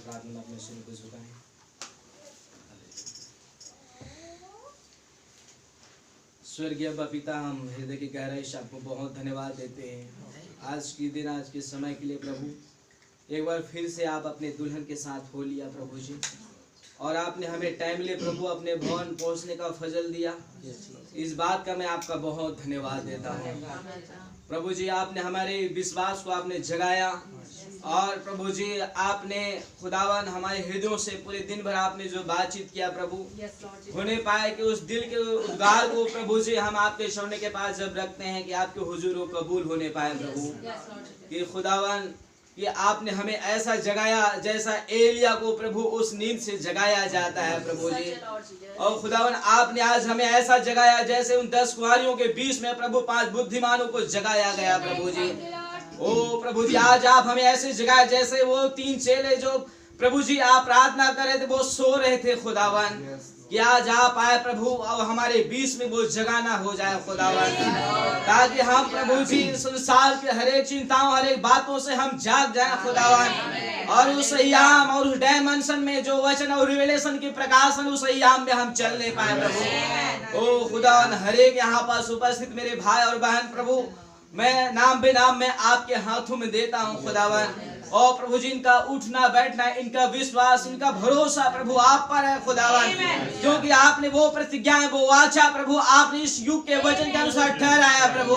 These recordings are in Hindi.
प्रार्थना अपने सिर को झुकाएं। स्वर्गीय पिता, हम हृदय की गहराई से आपको बहुत धन्यवाद देते हैं आज की दिन, आज के समय के लिए प्रभु। एक बार फिर से आप अपने दुल्हन के साथ हो लिया प्रभु जी, और आपने हमें टाइमली प्रभु अपने भवन पहुंचने का फजल दिया। इस बात का मैं आपका बहुत धन्यवाद देता हूँ प्रभु जी। आपने हमारे विश्वास को आपने जगाया, और प्रभु जी आपने खुदावन हमारे हृदयों से पूरे दिन भर आपने जो बातचीत किया प्रभु, होने पाए कि उस दिल के उद्गार को प्रभु जी हम आपके शरण के पास जब रखते हैं कि आपके हुजूर को कबूल होने पाए प्रभु। कि खुदावन कि आपने हमें ऐसा जगाया जैसा एलिया को प्रभु उस नींद से जगाया जाता है प्रभु जी। और खुदावन आपने आज हमें ऐसा जगाया जैसे उन 10 कुंवारियों के बीच में प्रभु 5 बुद्धिमानों को जगाया गया प्रभु जी। ओ प्रभु जी आज आप हमें ऐसे जगाए जैसे वो 3 चेले जो प्रभु जी आप प्रार्थना कर रहे थे वो सो रहे थे खुदावन, कि आज आप आए प्रभु और हमारे बीच में वो जगाना हो जाए खुदावन, ताकि हम प्रभु जी संसार के हर एक चिंताओं हर एक बातों से हम जाग जाए खुदावन, और उस अय्याम और उस डायमेंशन में जो वचन और रिवेलेशन की प्रकाशन उस अय्याम में हम चलने पाए प्रभु। ओ खुदावन हर एक यहाँ पास उपस्थित मेरे भाई और बहन प्रभु मैं नाम बेनाम में आपके हाथों में देता हूँ खुदावन। और प्रभु जी इनका उठना बैठना, इनका विश्वास, इनका भरोसा प्रभु आप पर है खुदावन, क्योंकि आपने वो प्रतिज्ञा है वो वाचा प्रभु आपने इस युग के वचन के अनुसार ठहराया प्रभु,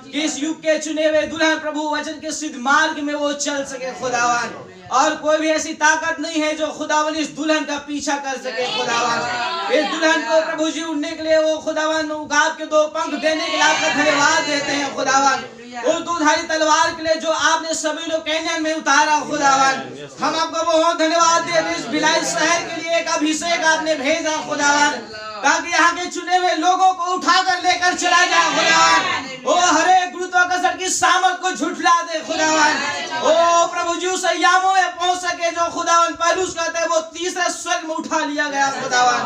कि इस युग के चुने हुए दुल्हन प्रभु वचन के सिद्ध मार्ग में वो चल सके खुदावन। और कोई भी ऐसी ताकत नहीं है जो खुदावन इस दुल्हन का पीछा कर सके खुदावन। इस दुल्हन को प्रभु जी उड़ने के लिए वो खुदावन उगाब के 2 पंख देने के लिए आपका धन्यवाद देते हैं खुदावन। उस दुधारी तलवार के लिए जो आपने सभी लोग कैनान में उतारा खुदावन, हम आपको बहुत धन्यवाद देते हैं। इस भिलाई शहर के लिए एक अभिषेक आपने भेजा खुदावन, ताकि यहाँ के चुने हुए लोगों को उठाकर लेकर चला जाए खुदावन। ओ हर एक गुरुत्वाकर्षण की सामर्थ को झुठला दे खुदावन। ओ प्रभु जी उस अय्यामों में पहुंच सके जो खुदावन पौलुस कहते हैं वो तीसरे स्वर्ग में उठा लिया गया खुदावन।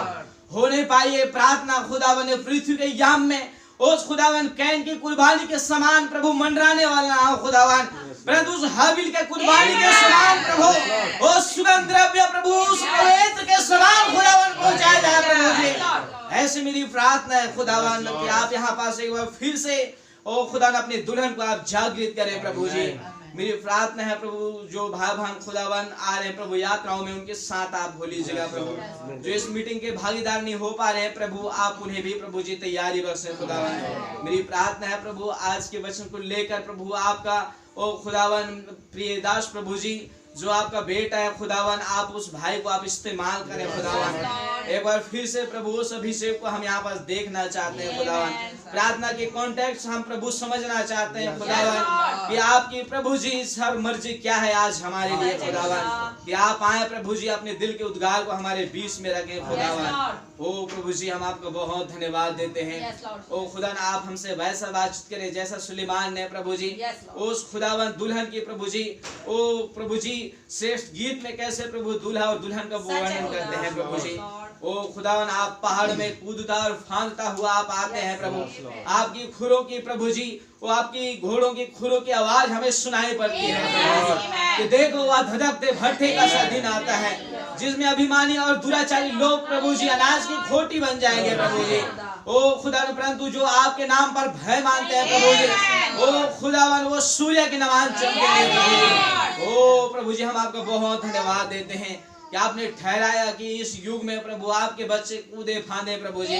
होने पाई प्रार्थना खुदावन ने पृथ्वी के याम में उस खुदावन कैन की कुर्बानी के समान प्रभु मंडराने वाला हो खुदावन, परंतु उस हाबिल के कुर्बानी के समान प्रभु उस सुगंध द्रव्य प्रभु उस पवित्र के समान खुदावन पहुंचाया जाए प्रभु जी। ऐसे मेरी प्रार्थना है खुदावन कि आप यहाँ पास एक बार फिर से ओ खुदावन अपने दुल्हन को आप जागृत करें प्रभु जी। मेरी प्रार्थना है प्रभु जो भाई बहन खुदावन आ रहे हैं प्रभु यात्राओं में उनके साथ आप हो लीजिएगा प्रभु। जो इस मीटिंग के भागीदार नहीं हो पा रहे हैं प्रभु आप उन्हें भी प्रभु जी तैयारी बख्शे खुदावन। मेरी प्रार्थना है प्रभु आज के वचन को लेकर प्रभु आपका ओ खुदावन प्रिय दास प्रभु जी जो आपका बेटा है खुदावन आप उस भाई को आप इस्तेमाल करें खुदावन। एक बार फिर से प्रभु उस अभिषेक को हम यहाँ पर देखना चाहते हैं खुदावन। प्रार्थना के कॉन्टेक्स्ट हम प्रभु समझना चाहते हैं खुदावन, कि आपकी प्रभु जी हर मर्जी क्या है आज हमारे लिए खुदावन, कि आप आए प्रभु जी अपने दिल के उद्गार को हमारे बीच में रखें खुदावन। ओ प्रभु जी हम आपको बहुत धन्यवाद देते हैं। ओ खुदा आप हमसे वैसा बातचीत करें जैसा सुलेमान ने प्रभु जी उस खुदावन दुल्हन की प्रभु जी ओ प्रभु जी श्रेष्ठ गीत में कैसे प्रभु दूल्हा और दुल्हन का वर्णन करते हैं प्रभु जी। ओ खुदावन आप पहाड़ में कूदता और फांदता हुआ आप आते हैं प्रभु, आपकी खुरों की प्रभु जी वो आपकी घोड़ों की खुरों की आवाज हमें सुनाई पड़ती है कि देखो वह धधकते भट्ठे का सा दिन आता है जिसमें अभिमानी और दुराचारी लोग प्रभु जी अनाज की खोटी बन जाएंगे प्रभु जी। ओ खुदावन परंतु जो आपके नाम पर भय मानते हैं प्रभु जी ओ खुदावन वो सूर्य के समान चमकेंगे प्रभु जी। ओ प्रभु जी हम आपका बहुत धन्यवाद देते हैं कि आपने ठहराया कि इस युग में प्रभु आपके बच्चे कूदे फांदे प्रभु जी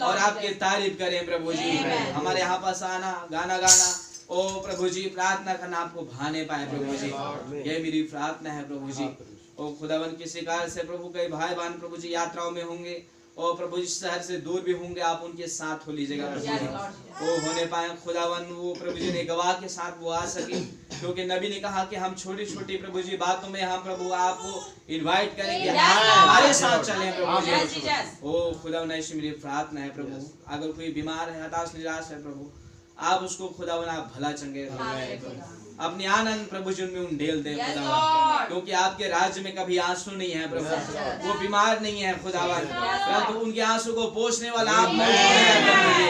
और आपकी तारीफ करें प्रभु जी। हमारे यहाँ पास आना गाना गाना ओ प्रभु जी प्रार्थना करना आपको भाने पाए प्रभु जी, ये मेरी प्रार्थना है प्रभु जी। ओ खुदावन की शिकार से प्रभु कई भाई बहन प्रभु जी यात्राओं में होंगे और प्रभु जी शहर से दूर भी होंगे आप उनके साथ हो लीजिएगा प्रभु जी। वो होने पाए खुदावन वो प्रभु जी ने गवाह के साथ वो आ सके, क्योंकि नबी ने कहा कि हम छोटी छोटी प्रभु जी बातों में हम प्रभु आपको इनवाइट करेंगे हमारे साथ चलें प्रभु जी। ओ खुदावन ऐसी मेरी प्रार्थना है प्रभु, अगर कोई बीमार है हताश निराश है प्रभु आप उसको खुदावन आप भला चंगे अपने आनंद प्रभु जी उनमें उंडेल दे खुदावन, क्योंकि आपके राज्य में कभी आंसू नहीं है प्रभु, वो बीमार नहीं है खुदावन परंतु उनके आंसू को पोंछने वाला आप मौजूद है प्रभु जी।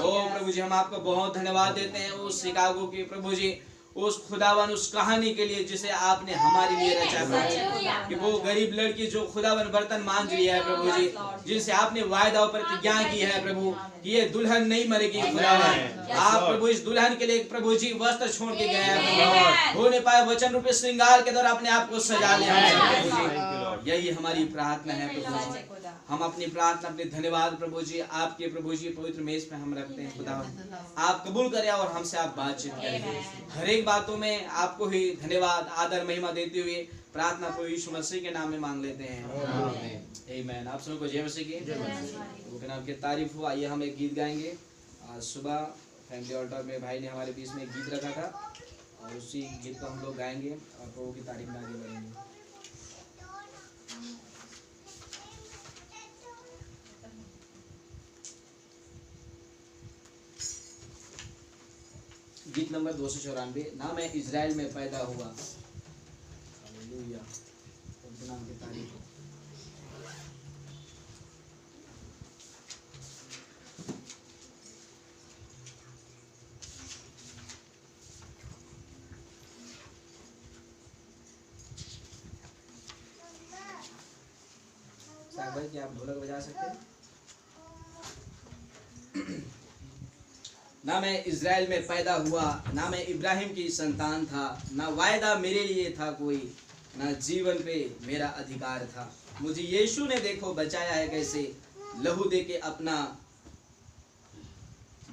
ओ प्रभु जी हम आपको बहुत धन्यवाद देते हैं उस शिकागो की प्रभु जी उस खुदावन उस कहानी के लिए जिसे आपने हमारे लिए रचा प्रभु, कि वो गरीब लड़की जो खुदावन बर्तन मांझ रही है प्रभु जी, जिनसे आपने वायदा प्रतिज्ञा की है प्रभु कि ये दुल्हन नहीं मरेगी खुदावन। आप प्रभु इस दुल्हन के लिए प्रभु जी वस्त्र छोड़ के गए हैं, हो नहीं पाए वचन रूपी श्रृंगार के द्वारा अपने आप को सजा लिया है प्रभु जी। यही हमारी प्रार्थना है प्रभु जी। हम अपनी प्रार्थना अपने धन्यवाद प्रभु जी आपके प्रभु जी पवित्र मेज पे हम रखते हैं खुदावन। आप कबूल करें और हमसे आप बातचीत करें, हर एक बातों में आपको ही धन्यवाद आदर महिमा देते हुए प्रार्थना प्रभु यीशु मसीह के नाम में मांग लेते हैं, आमीन। आप सबको जय मसीह की उनके नाम की तारीफ हो। आइए हम एक गीत गाएंगे। आज सुबह फैमिली ऑल्टर में भाई ने हमारे बीच में एक गीत रखा था और उसी गीत को हम लोग गाएंगे और प्रभु की तारीफ में आगे बढ़ेंगे। गीत नंबर 294, ना मैं इज़राइल में पैदा हुआ। हालेलुया, उनके नाम की तारीफ हो। साहब भाई क्या आप ढोलक बजा सकते हैं? ना मैं इज़राइल में पैदा हुआ, ना मैं इब्राहिम की संतान था, ना वायदा मेरे लिए था कोई, ना जीवन पे मेरा अधिकार था। मुझे यीशु ने देखो बचाया है कैसे, लहू दे के अपना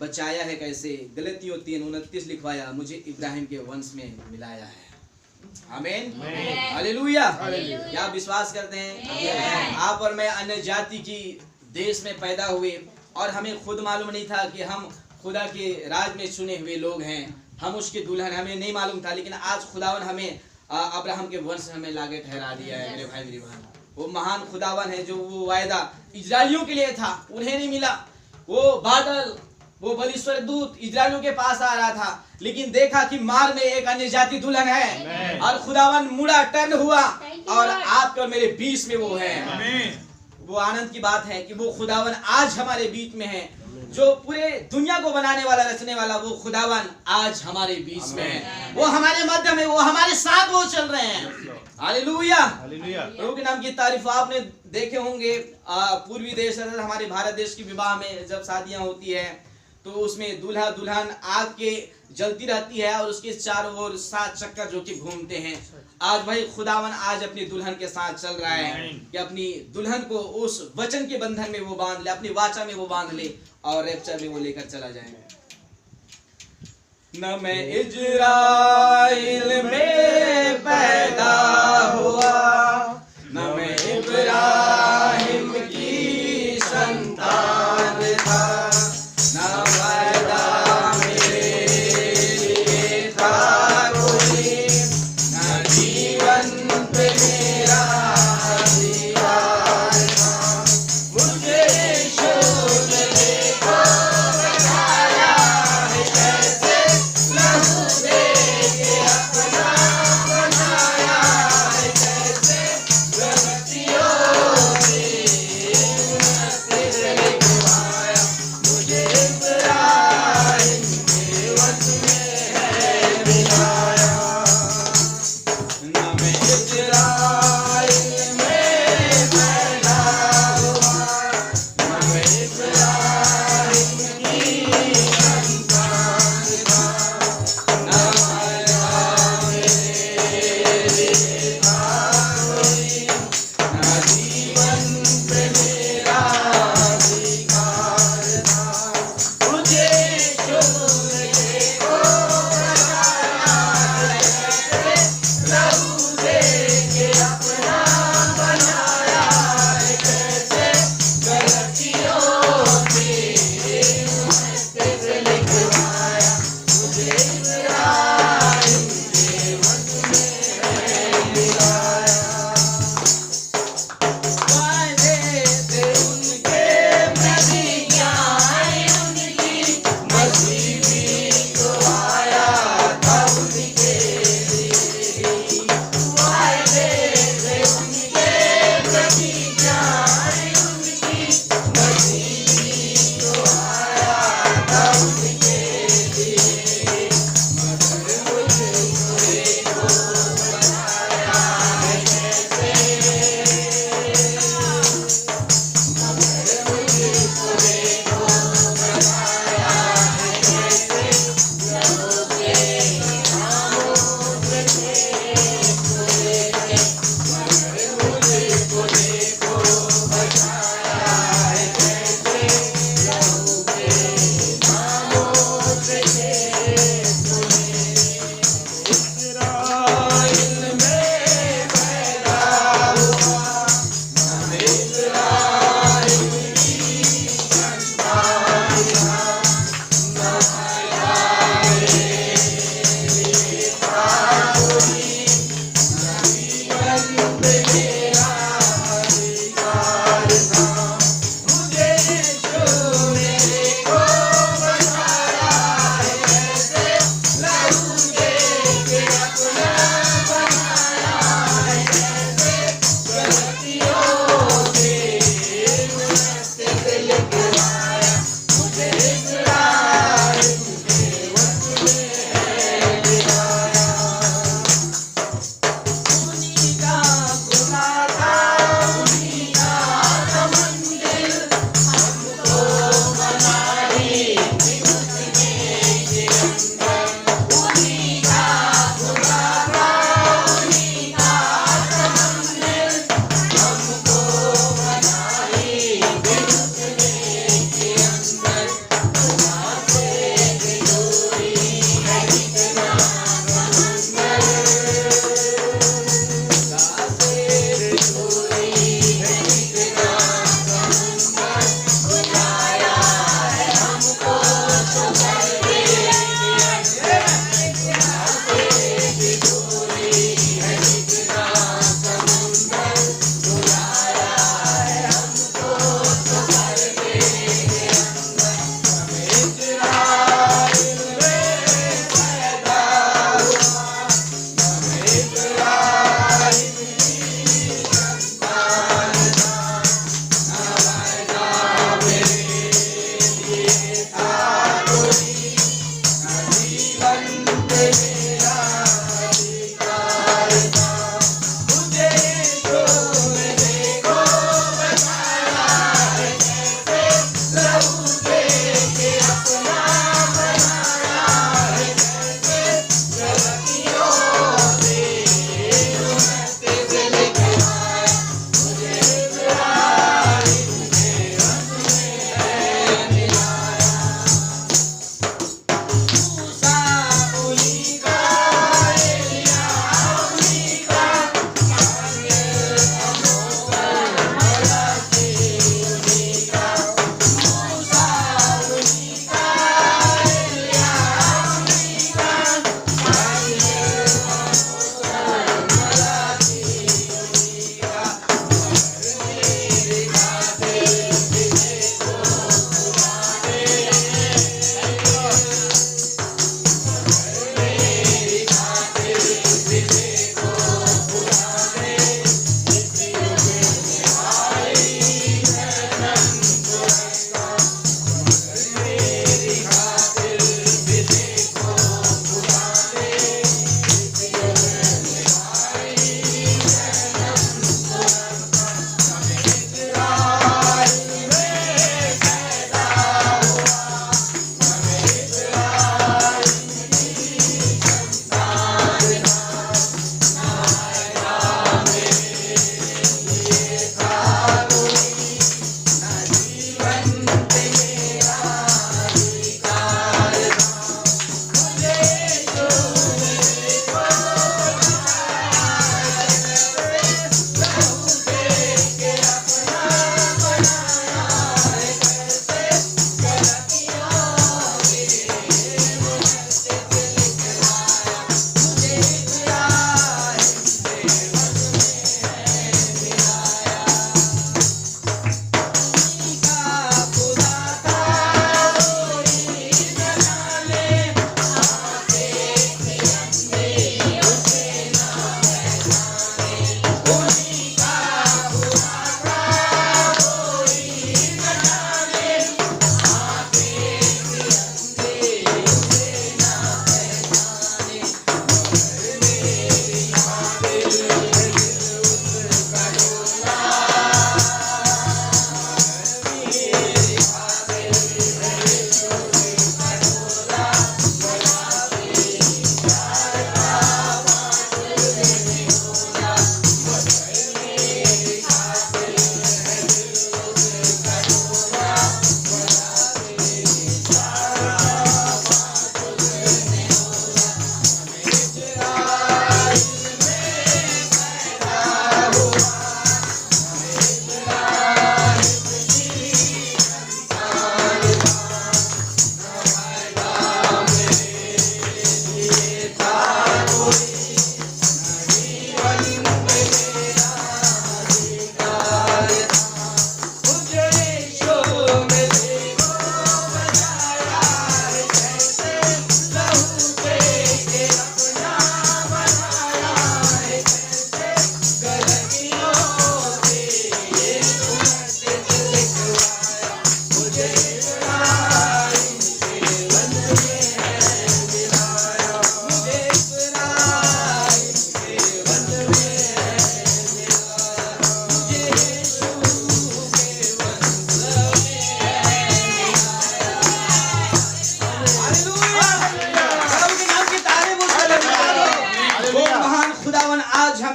बचाया है कैसे। गलतियों 3:29 लिखवाया, मुझे इब्राहिम के वंश में मिलाया है। आमीन, हालेलुया। क्या आप विश्वास करते हैं? आप और मैं अन्य जाति की देश में पैदा हुए और हमें खुद मालूम नहीं था कि हम खुदा के राज में चुने हुए लोग हैं, हम उसके दुल्हन, हमें नहीं मालूम था। लेकिन आज खुदावन हमें अब्राहम के वंश हमें लागे ठहरा दिया है। मेरे भाई मेरी बहन, वो महान खुदावन है जो वो वायदा इजरायलियों के लिए था, उन्हें नहीं मिला। वो बादल, वो बलिश्वर दूत इजरायलियों के पास आ रहा था, लेकिन देखा कि मार में एक अन्य जाति दुल्हन है और खुदावन मुड़ा टर्न हुआ और आपके और मेरे बीच में वो है। वो आनंद की बात है कि वो खुदावन आज हमारे बीच में है, जो पूरे दुनिया को बनाने वाला रचने वाला वो खुदावन आज हमारे बीच में है। वो हमारे मध्य में, वो हमारे साथ वो चल रहे हैं। हालेलुया, प्रभु के नाम की तारीफ। आपने देखे होंगे पूर्वी देश हमारे भारत देश की विवाह में जब शादियां होती है तो उसमें दूल्हा दुल्हन आग के जलती रहती है और उसके चारों ओर 7 चक्कर जो कि घूमते हैं। आज भाई खुदावन आज अपनी दुल्हन के साथ चल रहा है कि अपनी दुल्हन को उस वचन के बंधन में वो बांध ले, अपनी वाचा में वो बांध ले और रैप्चर में वो लेकर चला जाए। न मैं इज़राइल में पैदा हुआ, न मैं इब्राहिम की संतान था, न वायदा मेरे लिए था कोई, न जीवन पे मेरा अधिकार था। मुझे यीशु ने देखो बचाया है कैसे, लहू दे के अपना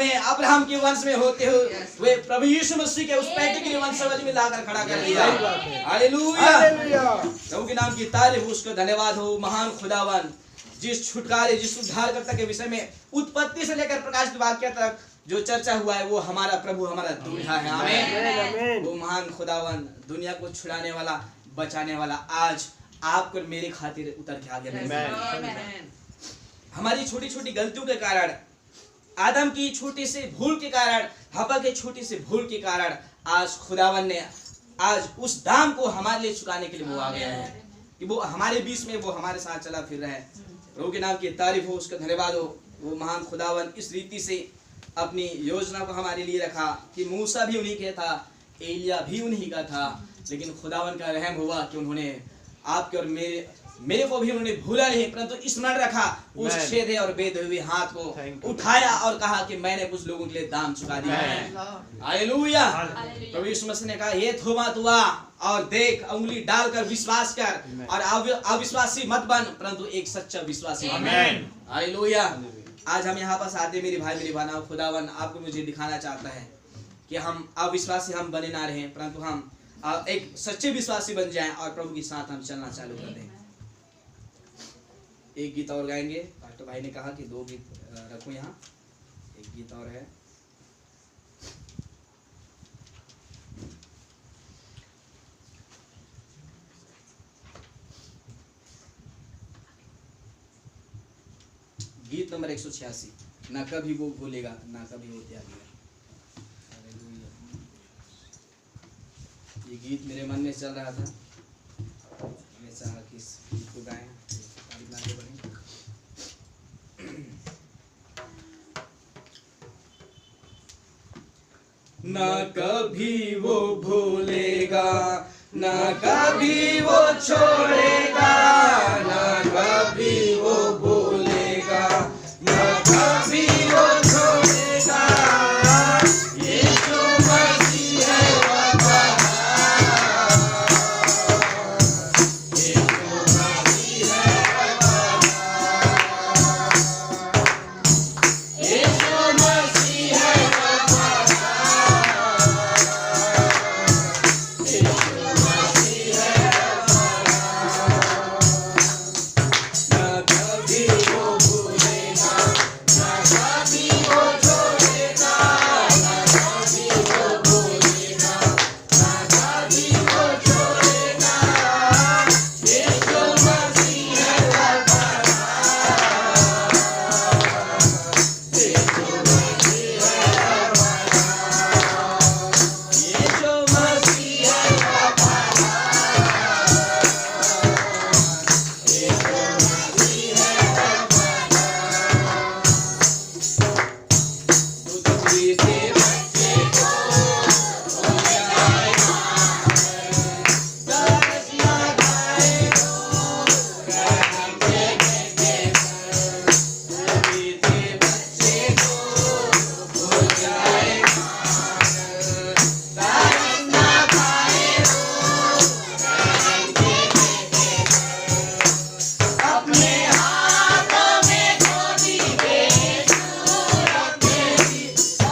हमें अब्राहम के वंश में होते हुए प्रभु यीशु मसीह के उस पेडिग्री वंशावली में लाकर खड़ा कर दिया। हालेलुया, प्रभु के नाम की तारीफ हो, उसका धन्यवाद हो। महान खुदावन जिस छुटकारे, जिस उद्धारकर्ता के विषय में उत्पत्ति से लेकर प्रकाशित वाक्य तक जो चर्चा हुआ है वो हमारा प्रभु, हमारा दूल्हा है। आमीन। वो महान खुदावन दुनिया को छुड़ाने वाला, बचाने वाला आज आपको मेरे खातिर उतर के आ गया। हमारी छोटी छोटी गलतियों के कारण, आदम की छोटी सी भूल के कारण, हवा के छोटी सी भूल के कारण आज खुदावन ने आज उस दाम को हमारे लिए चुकाने के लिए वो आ गया है कि वो हमारे बीच में, वो हमारे साथ चला फिर रहा है। प्रभु के नाम की तारीफ हो, उसका धन्यवाद हो। वो महान खुदावन इस रीति से अपनी योजना को हमारे लिए रखा कि मूसा भी उन्हीं का था, एलिया भी उन्हीं का था, लेकिन खुदावन का रहम हुआ कि उन्होंने आपके और मेरे को भी उन्होंने भूला नहीं, परंतु स्मरण रखा, उस छेदे और बेधे हुए हाथ को उठाया और कहा कि मैंने कुछ लोगों के लिए दाम चुका दिया है। हालेलुया। प्रभु यीशु मसीह ने कहा, ये थोमा तू आ और देख, उंगली डालकर विश्वास कर और अविश्वासी मत बन, परंतु एक सच्चा विश्वासी बन। हालेलुया। आज हम यहाँ पास आते, मेरे भाई मेरी बहना, खुदावन आपको मुझे दिखाना चाहता है कि हम अविश्वासी हम बने ना रहें, परंतु हम एक सच्चे विश्वासी बन जाएं और प्रभु के साथ हम चलना चालू कर दें। एक गीत और गाएंगे। पास्टर भाई ने कहा कि 2 गीत रखो यहाँ, एक गीत और है। गीत नंबर 186, ना कभी वो भूलेगा, ना कभी वो त्यागेगा। ये गीत मेरे मन में चल रहा था, मैं चाहा कि इस गीत को गाएं, आगे बढ़ें। ना कभी वो भूलेगा, ना कभी वो छोड़ेगा, ना कभी वो भूलेगा, ना कभी वो छोड़ेगा। यीशु मसीह है वफादार, यीशु मसीह है वफादार, यीशु मसीह है वफादार, यीशु मसीह है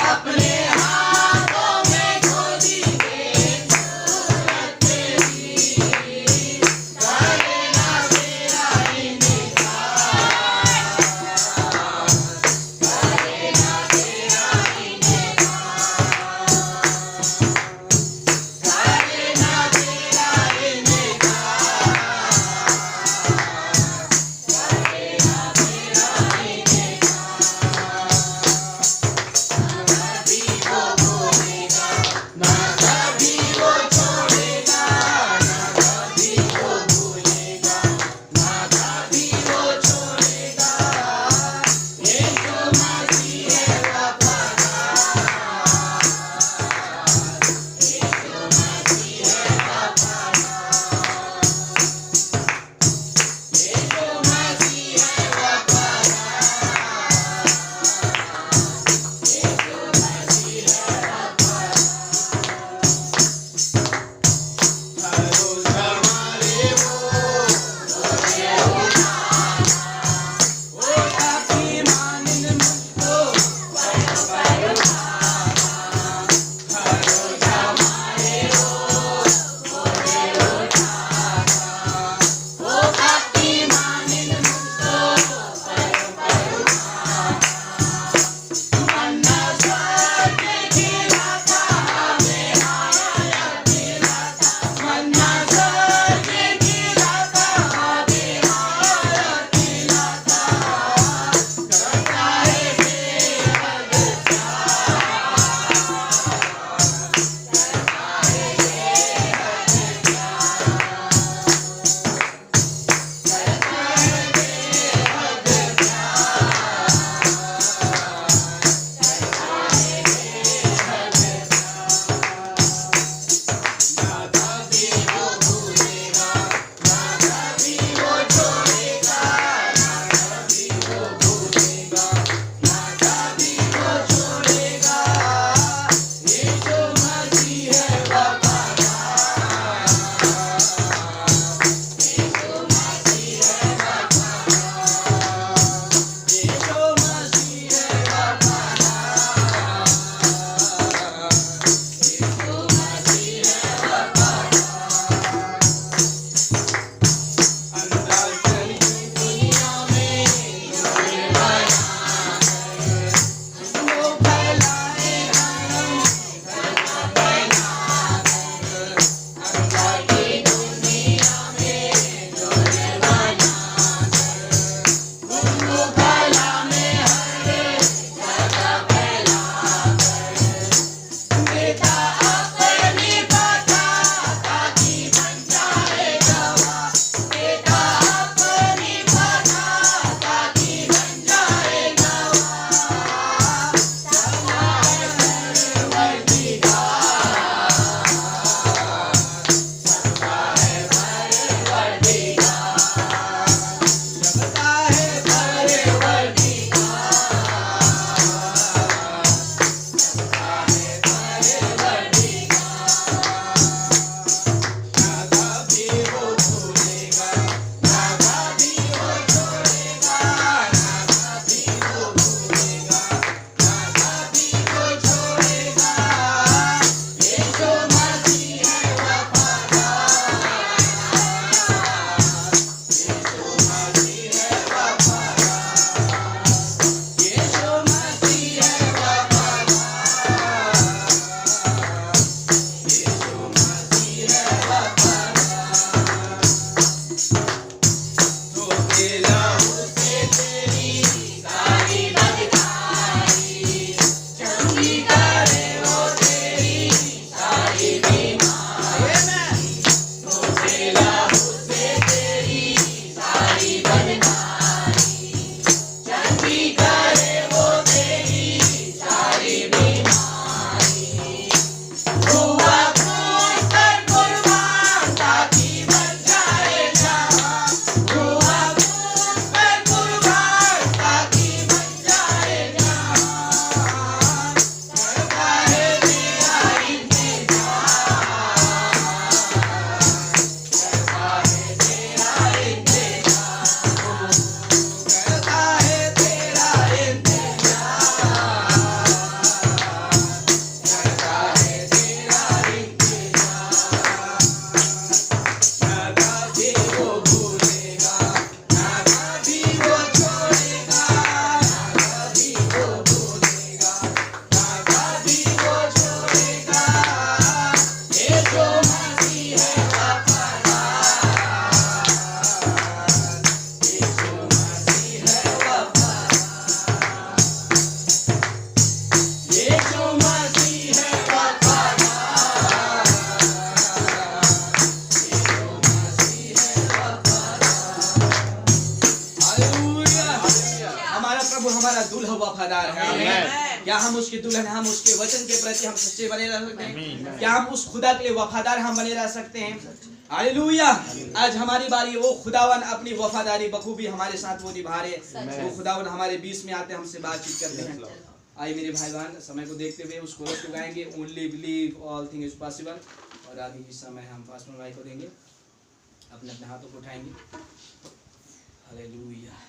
अपने वफादार है। क्या हम उसके दुल्हन, हम उसके वचन के प्रति हम सच्चे बने रह सकते हैं? क्या हम उस खुदा के लिए वफादार हम बने रह सकते हैं? हालेलुया। आज हमारी बारी, वो खुदावन अपनी वफादारी बखूबी हमारे साथ वो निभा रहे। वो खुदावन हमारे बीच में आते, हमसे बातचीत करते हैं। आइए मेरे भाई बहन, समय को देखते हुए उस कोरस को गाएंगे, only believe all thing is possible. और आगे की समय हम पास्टर भाई को देंगे, अपने अपने हाथों को उठाएंगे। हालेलुया।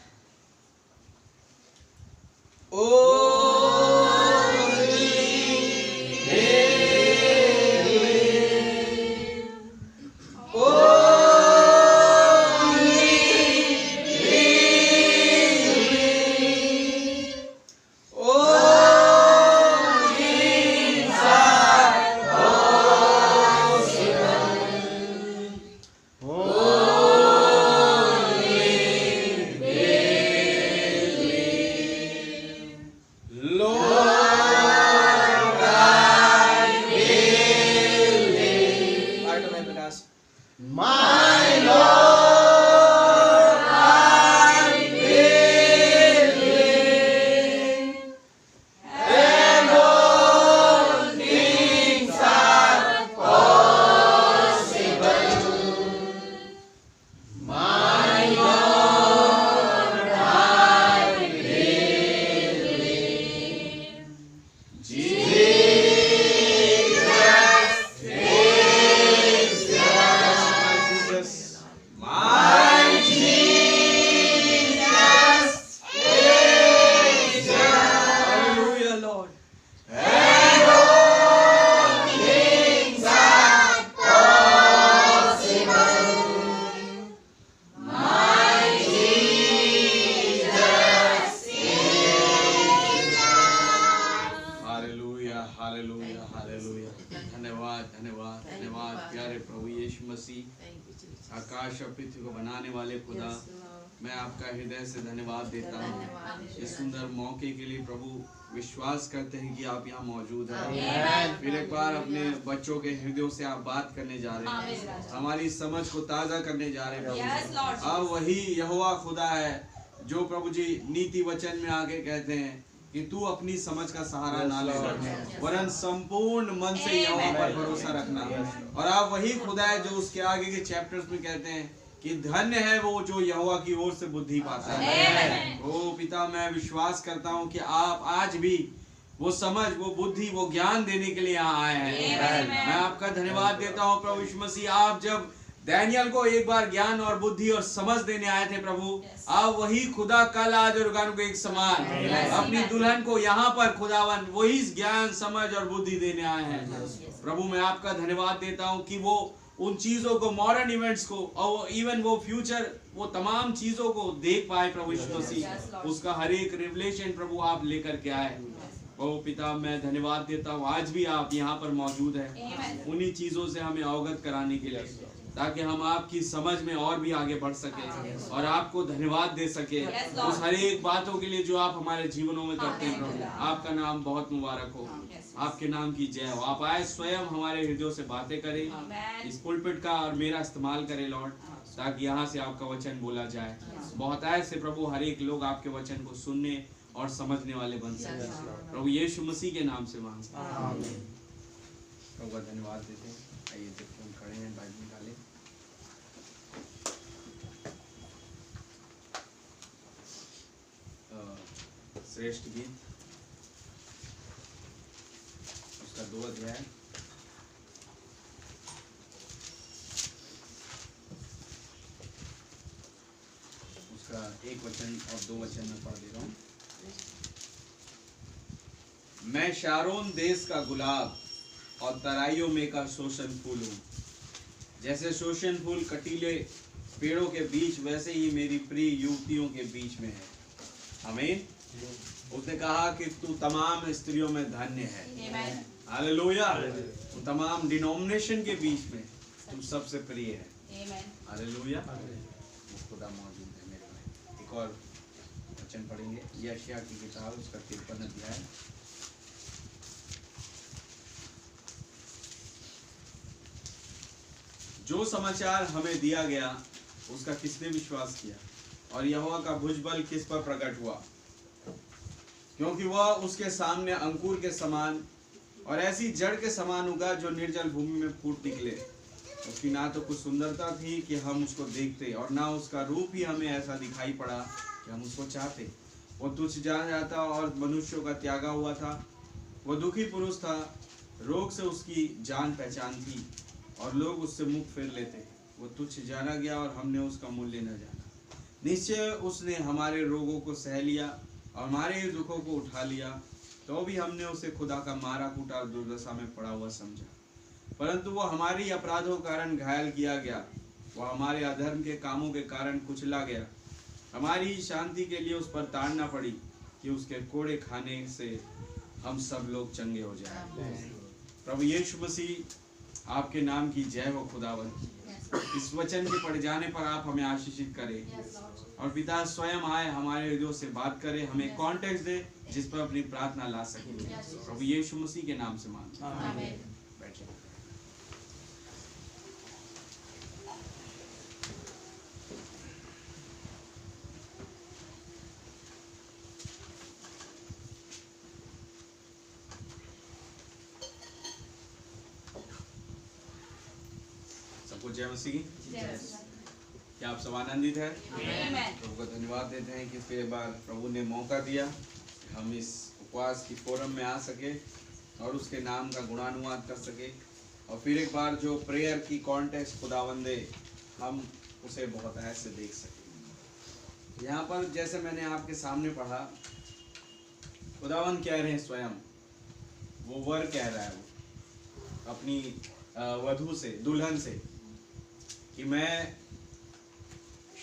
आकाश और पृथ्वी को बनाने वाले खुदा, मैं आपका हृदय से धन्यवाद देता हूँ इस सुंदर मौके के लिए। प्रभु, विश्वास करते हैं कि आप यहाँ मौजूद हैं। फिर एक बार अपने बच्चों के हृदयों से आप बात करने जा रहे हैं, हमारी समझ को ताज़ा करने जा रहे हैं प्रभु। अब वही यहोवा खुदा है जो प्रभु जी नीति वचन में आके कहते हैं कि तू अपनी समझ का सहारा ना ले, वरन संपूर्ण मन से यहोवा पर भरोसा रखना। और आप वही खुदा है जो उसके आगे के चैप्टर्स में कहते हैं कि धन्य है वो जो यहोवा की ओर से बुद्धि पाता है। ओ पिता, मैं विश्वास करता हूँ कि आप आज भी वो समझ, वो बुद्धि, वो ज्ञान देने के लिए यहाँ आए हैं। मैं आपका धन्यवाद देता हूँ प्रभु यीशु मसीह। आप जब दानियल को एक बार ज्ञान और बुद्धि और समझ देने आए थे प्रभु, आप वही खुदा कल आज और गानों के एक समान अपनी दुल्हन को यहाँ पर खुदावन वही ज्ञान, समझ और बुद्धि देने आए हैं प्रभु। मैं आपका धन्यवाद देता हूँ कि वो उन चीजों को, मॉडर्न इवेंट्स को और इवन वो फ्यूचर, वो तमाम चीजों को देख पाए प्रभु यीशु मसीह। उसका हर एक रिवलेशन प्रभु आप लेकर के आए। ओ पिता, मैं धन्यवाद देता हूँ आज भी आप यहाँ पर मौजूद है उन्हीं चीजों से हमें अवगत कराने के लिए, ताकि हम आपकी समझ में और भी आगे बढ़ सके और आपको धन्यवाद दे सके उस हर एक बातों के लिए जो आप हमारे जीवनों में करते हैं प्रभु। आपका नाम बहुत मुबारक हो, आपके नाम की जय हो। आप आए स्वयं हमारे हृदयों से बातें करें, इस पुलपिट का और मेरा इस्तेमाल करें लॉर्ड, ताकि यहाँ से आपका वचन बोला जाए। बहुत ऐसे प्रभु हर एक लोग आपके वचन को सुनने और समझने वाले बन सके। प्रभु यीशु मसीह के नाम से मांगते हैं। प्रभु का धन्यवाद देते हैं। आइए जबकि हम खड़े हैं बाइबल निकालें। श्रेष्ठ गीत उसका 2 अध्याय उसका 1 वचन और 2 वचन में पढ़ दे रहा हूँ। मैं शारोन देश का गुलाब और तराइयों में का शोषण फूल हूँ। जैसे शोषण फूल कटीले पेड़ों के बीच, वैसे ही मेरी प्रिय युवतियों के बीच में है। आमीन। उसने कहा कि तू तमाम स्त्रियों में धन्य है। हालेलुया। तू तमाम डिनोमिनेशन के बीच में तू सबसे प्रिय है। हालेलुया। खुदा मौजूद है मेरे में। एक और वचन पढ़ेंगे, यशायाह की किताब उसका 53 अध्याय। जो समाचार हमें दिया गया उसका किसने विश्वास किया, और यहोवा का भुजबल किस पर प्रकट हुआ? क्योंकि वह उसके सामने अंकुर के समान और ऐसी जड़ के समान उगा जो निर्जल भूमि में फूट निकले। उसकी ना तो कुछ सुंदरता थी कि हम उसको देखते, और ना उसका रूप ही हमें ऐसा दिखाई पड़ा कि हम उसको चाहते। वो तुच्छ जाना जाता और मनुष्यों का त्यागा हुआ था। वो दुखी पुरुष था, रोग से उसकी जान पहचान थी, और लोग उससे मुख फेर लेते। वो तुच्छ जाना गया और हमने उसका मूल्य न जाना। निश्चय उसने हमारे रोगों को सह लिया और हमारे दुखों को उठा लिया, तो भी हमने उसे खुदा का मारा कूटा और दुर्दशा में पड़ा हुआ समझा। परंतु वो हमारी अपराधों के कारण घायल किया गया, वह हमारे अधर्म के कामों के कारण कुचला गया। हमारी शांति के लिए उस पर ताड़ना पड़ी कि उसके कोड़े खाने से हम सब लोग चंगे हो जाएं। प्रभु यीशु मसीह आपके नाम की जय हो खुदावन। इस वचन के पढ़ जाने पर आप हमें आशीषित करें, और पिता स्वयं आए हमारे हृदयों से बात करे, हमें कॉन्टेक्स्ट दे जिस पर अपनी प्रार्थना ला सके। प्रभु यीशु मसीह के नाम से मांगते हैं। बैठिए। सबको जय मसीह। क्या आप सब आनंदित हैं? प्रभु का धन्यवाद देते हैं कि फिर बार प्रभु ने मौका दिया कि हम इस उपवास की फोरम में आ सके और उसके नाम का गुणानुवाद कर सके, और फिर एक बार जो प्रेयर की कॉन्टेक्स्ट खुदावंद दे हम उसे बहुत ऐसे देख सके। यहाँ पर जैसे मैंने आपके सामने पढ़ा, खुदावंद कह रहे हैं स्वयं, वो वर कह रहा है वो अपनी वधू से, दुल्हन से, कि मैं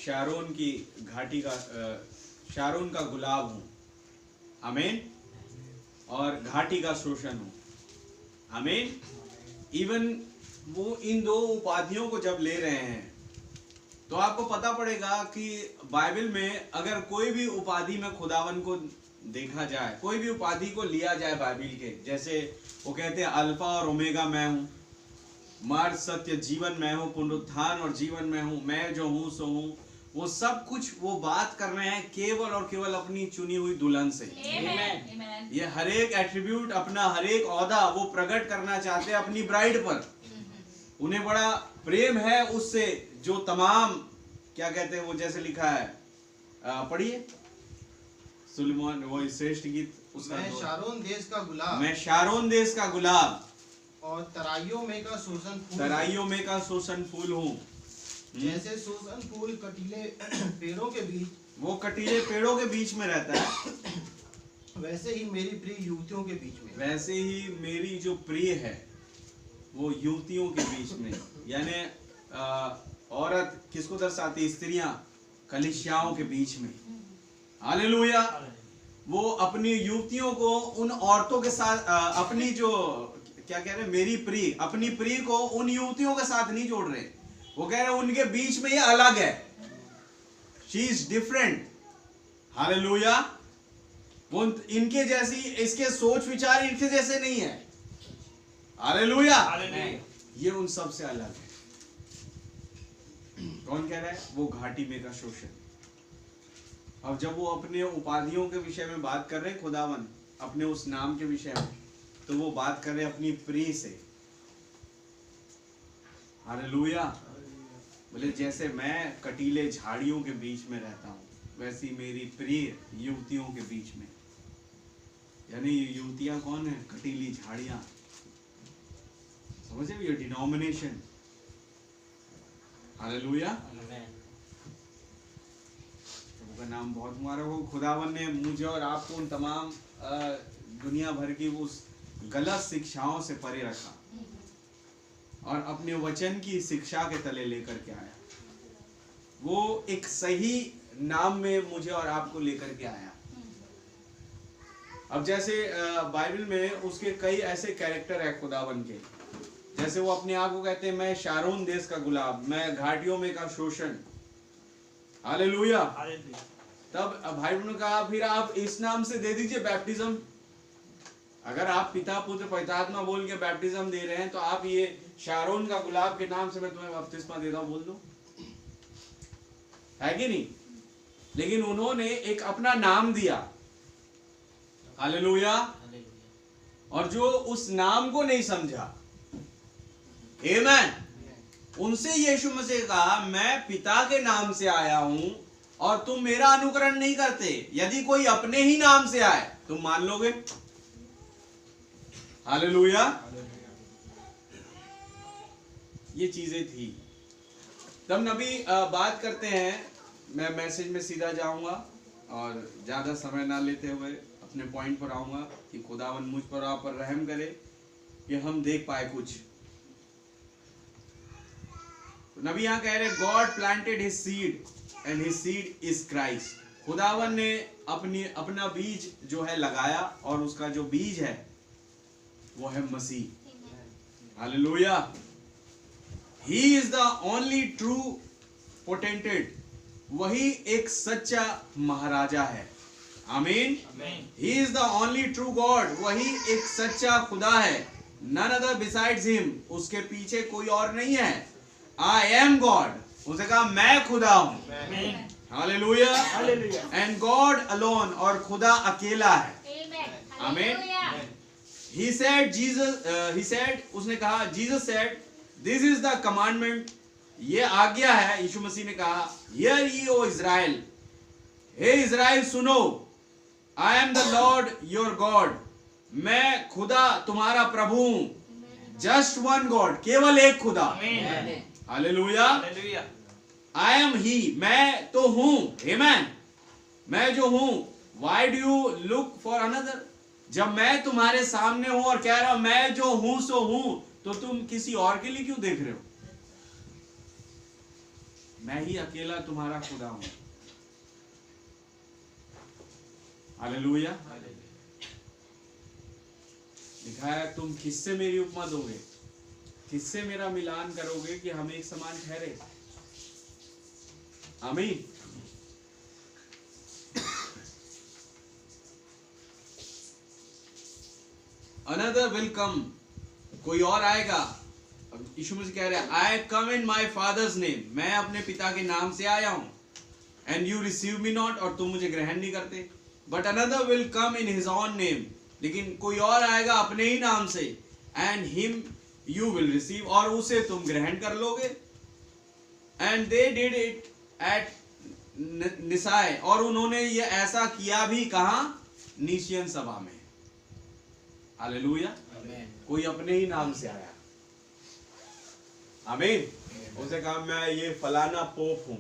शारोन की घाटी का शारोन का गुलाब हूँ। आमीन। और घाटी का शोषण हूँ। आमीन। इवन वो इन 2 उपाधियों को जब ले रहे हैं तो आपको पता पड़ेगा कि बाइबल में अगर कोई भी उपाधि में खुदावन को देखा जाए, कोई भी उपाधि को लिया जाए बाइबल के, जैसे वो कहते हैं अल्फा और ओमेगा मैं हूँ, मार्ग सत्य जीवन मैं हूँ, पुनरुत्थान और जीवन मैं हूँ, मैं जो हूँ सो हूँ, वो सब कुछ वो बात कर रहे हैं केवल और केवल अपनी चुनी हुई दुल्हन से। ये हर एक एट्रीब्यूट, अपना हर एक औहदा वो प्रकट करना चाहते हैं अपनी ब्राइड पर। उन्हें बड़ा प्रेम है उससे, जो तमाम क्या कहते हैं वो, जैसे लिखा है, पढ़िए सुलेमान वो श्रेष्ठ गीत उसका, मैं शारोन देश का गुलाब, मैं शारोन देश का गुलाब और तराइयों में का शोषण फूल, तराइयों में का शोषण फूल हूँ। जैसे शोषण फूल कटीले पेड़ों के बीच, वो कटीले पेड़ों के बीच में रहता है, वैसे ही मेरी प्रिय युवतियों के बीच में, वैसे ही मेरी जो प्रिय है वो युवतियों के बीच में। यानी औरत किसको दर्शाती? स्त्रियां कलीसियाओं के बीच में। हालेलुया। वो अपनी युवतियों को उन औरतों के साथ अपनी जो क्या कह रहे हैं, मेरी प्रिय, अपनी प्रिय को उन युवतियों के साथ नहीं जोड़ रहे। वो कह रहे हैं उनके बीच में ये अलग है, शी इज डिफरेंट। हालेलुया। वो इनके जैसी, इसके सोच विचार इनके जैसे नहीं है। हालेलुया। ये उन सब से अलग है। कौन कह रहा है? वो घाटी में का शोषण। अब जब वो अपने उपाधियों के विषय में बात कर रहे हैं खुदावन, अपने उस नाम के विषय में, तो वो बात कर रहे हैं अपनी प्रिय से। हालेलुया। बोले जैसे मैं कटीले झाड़ियों के बीच में रहता हूँ, वैसी मेरी प्रिय युवतियों के बीच में। यानी युवतियां कौन है? कटीली झाड़ियां। समझे ये डिनोमिनेशन। हालेलुया। प्रभु का नाम बहुत मुबारक हो। खुदावन ने मुझे और आपको उन तमाम दुनिया भर की उस गलत शिक्षाओं से परे रखा और अपने वचन की शिक्षा के तले लेकर के आया। वो एक सही नाम में मुझे और आपको लेकर के आया। अब जैसे बाइबल में उसके कई ऐसे कैरेक्टर है खुदावन के, जैसे वो अपने आप को कहते हैं मैं शारोन देश का गुलाब, मैं घाटियों में का शोषण। हालेलुया। तब भाई बहनों ने कहा फिर आप इस नाम से दे दीजिए बैप्टिज्म। अगर आप पिता पुत्र पवित्र आत्मा बोल के बैप्टिज्म दे रहे हैं तो आप ये शारोन का गुलाब के नाम से मैं तुम्हें बपतिस्मा देता हूं बोल दो, है कि नहीं? लेकिन उन्होंने एक अपना नाम दिया। हालेलुया। और जो उस नाम को नहीं समझा, आमीन, उनसे यीशु मसीह कहा मैं पिता के नाम से आया हूं और तुम मेरा अनुकरण नहीं करते। यदि कोई अपने ही नाम से आए तुम मान लोगे? हालेलुया। ये चीजें थी। तब नबी बात करते हैं, मैं मैसेज में सीधा जाऊंगा और ज्यादा समय ना लेते हुए अपने पॉइंट पर आऊंगा कि खुदावन मुझ पर आप पर रहम करे कि हम देख पाए कुछ। नबी यहां कह रहे God planted his seed and his seed is Christ. खुदावन ने अपना बीज जो है लगाया और उसका जो बीज है वो है मसीह। Hallelujah. He is the only true potentate. वही एक सच्चा महाराजा है। आमीन। He is the only true God. वही एक सच्चा खुदा है। None other besides him. उसके पीछे कोई और नहीं है। I am God. उसने कहा मैं खुदा हूं। हालेलुया। And God alone. और खुदा अकेला है। आमीन। He said, उसने कहा, Jesus said, this is the commandment, ये आज्ञा है। यीशु मसीह ने कहा, hear ye o Israel, हे इज़राइल सुनो, I am the Lord your God, मैं खुदा तुम्हारा प्रभु हूं। just one God, केवल एक खुदा। हालेलुया। I am he, मैं तो हूं। Amen। मैं जो हूं। why do you look for another? जब मैं तुम्हारे सामने हूं और कह रहा हूं मैं जो हूं सो हूं, तो तुम किसी और के लिए क्यों देख रहे हो? मैं ही अकेला तुम्हारा खुदा हूं। हालेलुया। लिखा है तुम किससे मेरी उपमा दोगे, किससे मेरा मिलान करोगे कि हम एक समान ठहरे। आमीन। Another will come, कोई और आएगा। अब यीशु मसीह कह रहे हैं I come in my father's name, मैं अपने पिता के नाम से आया हूं। And you receive me not, और तुम मुझे ग्रहण नहीं करते। But another will come in his own name, लेकिन कोई और आएगा अपने ही नाम से। And him you will receive, और उसे तुम ग्रहण कर लोगे। And they did it at निसाय, और उन्होंने ये ऐसा किया भी कहाँ? नीशियन सभा में। हालेलुया। कोई अपने ही नाम से आया। आमीन। उसे कहा मैं ये फलाना पोप हूं।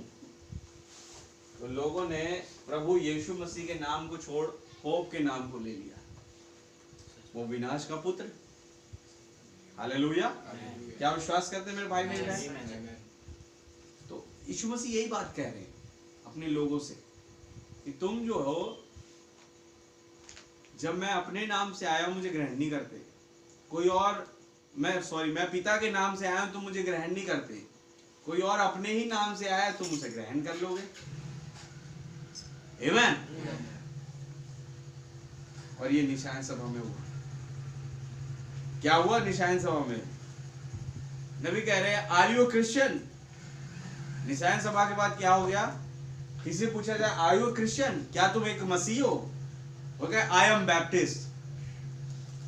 तो लोगों ने प्रभु यीशु मसीह के नाम को छोड़ पोप के नाम को ले लिया। वो विनाश का पुत्र। हालेलुया। क्या विश्वास करते मेरे भाई मेरे बहन? तो यीशु मसीह यही बात कह रहे हैं अपने लोगों से कि तुम जो हो, जब मैं अपने नाम से आया हूं मुझे ग्रहण नहीं करते। कोई और मैं पिता के नाम से आया हूं तुम मुझे ग्रहण नहीं करते। कोई और अपने ही नाम से आया तुम उसे ग्रहण कर लोगे। आमीन। और ये निशान सभा में हुआ। क्या हुआ निशान सभा में? नबी कह रहे हैं आर यू क्रिश्चियन? निशान सभा के बाद क्या हो गया? किसी पूछा जाए आर यू क्रिश्चियन, क्या तुम एक मसीह हो? Okay, I am Baptist.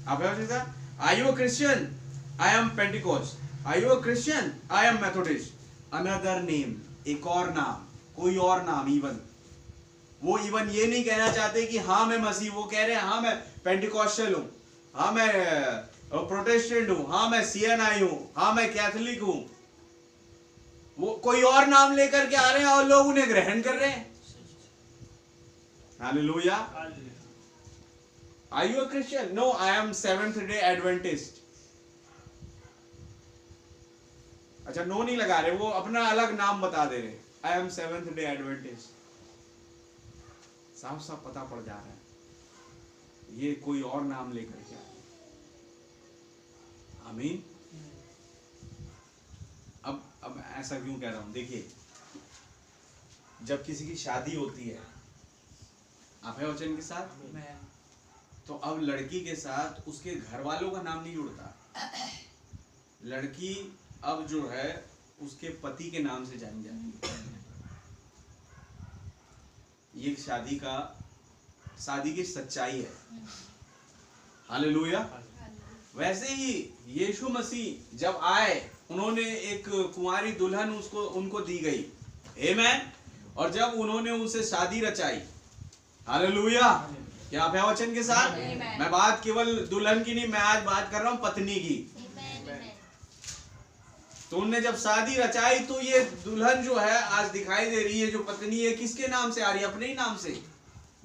आप are you Christian, I am Pentecost. Are you Christian, I am Methodist. Another name, एक और नाम, कोई और नाम। इवन वो इवन ये नहीं कहना चाहते कि हाँ मैं मसीह, वो कह रहे हैं हाँ मैं पेंटिकॉस्टल हूं, हाँ मैं प्रोटेस्टेंट हूं, हाँ मैं सीएनआई हूं, हाँ मैं कैथोलिक हूं। वो कोई और नाम लेकर के आ रहे हैं और लोग उन्हें ग्रहण कर रहे हैं। Hallelujah. Are you a Christian? No, I am Seventh Day Adventist. अच्छा, नो नहीं लगा रहे, वो अपना अलग नाम बता दे रहे, आई एम सेवेंथ डे एडवेंटिस्ट। साफ साफ पता पड़ जा रहा है ये कोई और नाम लेकर के आए। आमीन। अब ऐसा क्यों कह रहा हूं? देखिए, जब किसी की शादी होती है, आप है वचन के साथ, तो अब लड़की के साथ उसके घर वालों का नाम नहीं जुड़ता। लड़की अब जो है उसके पति के नाम से जानी जाती है। ये शादी की सच्चाई है। हालेलुया। वैसे ही यीशु मसीह जब आए, उन्होंने एक कुंवारी दुल्हन उनको दी गई, आमीन। और जब उन्होंने उनसे शादी रचाई, हालेलुया, क्या आप है वचन के साथ? मैं बात केवल दुल्हन की नहीं, मैं आज बात कर रहा हूं पत्नी की। तो उनने जब शादी रचाई, तो ये दुल्हन जो है आज दिखाई दे रही है, जो पत्नी है, किसके नाम से आ रही है? अपने ही नाम से।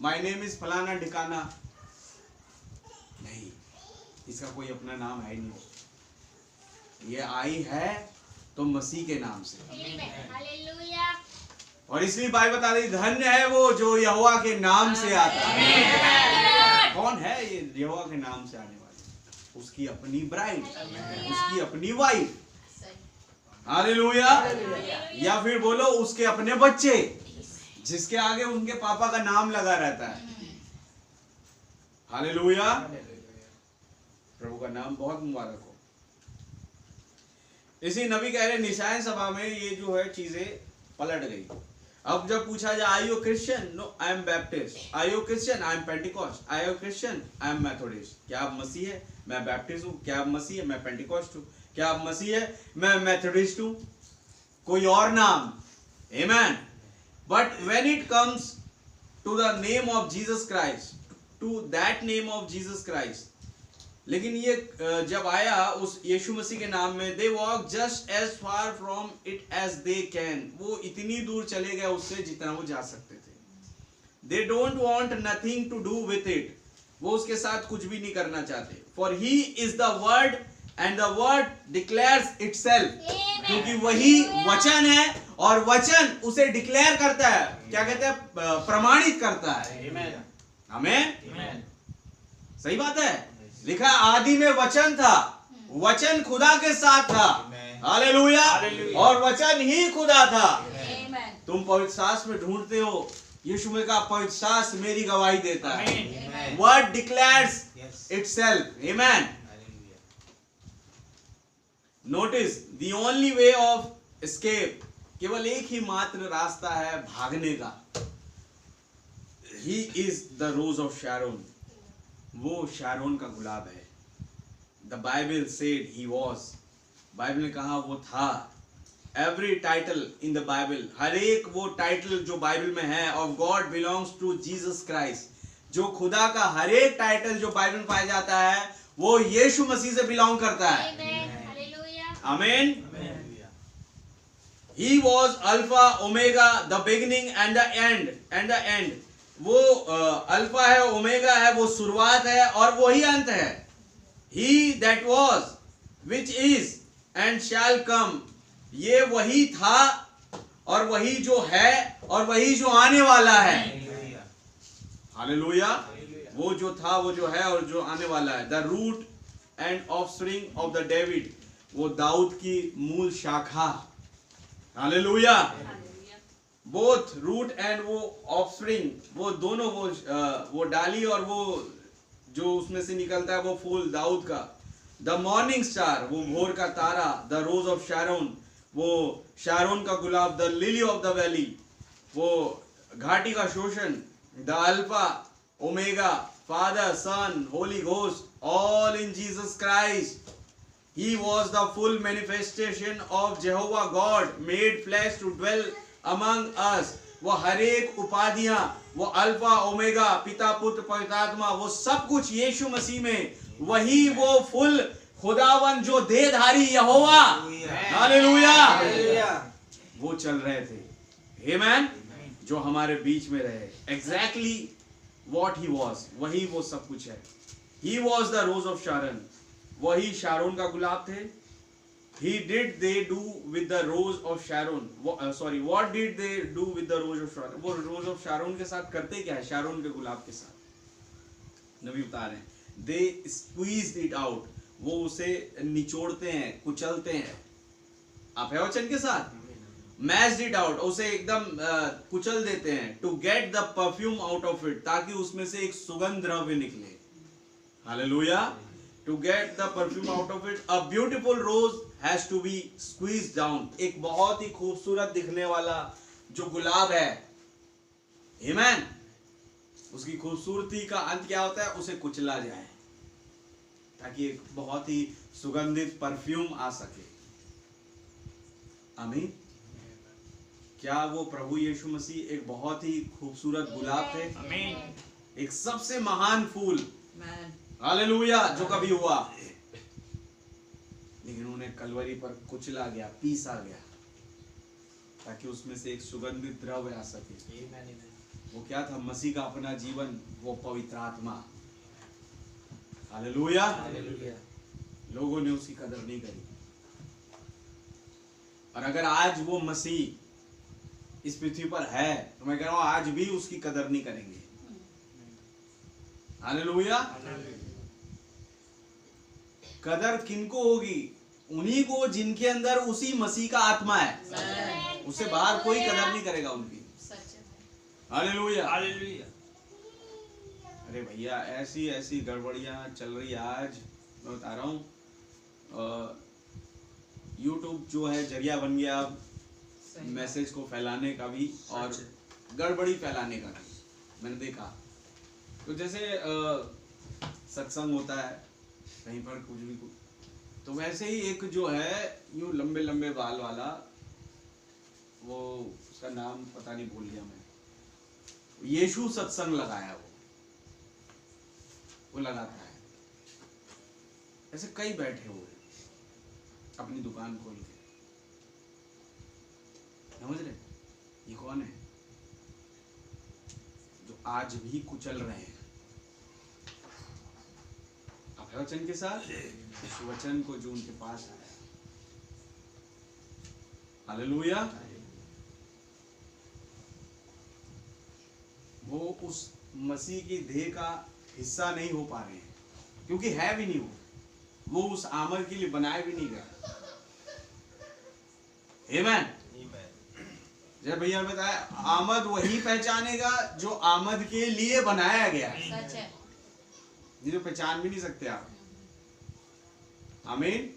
माय नेम इज फलाना ठिकाना। नहीं, इसका कोई अपना नाम है ही नहीं। ये आई है तो मसीह के नाम से। हालेलुया। और इसलिए बाइबल बता रही, धन्य है वो जो यहोवा के नाम से आता है। कौन है ये यहोवा के नाम से आने वाली? उसकी अपनी ब्राइड, उसकी अपनी वाइफ। हालेलुया। या फिर बोलो उसके अपने बच्चे, जिसके आगे उनके पापा का नाम लगा रहता है। हालेलुया। प्रभु का नाम बहुत मुबारक हो। इसी नबी कह रहे निशान सभा में ये जो है चीजें पलट गई। अब जब पूछा जाए I you Christian? No, I am Baptist. I you Christian? I am Pentecost. I you Christian? I am Methodist. क्या आप मसीह है? मैं बैप्टिस्ट हूँ। क्या आप मसीह है? मैं पेंटिकॉस्ट हूँ। क्या आप मसीह है? मैं मेथोडिस्ट हूँ। कोई और नाम, आमीन। But when it comes to the name of Jesus Christ, to that name of Jesus Christ, लेकिन ये जब आया उस यीशु मसीह के नाम में, they walk just as far from it as they can. वो इतनी दूर चले गए उससे जितना वो जा सकते थे। They don't want nothing to do with it. वो उसके साथ कुछ भी नहीं करना चाहते। For he is the word and the word declares itself. क्योंकि वही वचन है और वचन उसे डिक्लेयर करता है। क्या कहते हैं? प्रमाणित करता है। आमीन। सही बात है। लिखा आदि में वचन था, वचन खुदा के साथ था। हालेलुया। और वचन ही खुदा था। तुम पवित्र शास्त्र में ढूंढते हो, यीशु में का पवित्र शास्त्र मेरी गवाही देता है। Word declares itself. आमीन। Notice the only way of escape, केवल एक ही मात्र रास्ता है भागने का। He is the rose of Sharon. वो शारोन का गुलाब है। The Bible said he was. Bible ने कहा वो था। Every title in the Bible, हर एक वो टाइटल जो बाइबल में है of God belongs to Jesus Christ. जो खुदा का हर एक टाइटल जो बाइबल में पाया जाता है वो यीशु मसीह से बिलोंग करता है। आमीन। He was alpha omega, the beginning and the end. वो अल्फा है, ओमेगा है, वो शुरुआत है और वही अंत है। He that was which is and shall come. ये वही था और वही जो है और वही जो आने वाला है। हालेलुया। वो जो था, वो जो है और जो आने वाला है। The root and offspring of the David. वो दाऊद की मूल शाखा। हालेलुया। बोथ रूट एंड वो ऑफस्प्रिंग, वो दोनों, वो डाली और वो जो उसमें से निकलता है वो फूल दाऊद का। द मॉर्निंग स्टार, वो भोर का तारा। द रोज ऑफ शारोन, वो शारोन का गुलाब। The lily of the valley, वो घाटी का शोषण, the alpha omega, father son holy ghost, all in Jesus Christ. He was the full manifestation of Jehovah God made flesh to dwell among us. वो हर एक उपाधियां, वो अल्फा ओमेगा, पिता पुत्र पवित्र आत्मा, वो सब कुछ यीशु मसीह में, वही वो फुल खुदावन जो देहधारी यहोवा, हालेलुया, वो चल रहे थे. आमेन. जो हमारे बीच में रहे. Exactly what he was, वही वो सब कुछ है. He was the rose of Sharon. वही शारोन का गुलाब थे. He did they do with the rose of Sharon. What did they do with the rose of Sharon? वो rose of Sharon के साथ करते क्या है? शारोन के गुलाब के साथ नबी बता रहे हैं. They squeezed it out. वो उसे निचोड़ते हैं, कुचलते हैं. आप है वचन के साथ. Mashed it out. उसे एकदम कुचल देते हैं. To get the perfume out of it. ताकि उसमें से एक सुगंध द्रव्य निकले. Hallelujah. To get the perfume out of it, a beautiful rose has to be squeezed down. एक बहुत ही खूबसूरत दिखने वाला जो गुलाब है, आमेन, उसकी खूबसूरती का अंत क्या होता है? उसे कुचला जाए ताकि एक बहुत ही सुगंधित परफ्यूम आ सके. आमीन. क्या वो प्रभु यीशु मसीह एक बहुत ही खूबसूरत गुलाब थे? आमीन. एक सबसे महान फूल, हालेलुया, जो कभी हुआ, लेकिन उन्हें कलवरी पर कुचला गया, पीसा गया ताकि उसमें से एक सुगंधित द्रव्य आ सके. वो क्या था? मसीह का अपना जीवन, वो पवित्र आत्मा. हालेलुया. लोगों ने उसकी कदर नहीं करी. और अगर आज वो मसीह इस पृथ्वी पर है तो मैं कह रहा हूं आज भी उसकी कदर नहीं करेंगे. हालेलुया. कदर किनको होगी? उन्हीं को जिनके अंदर उसी मसीह का आत्मा है. उससे बाहर कोई कदर नहीं करेगा उनकी. हालेलुया. अरे भैया, ऐसी ऐसी गड़बड़ियां चल रही है आज. मैं बता रहा हूँ, यूट्यूब जो है जरिया बन गया मैसेज को फैलाने का भी और गड़बड़ी फैलाने का भी. मैंने देखा तो जैसे सत्संग होता है कहीं पर कुछ भी, तो वैसे ही एक जो है यूं लंबे लंबे बाल वाला, वो उसका नाम पता नहीं, भूल गया मैं, यीशु सत्संग लगाया. वो लगाता है. ऐसे कई बैठे हुए अपनी दुकान खोल के. समझ रहे? ये कौन है? जो आज भी कुचल रहे हैं. आप वचन के साथ, इस वचन को जो उनके पास आया. हालेलुया. वो उस मसीह की देह का हिस्सा नहीं हो पा रहे हैं क्योंकि है भी नहीं. वो उस आमद के लिए बनाए भी नहीं गए. आमीन. जब भैया ने बताया, आमद वही पहचानेगा जो आमद के लिए बनाया गया है. सच है. ये जो पहचान भी नहीं सकते आप. आमीन.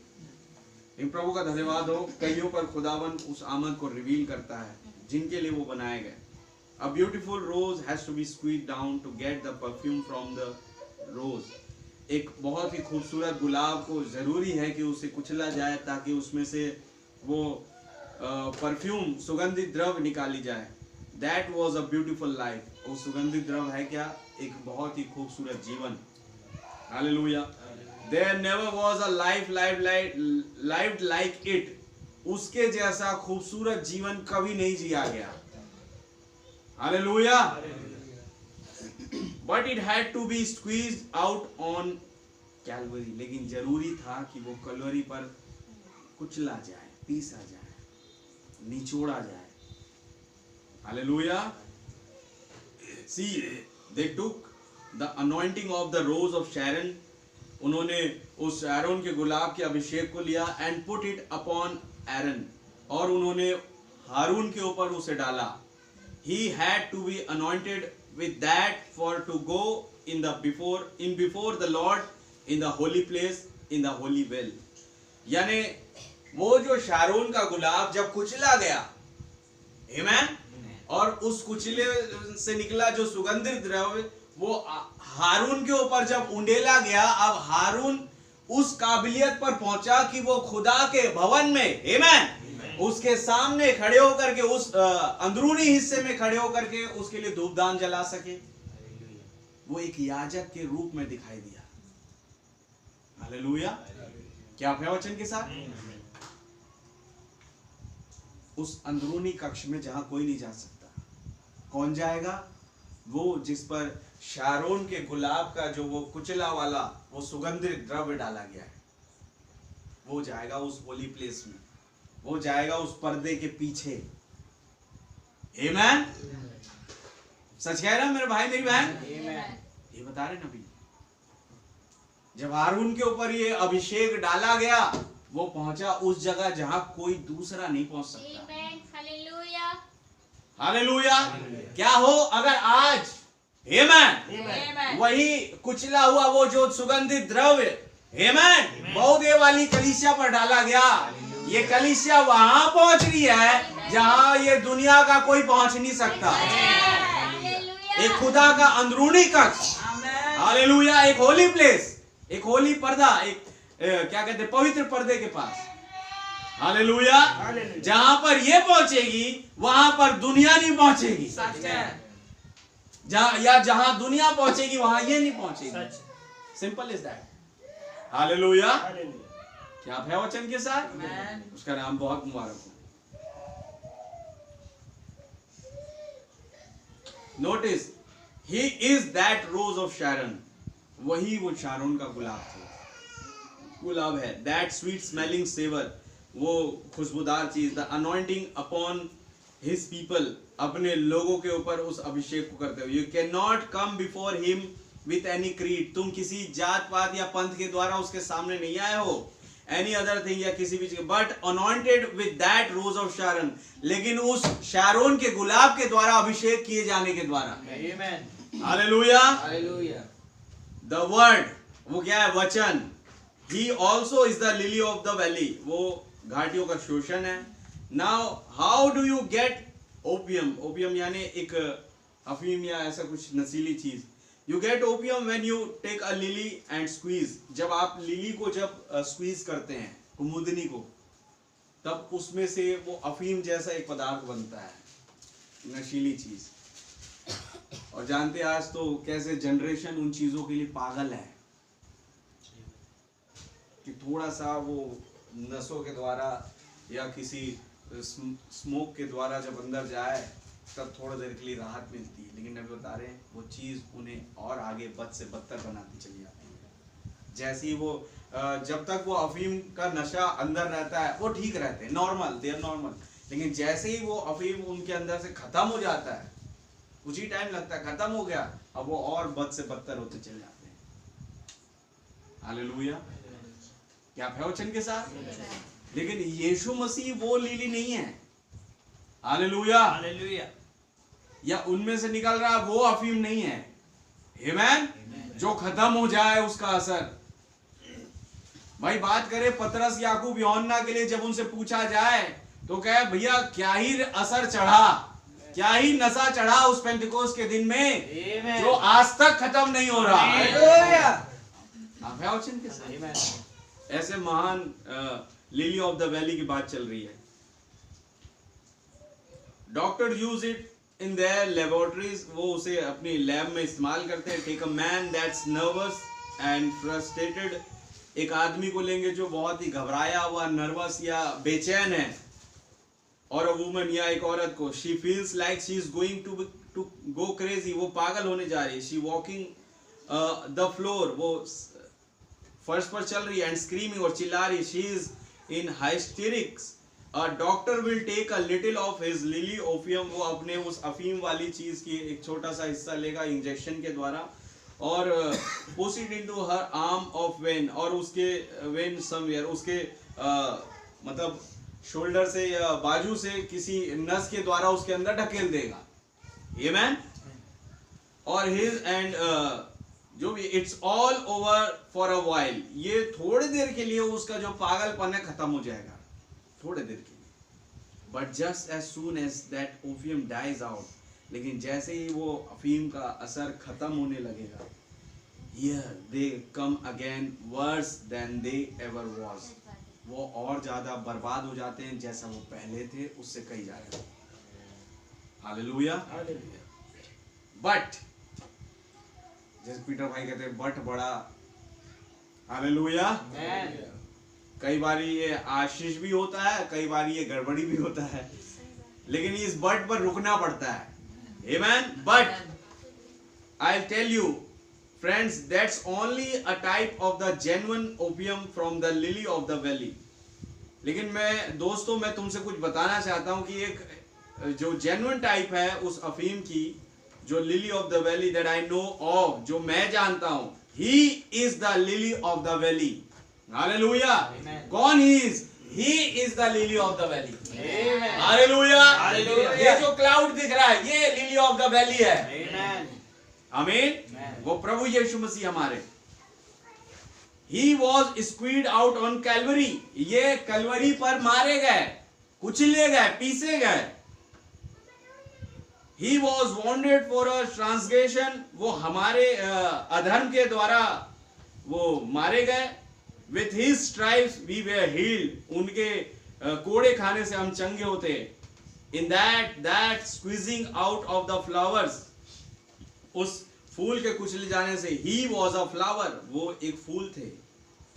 इन प्रभु का धन्यवाद हो, कईयों पर खुदावन उस आमद को रिवील करता है जिनके लिए वो बनाए गए. A beautiful rose has to be squeezed down to get the perfume from the rose. एक बहुत ही खूबसूरत गुलाब को जरूरी है कि उसे कुचला जाए ताकि उसमें से वो परफ्यूम, सुगंधित द्रव्य निकाली जाए. That was a beautiful life. वो सुगंधित द्रव्य है क्या? एक बहुत ही खूबसूरत जीवन. Hallelujah. There never was a life lived like it. उसके जैसा खूबसूरत जीवन कभी नहीं जिया गया. Hallelujah. But it had to be squeezed out on Calvary. लेकिन जरूरी था कि वो कलवरी पर कुचला जाए, पीसा जाए, निचोड़ा जाए. Hallelujah. See, they took the anointing of the rose of Sharon. उन्होंने उस शारोन के गुलाब के अभिषेक को लिया and put it upon Aaron. और उन्होंने हारून के ऊपर उसे डाला. He had to be anointed with that for to go in before the Lord in the holy place, in the holy well. यानी वो जो शारोन का गुलाब जब कुचला गया, आमेन, और उस कुचले से निकला जो सुगंधित द्रव्य वो हारून के ऊपर जब उंडेला गया, अब हारून उस काबिलियत पर पहुंचा कि वो खुदा के भवन में, आमेन, उसके सामने खड़े होकर के, उस अंदरूनी हिस्से में खड़े होकर के उसके लिए धूपदान जला सके। वो एक याजक के रूप में दिखाई दिया। हालेलुया। क्या आप हैं वचन के साथ? उस अंदरूनी कक्ष में जहां कोई नहीं जा सकता। कौन जाएगा? वो जिस पर शारोन के गुलाब का जो वो कुचला वाला वो सुगंधित द्रव्य डाला गया है, वो जाएगा उस होली प्लेस में, वो जाएगा उस पर्दे के पीछे। आमेन। सच कह रहे हैं मेरे भाई मेरी बहन? ये बता रहे नबी, जब हारून के ऊपर ये अभिषेक डाला गया, वो पहुंचा उस जगह जहां कोई दूसरा नहीं पहुंच सकता। हालेलुया। क्या हो अगर आज, आमेन, वही कुचला हुआ वो जो सुगंधित द्रव्य, आमेन, बहुदेव वाली कलीसिया पर डाला गया, ये कलीसिया वहां पहुंच रही है जहां ये दुनिया का कोई पहुंच नहीं सकता। एक खुदा का अंदरूनी कक्ष, हालेलुया, एक होली प्लेस, एक होली पर्दा, एक क्या कहते हैं, पवित्र पर्दे के पास। हालेलुया। जहां पर ये पहुंचेगी वहां पर दुनिया नहीं पहुंचेगी। जहां दुनिया पहुंचेगी वहां ये नहीं पहुंचेगी। Simple is that. हालेलुया। क्या आप है वचन के साथ? उसका नाम बहुत मुबारक हो। Notice, he is that rose of Sharon. वही वो शारोन का गुलाब था, गुलाब है। दैट स्वीट स्मेलिंग सेवर, वो खुशबूदार चीज। The anointing upon his people, अपने लोगों के ऊपर उस अभिषेक को करते हुए। You can not come before him with any creed, तुम किसी जात पात या पंथ के द्वारा उसके सामने नहीं आए हो, एनी अदर थिंग या किसी भी चीज, but anointed with that rose of Sharon, लेकिन उस शारोन के गुलाब के द्वारा अभिषेक किए जाने के द्वारा। Amen. Hallelujah. Hallelujah. The word, वो क्या है? वचन। He also is the lily of the valley, वो घाटियों का शोषण है। Now how do you get opium? Opium यानी एक अफीम या ऐसा कुछ नशीली चीज। You get opium when you take a lily and squeeze, जब आप लिली को जब स्क्वीज करते हैं, कुमुदनी को, तब उसमें से वो अफीम जैसा एक पदार्थ बनता है, नशीली चीज। और जानते आज तो कैसे जनरेशन उन चीजों के लिए पागल है कि थोड़ा सा वो नसों के द्वारा या किसी स्मोक के द्वारा जब अंदर जाए तब थोड़ा देर के लिए राहत मिलती है, लेकिन नबी बता रहे हैं वो चीज उन्हें और आगे बद से बदतर बनाती चली जाती है। जैसे ही वो जब तक वो अफीम का नशा अंदर रहता है वो ठीक रहते हैं, नॉर्मल, दे आर नॉर्मल, लेकिन जैसे ही वो अफीम उनके अंदर से खत्म हो जाता है, कुछ ही टाइम लगता है, खत्म हो गया, अब वो और बद से बदतर होते चले जाते हैं। हालेलुया। क्या आप है वचन के साथ? लेकिन यीशु मसीह वो लिली नहीं है। हालेलुया। हालेलुया। या उनमें से निकल रहा वो अफीम नहीं है, आमेन, जो खत्म हो जाए उसका असर। भाई बात करें पतरस, याकूब, यूहन्ना के लिए जब उनसे पूछा जाए तो कहे भैया क्या ही असर चढ़ा, क्या ही नशा चढ़ा उस पेंटिकोस के दिन में जो आज तक खत्म नहीं हो रहा। आप है वचन के साथ? ऐसे महान लिली ऑफ द वैली की बात चल रही है। Doctor use it in their laboratories, वो उसे अपनी लैब में इस्तेमाल करते हैं। Take a man that's nervous and frustrated, एक आदमी को लेंगे जो बहुत ही घबराया हुआ, नर्वस या बेचैन है, और अ वुमन या एक औरत को, she feels like she is going to go crazy, वो पागल होने जा रही है। शी वॉकिंग द फ्लोर, वो फर्श पर चल रही है, एंड स्क्रीमिंग, और चिल्ला रही, she is in hysterics. A doctor will take a little of his lily opium, वो अपने उस अफीम वाली चीज की एक छोटा सा हिस्सा लेगा इंजेक्शन के द्वारा, और push it into her arm of when, और उसके वेन समवेयर, उसके मतलब शोल्डर से या बाजू से किसी नस के द्वारा उसके अंदर ढकेल देगा। आमेन। और हिज एंड जो भी, it's all over for a while, ये थोड़ी देर के लिए उसका जो पागलपन है खत्म हो जाएगा, थोड़ी देर के लिए। But just as soon as that opium dies out, लेकिन जैसे ही वो अफीम का असर खत्म होने लगेगा, here they come again worse than they ever was. वो और ज्यादा बर्बाद हो जाते हैं जैसा वो पहले थे, उससे कई ज्यादा. हालेलुया. बट जैसे पीटर भाई कहते हैं बट बड़ा. हालेलुया. कई बार ये आशीष भी होता है, कई बार ये गड़बड़ी भी होता है, लेकिन इस बट पर रुकना पड़ता है. Amen. But I'll tell you, friends, that's only a type of the genuine opium from the lily of the valley. लेकिन मैं दोस्तों मैं तुमसे कुछ बताना चाहता हूँ कि एक जो जेन्युइन टाइप है उस अफीम की, जो lily of the valley that I know of, जो मैं जानता हूँ, he is the lily of the valley. Hallelujah. कौन he is? He is the lily of the valley. Amen. Hallelujah. Hallelujah. ये जो क्लाउड दिख रहा है ये लिली ऑफ द वैली है. Amen. आमीन. वो प्रभु यीशु मसीह हमारे. He was squeezed out on Calvary. ये कलवरी पर मारे गए, कुचले गए, पीसे गए. He was wounded for a transgression. वो हमारे अधर्म के द्वारा वो मारे गए. With his stripes we were healed. उनके कोड़े खाने से हम चंगे होते. In that squeezing out of the flowers, उस फूल के कुचले जाने से, he was a flower. वो एक फूल थे.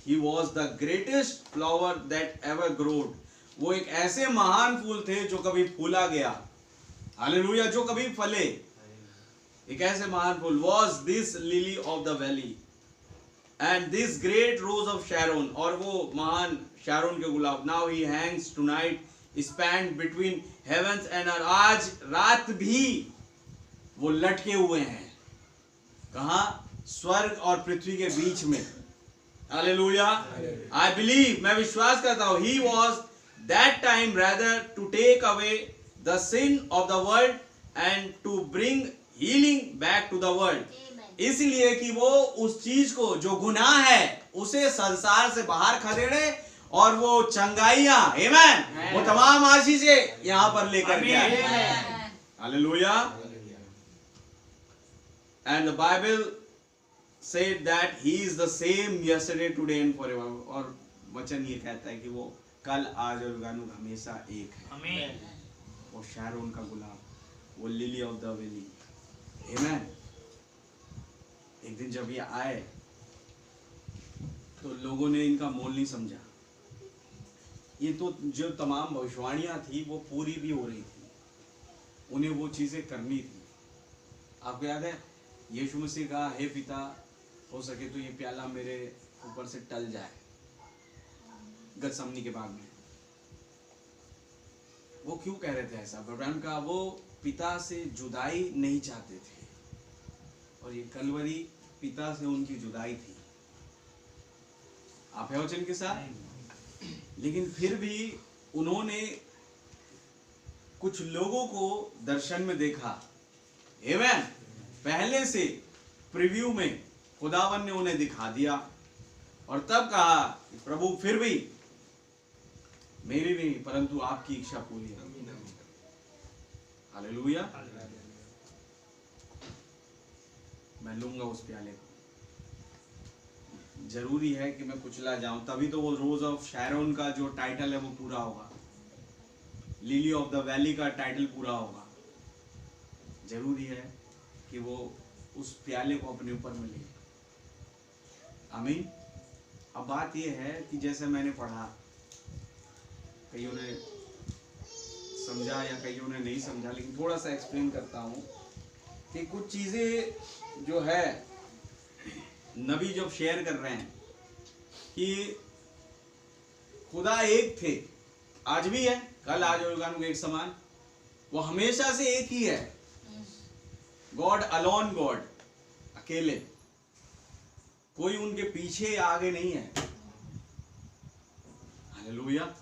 He was the greatest flower that ever growed. वो एक ऐसे महान फूल थे जो कभी फूला गया. हालेलुया. जो कभी फले. एक ऐसे महान फूल. Was this lily of the valley. And this great rose of Sharon, और वो महान शारोन के गुलाब. Now he hangs tonight, spanned between heavens and earth. आज रात भी वो लटके हुए हैं. कहाँ? स्वर्ग और पृथ्वी के बीच में. हालेलुया. I believe, मैं विश्वास करता हूँ, he was that time rather to take away the sin of the world and to bring healing back to the world. इसलिए कि वो उस चीज को जो गुनाह है उसे संसार से बाहर खदेड़े और वो चंगाइयां, आमेन, वो तमाम आशीषें यहाँ पर लेकर के आए. Hallelujah. And the Bible said that he is the same yesterday, today and forever. और वचन ये कहता है कि वो कल, आज और गानुग हमेशा एक है. आमीन. वो शारोन का गुलाब, वो लिली ऑफ द वैली. आमीन. एक दिन जब ये आए तो लोगों ने इनका मोल नहीं समझा. ये तो जो तमाम भविष्यवाणियां थी वो पूरी भी हो रही थी, उन्हें वो चीजें करनी थी. आपको याद है यीशु मसीह का, हे पिता हो सके तो ये प्याला मेरे ऊपर से टल जाए, गतसमनी के बाद में. वो क्यों कह रहे थे ऐसा? अब्राहम का वो पिता से जुदाई नहीं चाहते थे, और ये कलवरी पिता से उनकी जुदाई थी. आप है वचन के साथ. लेकिन फिर भी उन्होंने कुछ लोगों को दर्शन में देखा. आमीन. पहले से प्रीव्यू में खुदावन ने उन्हें दिखा दिया और तब कहा प्रभु फिर भी मेरी नहीं परंतु आपकी इच्छा पूरी हो. हालेलुया. मैं लूंगा उस प्याले को. जरूरी है कि मैं कुचला जाऊं, तभी तो वो रोज ऑफ शैरोन का जो टाइटल है वो पूरा होगा, लिली ऑफ द वैली का टाइटल पूरा होगा. जरूरी है कि वो उस प्याले को अपने ऊपर मिले. आमीन. अब बात ये है कि जैसे मैंने पढ़ा, कईयों ने समझा या कईयों ने नहीं समझा, लेकिन थोड़ा सा एक्सप्लेन करता हूँ कि कुछ चीजें जो है नबी जब शेयर कर रहे हैं कि खुदा एक थे, आज भी है, कल आज और गानुग एक समान, वो हमेशा से एक ही है. गॉड अलोन गॉड, अकेले, कोई उनके पीछे आगे नहीं है. हालेलुया.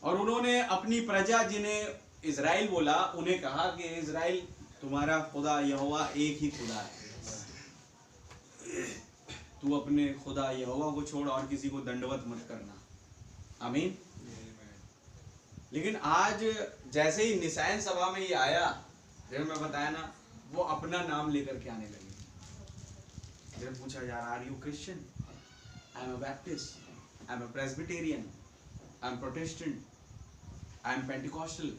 और उन्होंने अपनी प्रजा जिन्हें इजराइल बोला, उन्हें कहा कि इजराइल तुम्हारा खुदा यहोवा एक ही खुदा है, तू अपने खुदा यहोवा को छोड़ और किसी को दंडवत मत करना. आमीन. लेकिन आज जैसे ही निशान सभा में ये आया, फिर मैं बताया ना, वो अपना नाम लेकर के आने लगे। फिर पूछा यार, are you Christian? I am a Baptist, I am a Presbyterian, I am Protestant, I am Pentecostal.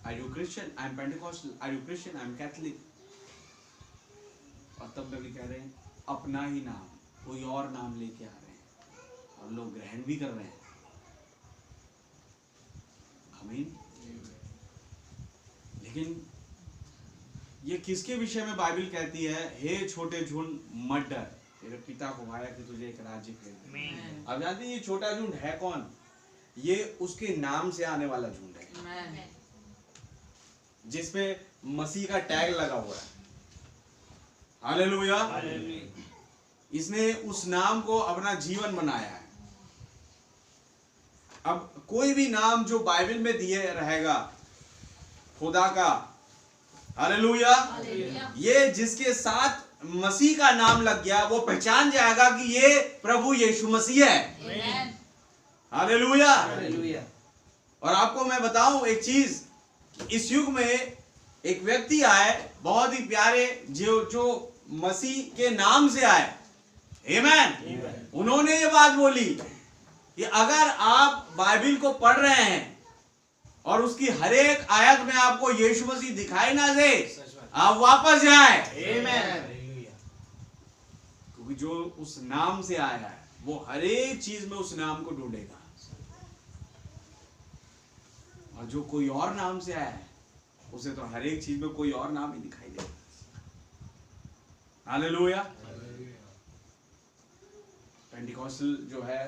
Are you Christian? I am Pentecostal. Are you Christian? I am Catholic. और तब भी कह रहे हैं अपना ही नाम, कोई और नाम लेके आ रहे हैं और लोग ग्रहण भी कर रहे हैं। आमीन। लेकिन ये किसके विषय में बाइबल कहती है? हे छोटे झुंड मत डर, तेरे पिता को आया कि तुझे एक राज्य फेर दे। अब जानते हैं ये छोटा झुंड है कौन? ये उसके नाम से आने वाला झुंड है, जिसपे मसीह का टैग लगा हुआ है। हालेलुया। इसने उस नाम को अपना जीवन बनाया है। अब कोई भी नाम जो बाइबल में दिए रहेगा खुदा का, हालेलुया, ये जिसके साथ मसीह का नाम लग गया वो पहचान जाएगा कि ये प्रभु यीशु मसीह है। हालेलुया। और आपको मैं बताऊं एक चीज, इस युग में एक व्यक्ति आए बहुत ही प्यारे, जो मसीह के नाम से आए। आमीन। उन्होंने ये बात बोली कि अगर आप बाइबल को पढ़ रहे हैं और उसकी हर एक आयत में आपको यीशु मसीह दिखाई ना दे, आप वापस जाए। क्योंकि जो उस नाम से आया है वो हर एक चीज में उस नाम को ढूंढेगा, और जो कोई और नाम से आया है उसे तो हर एक चीज में कोई और नाम ही दिखाई देगा। हालेलुया। पेंटिकॉस्टल जो है,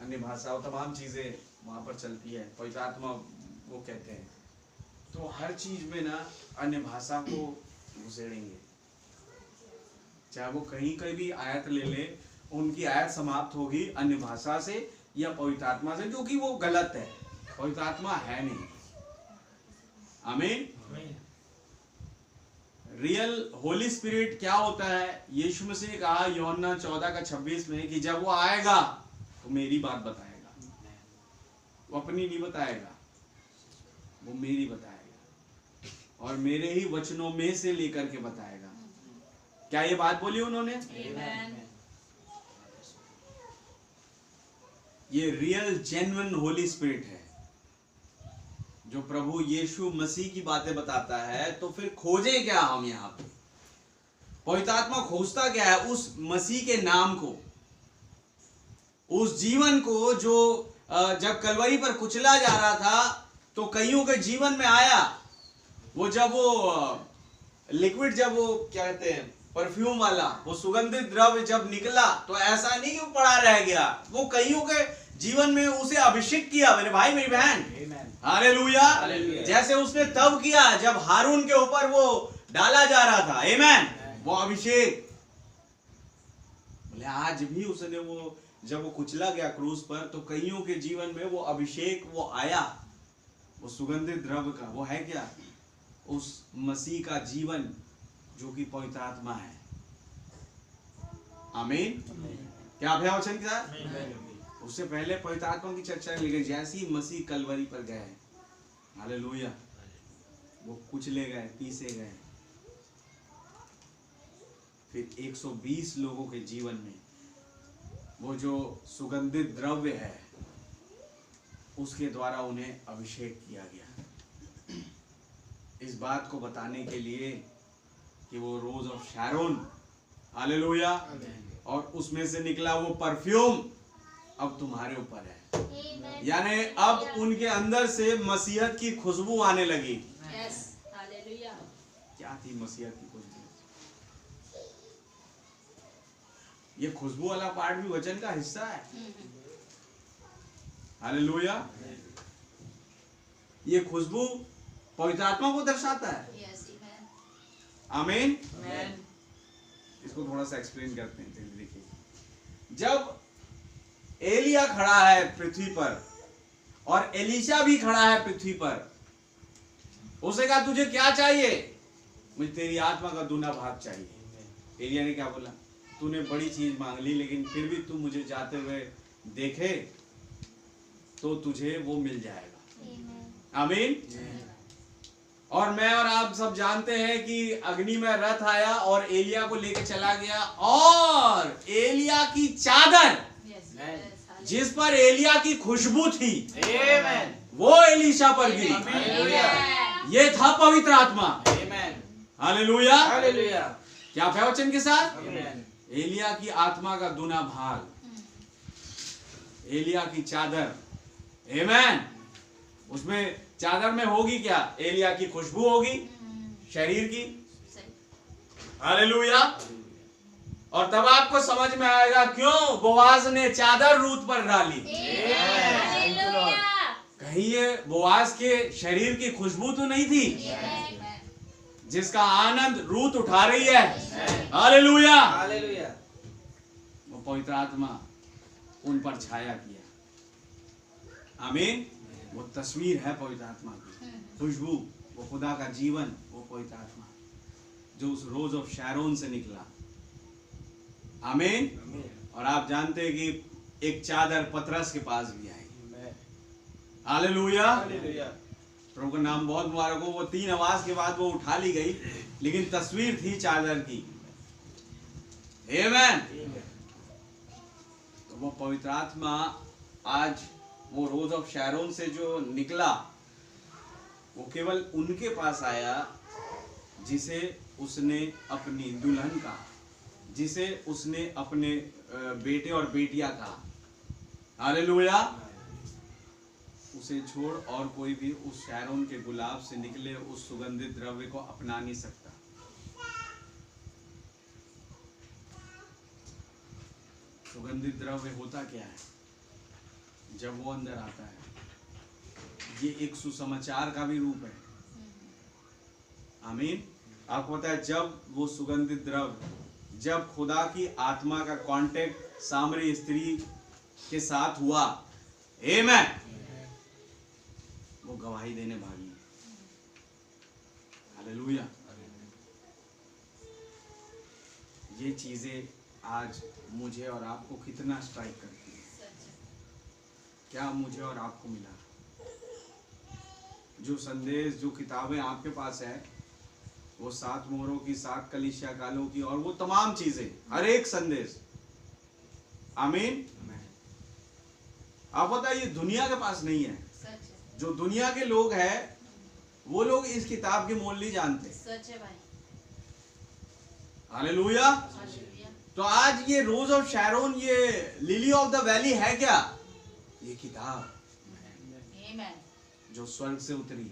अन्य भाषा और तमाम चीजें वहां पर चलती है, पवित्र आत्मा वो कहते हैं, तो हर चीज में ना अन्य भाषा को घुसेड़ेंगे। चाहे वो कहीं कहीं भी आयत ले ले, उनकी आयत समाप्त होगी अन्य भाषा से या पवित्र आत्मा से, जो कि वो गलत है। पवित्र आत्मा है नहीं। आमीन। रियल होली स्पिरिट क्या होता है? यीशु मसीह ने कहा यूहन्ना 14:26 में कि जब वो आएगा तो मेरी बात बताएगा। वो अपनी नहीं बताएगा, वो मेरी बताएगा और मेरे ही वचनों में से लेकर के बताएगा। क्या ये बात बोली उन्होंने? ये रियल जेन्युइन होली स्पिरिट है जो प्रभु यीशु मसीह की बातें बताता है। तो फिर खोजें क्या हम यहाँ पे? पवित्र आत्मा खोजता क्या है? उस मसीह के नाम को, उस जीवन को जो जब कलवरी पर कुचला जा रहा था तो कईयों के जीवन में आया। वो जब वो लिक्विड, जब वो क्या कहते हैं, परफ्यूम वाला वो सुगंधित द्रव्य जब निकला तो ऐसा नहीं कि वो पड़ा रह गया, वो कईयों के जीवन में उसे अभिषेक किया। मेरे भाई मेरी बहन, हालेलुया। जैसे उसने तब किया जब हारून के ऊपर वो डाला जा रहा था। आमीन। वो अभिषेक बोले आज भी उसने वो जब वो कुचला गया क्रूस पर तो कईयों के जीवन में वो अभिषेक वो आया, वो सुगंधित द्रव्य का। वो है क्या? उस मसीह का जीवन जो कि पवित्र आत्मा है। आमीन। क्या आप है वचन के साथ? उससे पहले पवित्र आत्मा की चर्चा, लेकिन जैसे ही मसीह कलवरी पर गए, हालेलुया, वो कुचले गए, पीसे गए। फिर 120 लोगों के जीवन में वो जो सुगंधित द्रव्य है उसके द्वारा उन्हें अभिषेक किया गया, इस बात को बताने के लिए कि वो रोज ऑफ शैरोन, हालेलुया, और उसमें से निकला वो परफ्यूम अब तुम्हारे ऊपर है। यानी अब उनके अंदर से मसीहत की खुशबू आने लगी। क्या थी मसीहत की खुशबू? ये खुशबू वाला पार्ट भी वचन का हिस्सा है। हालेलुया। ये खुशबू पवित्र आत्मा को दर्शाता है। आमीन। इसको थोड़ा सा एक्सप्लेन करते हैं। देखिए, जब एलिया खड़ा है पृथ्वी पर और एलीशा भी खड़ा है पृथ्वी पर, उसे कहा तुझे क्या चाहिए? मुझे तेरी आत्मा का दूना भाग चाहिए। एलिया ने क्या बोला? तूने बड़ी चीज मांग ली, लेकिन फिर भी तू मुझे जाते हुए देखे तो तुझे वो मिल जाएगा। आमीन। और मैं और आप सब जानते हैं कि अग्नि में रथ आया और एलिया को लेके चला गया, और एलिया की चादर जिस पर एलिया की खुशबू थी वो एलीशा पर गिरी। ये था पवित्र आत्मा। हालेलुया। क्या प्रवचन के साथ? एलिया की आत्मा का दुना भाग, एलिया की चादर। आमीन। उसमें चादर में होगी क्या? एलिया की खुशबू होगी शरीर की। हालेलुया। और तब आपको समझ में आएगा क्यों बोआज ने चादर रूत पर डाली। कहीं ये बोआज के शरीर की खुशबू तो नहीं थी जिसका आनंद रूत उठा रही है? हालेलुया। वो पवित्र आत्मा उन पर छाया किया। आमीन। वो तस्वीर है पवित्र आत्मा की, खुशबू, वो खुदा का जीवन, वो पवित्र आत्मा जो उस रोज ऑफ शैरोन से निकला। आमीन। और आप जानते हैं कि एक चादर पतरस के पास भी आई। हालेलुया। प्रभु का नाम बहुत मुबारक हो। वो 3 आवाज के बाद वो उठा ली गई, लेकिन तस्वीर थी चादर की। आमीन। तो वो पवित्र आत्मा आज वो रोज ऑफ शैरोन से जो निकला, वो केवल उनके पास आया जिसे उसने अपनी दुल्हन का, जिसे उसने अपने बेटे और बेटियां कहा। हालेलुया। उसे छोड़ और कोई भी उस शैरोन के गुलाब से निकले उस सुगंधित द्रव्य को अपना नहीं सकता। सुगंधित द्रव्य होता क्या है? जब वो अंदर आता है, ये एक सुसमाचार का भी रूप है। आमीन। आपको पता है जब वो सुगंधित द्रव्य, जब खुदा की आत्मा का कांटेक्ट सामरी स्त्री के साथ हुआ, आमीन, वो गवाही देने भागी। हालेलुया। ये चीजें आज मुझे और आपको कितना स्ट्राइक करती है। क्या मुझे और आपको मिला? जो संदेश, जो किताबें आपके पास है, वो 7 मोहरों की, 7 कलीसिया कालों की, और वो तमाम चीजें, हर एक संदेश। आमीन। आप पता है ये दुनिया के पास नहीं है। जो दुनिया के लोग हैं वो लोग इस किताब के मोल नहीं जानते। सच है भाई। हालेलुया। तो आज ये रोज ऑफ शैरोन, ये लिली ऑफ द वैली है क्या? ये किताब जो स्वर्ग से उतरी।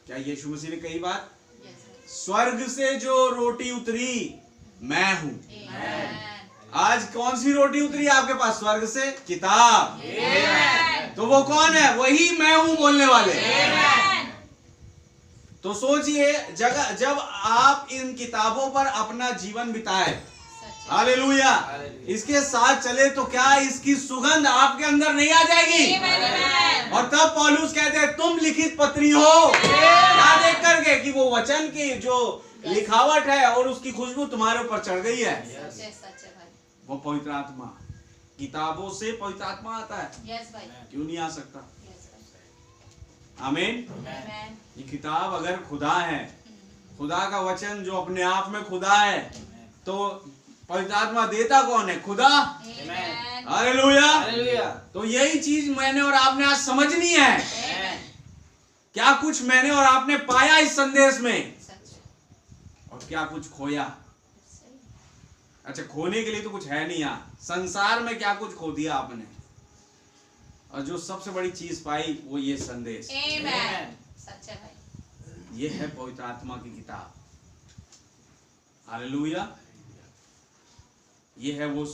क्या यीशु मसीह ने कही बात? स्वर्ग से जो रोटी उतरी मैं हूं। आज कौन सी रोटी उतरी आपके पास स्वर्ग से? किताब। तो वो कौन है? वही मैं हूं बोलने वाले। तो सोचिए, जब आप इन किताबों पर अपना जीवन बिताए, हालेलुया, इसके साथ चले, तो क्या इसकी सुगंध आपके अंदर नहीं आ जाएगी? और तब पौलुस कहते हैं तुम लिखित पत्री हो, क्या देख करके कि वो वचन की जो लिखावट है और उसकी खुशबू तुम्हारे ऊपर चढ़ गई है। वो पवित्र आत्मा, किताबों से पवित्र आत्मा आता है। क्यों नहीं आ सकता? आमीन। ये किताब अगर खुदा है, खुदा का वचन जो अपने आप में खुदा है, तो पवित्र आत्मा देता कौन है? खुदा। हालेलुया। तो यही चीज मैंने और आपने आज समझनी है। क्या कुछ मैंने और आपने पाया इस संदेश में, और क्या कुछ खोया? अच्छा, खोने के लिए तो कुछ है नहीं यहाँ संसार में। क्या कुछ खो दिया आपने, और जो सबसे बड़ी चीज पाई वो ये संदेश। सच है भाई। ये है पवित्र आत्मा की किताब। हालेलुया। ये है वो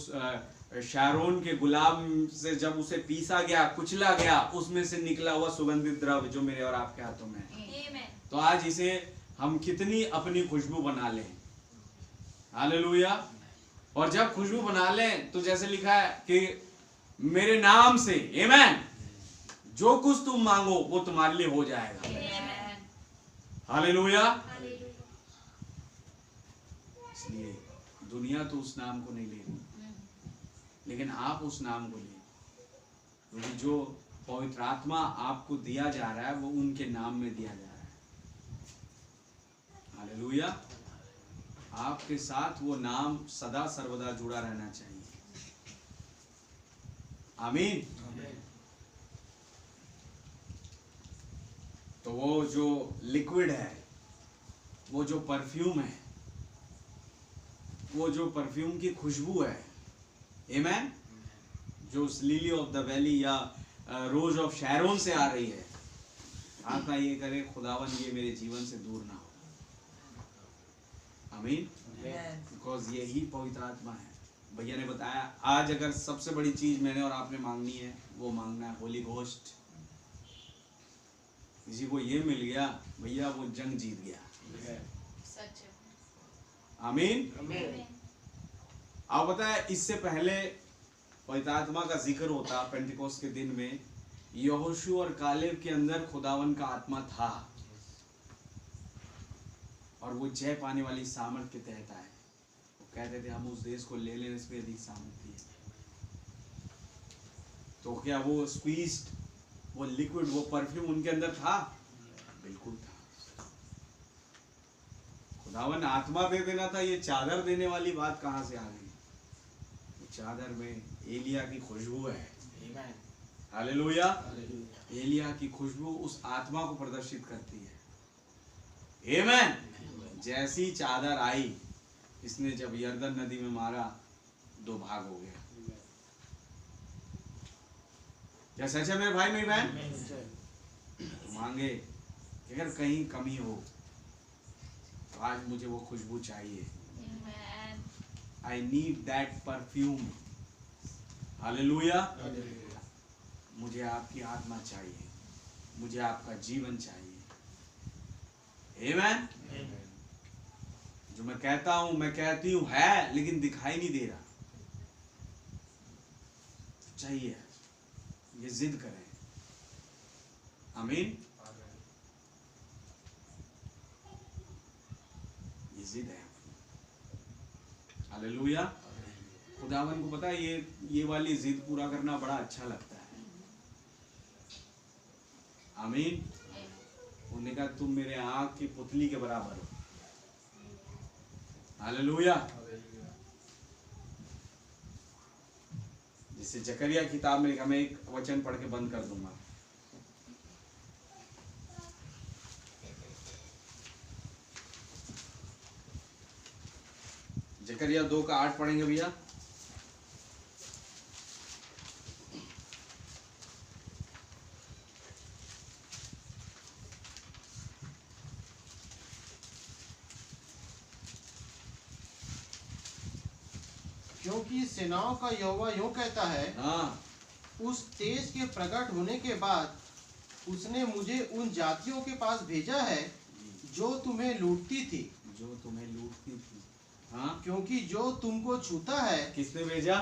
शारोन के गुलाब से जब उसे पीसा गया, कुचला गया, उसमें से निकला हुआ सुगंधित द्रव्य जो मेरे और आपके हाथों में है। तो आज इसे हम कितनी अपनी खुशबू बना लें। हालेलुया। और जब खुशबू बना लें तो जैसे लिखा है कि मेरे नाम से, आमीन, जो कुछ तुम मांगो वो तुम्हारे लिए हो जाएगा। हालेलुया। इसलिए दुनिया तो उस नाम को नहीं ले रही, लेकिन आप उस नाम को ले। क्योंकि जो पवित्र आत्मा आपको दिया जा रहा है वो उनके नाम में दिया जा रहा है। हालेलुया। आपके साथ वो नाम सदा सर्वदा जुड़ा रहना चाहिए। आमीन। तो वो जो लिक्विड है, वो जो परफ्यूम है, वो जो परफ्यूम की खुशबू है, आमीन, जो उस लिली ऑफ द वैली या रोज ऑफ शैरोन से आ रही है, आपका ये करे खुदावन ये मेरे जीवन से दूर ना हो। आमीन। बिकॉज यही पवित्र आत्मा है। भैया ने बताया आज अगर सबसे बड़ी चीज मैंने और आपने मांगनी है, वो मांगना है होली घोस्ट। किसी को ये मिल गया भैया वो जंग जीत गया। सच है। आमीन। आप पता है इससे पहले पवित्र आत्मा का जिक्र होता पेंटिकोस्ट के दिन में, यहोशू और कालेब के अंदर खुदावन का आत्मा था और वो जय पाने वाली सामर्थ के तहत आए। वो कहते थे हम उस देश को ले लेने से अधिक सामर्थ्य है। तो क्या वो स्क्वीज्ड, वो लिक्विड, वो परफ्यूम उनके अंदर था? बिल्कुल था। खुदावन आत्मा दे देना था, ये चादर देने वाली बात कहां से आ गई? चादर में एलिया की खुशबू है। हालेलुया। एलिया की खुशबू उस आत्मा को प्रदर्शित करती है। आमीन। जैसी चादर आई, इसने जब यर्दन नदी में मारा, 2 भाग हो गया। क्या सच है मेरे भाई मेरी बहन? मांगे कि अगर कहीं कमी हो तो आज मुझे वो खुशबू चाहिए। I need that perfume. Hallelujah. मुझे आपकी आत्मा चाहिए, मुझे आपका जीवन चाहिए। आमीन। जो मैं कहता हूं, मैं कहती हूं है, लेकिन दिखाई नहीं दे रहा। चाहिए, ये जिद करें। आमीन। ये जिद है। हालेलुया। खुदावन को पता है ये वाली जिद पूरा करना बड़ा अच्छा लगता है। आमीन। उन्होंने कहा तुम मेरे आँख की पुतली के बराबर हो। हालेलुया। जिसे जकरिया किताब में लिखा, मैं एक वचन पढ़ के बंद कर दूंगा। जकरिया 2:8 पढ़ेंगे भैया। क्योंकि सेनाओं का यहोवा यूं कहता है, हाँ, उस तेज के प्रकट होने के बाद उसने मुझे उन जातियों के पास भेजा है जो तुम्हें लूटती थी। जो तुम्हें लूटती थी। हाँ, क्योंकि जो तुमको छूता है। किसने भेजा?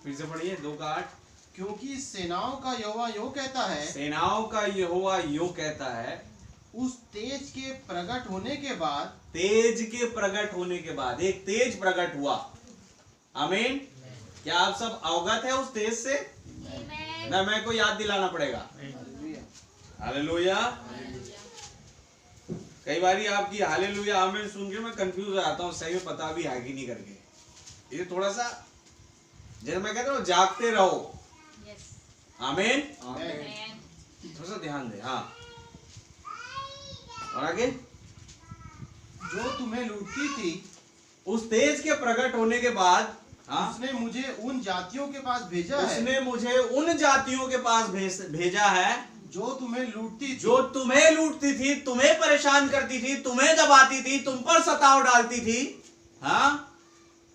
फिर से पढ़िए 2:8। क्योंकि सेनाओं का यहोवा यूं कहता है, सेनाओं का यहोवा यूं कहता है, उस तेज के प्रकट होने के बाद। तेज के प्रकट होने के बाद एक तेज प्रकट हुआ। आमीन। क्या आप सब अवगत है उस तेज से? ना मैं को याद दिलाना पड़ेगा। हालेलुया। कई बारी आपकी हालेलुया आमीन सुन के मैं कंफ्यूज हो जाता हूँ, सही में पता भी है कि नहीं करके। ये थोड़ा सा जैसे मैं कहता हूँ जागते रहो। आमीन। थोड़ा सा ध्यान दे। हाँ, और आगे। जो तुम्हें लूटती थी, उस तेज के प्रकट होने के बाद, हाँ, उसने मुझे उन जातियों के पास भेजा है। उसने मुझे उन जातियों के पास भेजा है जो तुम्हें लूटती थी। जो तुम्हें लूटती थी, तुम्हें परेशान करती थी, तुम्हें दबाती थी, तुम पर सताव डालती थी। हाँ,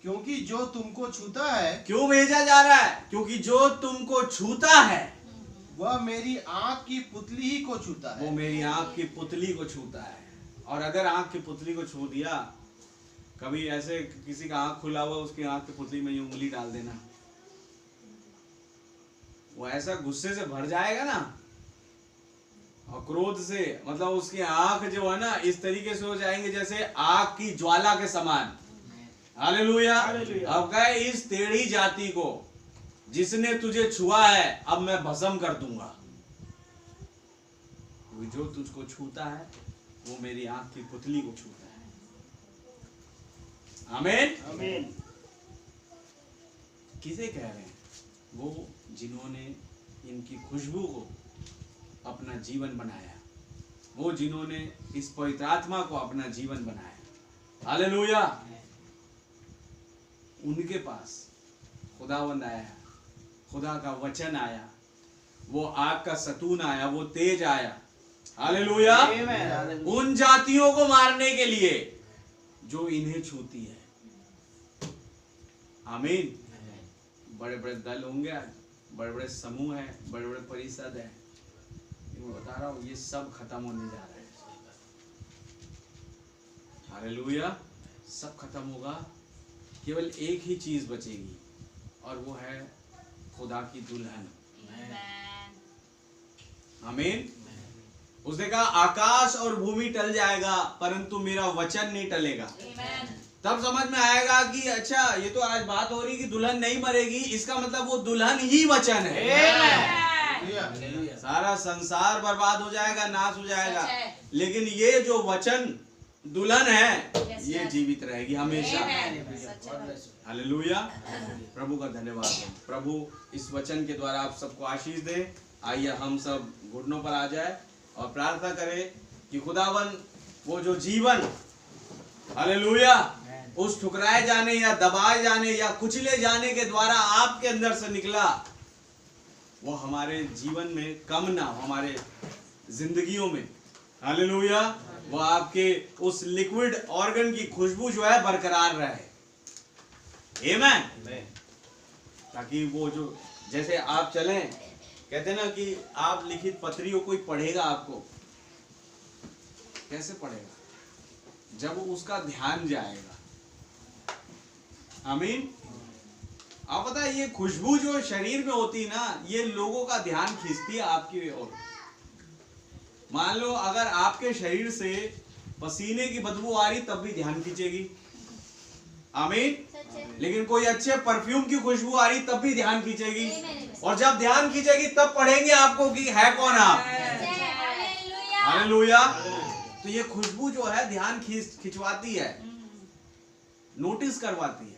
क्योंकि जो तुमको छूता है। क्यों भेजा जा रहा है? क्योंकि जो तुमको छूता है वह मेरी आंख की पुतली ही को छूता है। वो मेरी आंख की पुतली को छूता है। और अगर आंख की पुतली को छू दिया, कभी ऐसे किसी का आंख खुला हुआ उसकी आंख की पुतली में उंगली डाल देना, वो ऐसा गुस्से से भर जाएगा ना, और क्रोध से, मतलब उसकी आंख जो है ना इस तरीके से हो जाएंगे जैसे आग की ज्वाला के समान। हालेलुया। अब कहे इस टेढ़ी जाति को जिसने तुझे छुआ है अब मैं भस्म कर दूंगा। जो तुझको छूता है वो मेरी आंख की पुतली को छूता है। आमीन आमीन। किसे कह रहे हैं? वो जिन्होंने इनकी खुशबू को अपना जीवन बनाया, वो जिन्होंने इस पवित्र आत्मा को अपना जीवन बनाया। हालेलुया। उनके पास खुदावंद आया, खुदा का वचन आया, वो आग का सतून आया, वो तेज आया। हालेलुया। उन जातियों को मारने के लिए जो इन्हें छूती है। आमीन। बड़े बड़े दल होंगे, बड़े बड़े समूह हैं, बड़े बड़े परिषद हैं, मैं बता रहा हूं ये सब खत्म होने जा रहा है। हालेलुया। सब खत्म होगा, केवल एक ही चीज बचेगी और वो है खुदा की दुल्हन। आमीन। उसने कहा आकाश और भूमि टल जाएगा परंतु मेरा वचन नहीं टलेगा। तब समझ में आएगा कि अच्छा ये तो आज बात हो रही कि दुल्हन नहीं मरेगी, इसका मतलब वो दुल्हन ही वचन है। सारा संसार बर्बाद हो जाएगा, नाश हो जाएगा, लेकिन ये जो वचन दुल्हन है ये जीवित रहेगी हमेशा। हालेलुया। प्रभु का धन्यवाद हो। प्रभु इस वचन के द्वारा आप सबको आशीष दे। आइए हम सब घुटनों पर आ जाए और प्रार्थना करें कि खुदावन वो जो जीवन, हालेलुया, उस ठुकराए जाने या दबाए जाने या कुचले जाने के द्वारा आपके अंदर से निकला, वो हमारे जीवन में कम ना हो, हमारे जिंदगियों में, हालेलुया, वो आपके उस लिक्विड ऑर्गन की खुशबू जो है बरकरार रहे। आमीन। ताकि वो जो जैसे आप चलें, कहते हैं ना कि आप लिखित पत्रियों कोई पढ़ेगा, आपको कैसे पढ़ेगा? जब उसका ध्यान जाएगा। आमीन। आप पता है ये खुशबू जो शरीर में होती है ना, ये लोगों का ध्यान खींचती है आपकी ओर। मान लो अगर आपके शरीर से पसीने की बदबू आ रही तब भी ध्यान खींचेगी। आमीन। लेकिन कोई अच्छे परफ्यूम की खुशबू आ रही तब भी ध्यान खींचेगी, और जब ध्यान खींचेगी तब पढ़ेंगे आपको कि है कौन आप। हालेलुया। तो ये खुशबू जो है ध्यान खिंचवाती है, नोटिस करवाती है।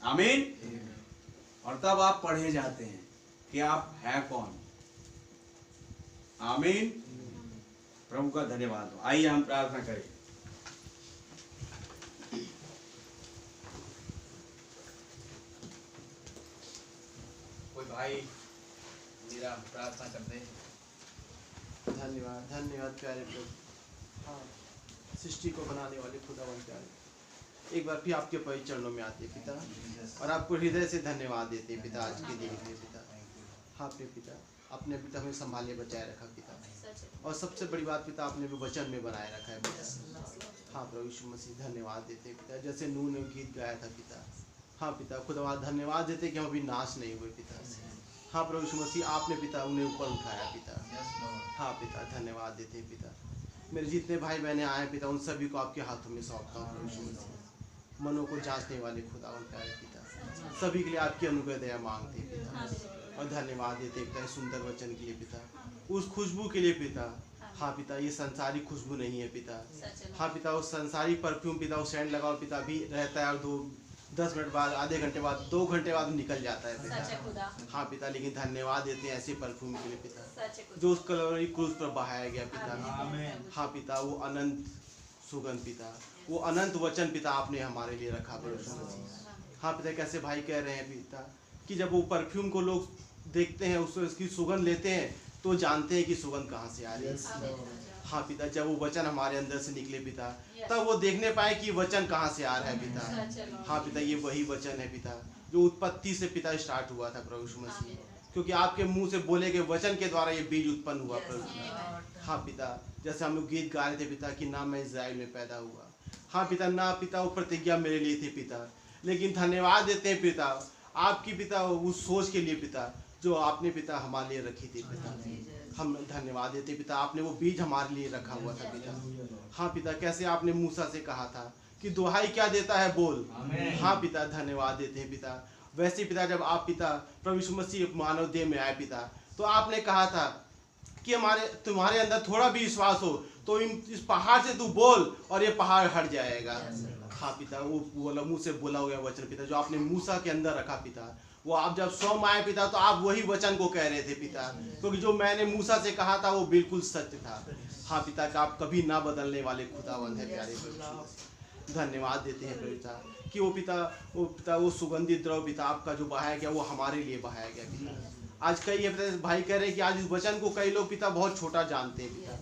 आमीन। और तब आप पढ़े जाते हैं कि आप है कौन। आमीन। प्रभु का धन्यवाद हो। आइए हम प्रार्थना करें। कोई भाई मेरा प्रार्थना करते हैं। धन्यवाद, धन्यवाद प्यारे प्रभु। हाँ, सृष्टि को बनाने वाले खुदावन प्यारे, एक बार फिर आपके पवित्र चरणों में आते पिता, और आपको हृदय से धन्यवाद देते पिता आज के दिन के लिए पिता। हाँ अपने पिता, अपने पिता हमें संभाले बचाए रखा पिता, और सबसे बड़ी बात पिता आपने भी वचन में बनाए रखा है पिता। हाँ प्रभु यीशु मसीह धन्यवाद देते पिता, जैसे नूह ने गीत गाया था पिता। हाँ पिता खुदा धन्यवाद देते कि हम अभी नाश नहीं हुए पिता। हाँ प्रभु यीशु मसीह आपने पिता उन्हें ऊपर उठाया पिता। हाँ पिता धन्यवाद देते पिता। मेरे जितने भाई बहनें आए पिता उन सभी को आपके हाथों में सौंपता हूँ प्रभु यीशु मसीह। मनों को जांचने वाले खुदावन प्यारे पिता, सभी के लिए आपकी अनुग्रह दया मांगते पिता, और धन्यवाद देते पिता इस सुंदर वचन के लिए पिता, उस खुशबू के लिए पिता। हाँ पिता ये संसारिक खुशबू नहीं है पिता। हाँ पिता उस संसारिक परफ्यूम पिता उस सेंट लगाओ पिता भी रहता है, और 10 मिनट बाद, आधे घंटे बाद, 2 घंटे बाद निकल जाता है पिता। हाँ पिता लेकिन धन्यवाद देते हैं ऐसे परफ्यूम के लिए पिता, जो उस कलवरी क्रूस पर बहाया गया पिता। हाँ पिता वो अनंत सुगंध पिता, वो अनंत वचन पिता आपने हमारे लिए रखा प्रभु। हाँ पिता कैसे भाई कह रहे हैं पिता कि जब वो परफ्यूम को लोग देखते हैं, उसकी सुगंध लेते हैं तो जानते हैं कि सुगंध कहाँ से आ रही है। हाँ पिता जब वो वचन हमारे अंदर से निकले पिता, तब वो देखने पाए कि वचन कहाँ से आ रहा है पिता। हाँ पिता ये वही वचन है पिता जो उत्पत्ति से पिता स्टार्ट हुआ था प्रभु यीशु मसीह, क्योंकि आपके मुंह से बोले गए वचन के द्वारा ये बीज उत्पन्न हुआ प्रभु। हाँ पिता जैसे हम लोग गीत गा रहे थे पिता कि ना मैं इज़राइल में पैदा हुआ। हाँ पिता ना पिता वो प्रतिज्ञा मेरे लिए थी पिता, लेकिन धन्यवाद देते हैं पिता आपकी पिता उस सोच के लिए पिता जो आपने पिता हमारे लिए रखी थी पिता। हम धन्यवाद देते पिता आपने वो बीज हमारे लिए रखा हुआ था पिता। हाँ पिता कैसे आपने मूसा से कहा था कि दुहाई क्या देता है बोल। हाँ पिता धन्यवाद देते हैं पिता वैसे पिता जब आप पिता प्रभु यीशु मसीह मानव देह में आए पिता, तो आपने कहा था कि तुम्हारे अंदर थोड़ा भी विश्वास हो तो इस पहाड़ से तू बोल और ये पहाड़ हट जाएगा। हाँ पिता, वो बोला, मुँह से बोला हुआ वचन पिता जो आपने मूसा के अंदर रखा पिता, वो आप जब स्वयं आए पिता तो आप वही वचन को कह रहे थे पिता, क्योंकि जो मैंने मूसा से कहा था वो बिल्कुल सत्य था। हाँ पिता का आप कभी ना बदलने वाले खुदावंद है प्यारे प्रभु। धन्यवाद देते हैं प्रभु पिता कि वो सुगंधित द्रव पिता आपका जो बहाया गया वो हमारे लिए बहाया गया पिता। आज कई भाई कह रहे हैं कि आज इस वचन को कई लोग पिता बहुत छोटा जानते हैं पिता।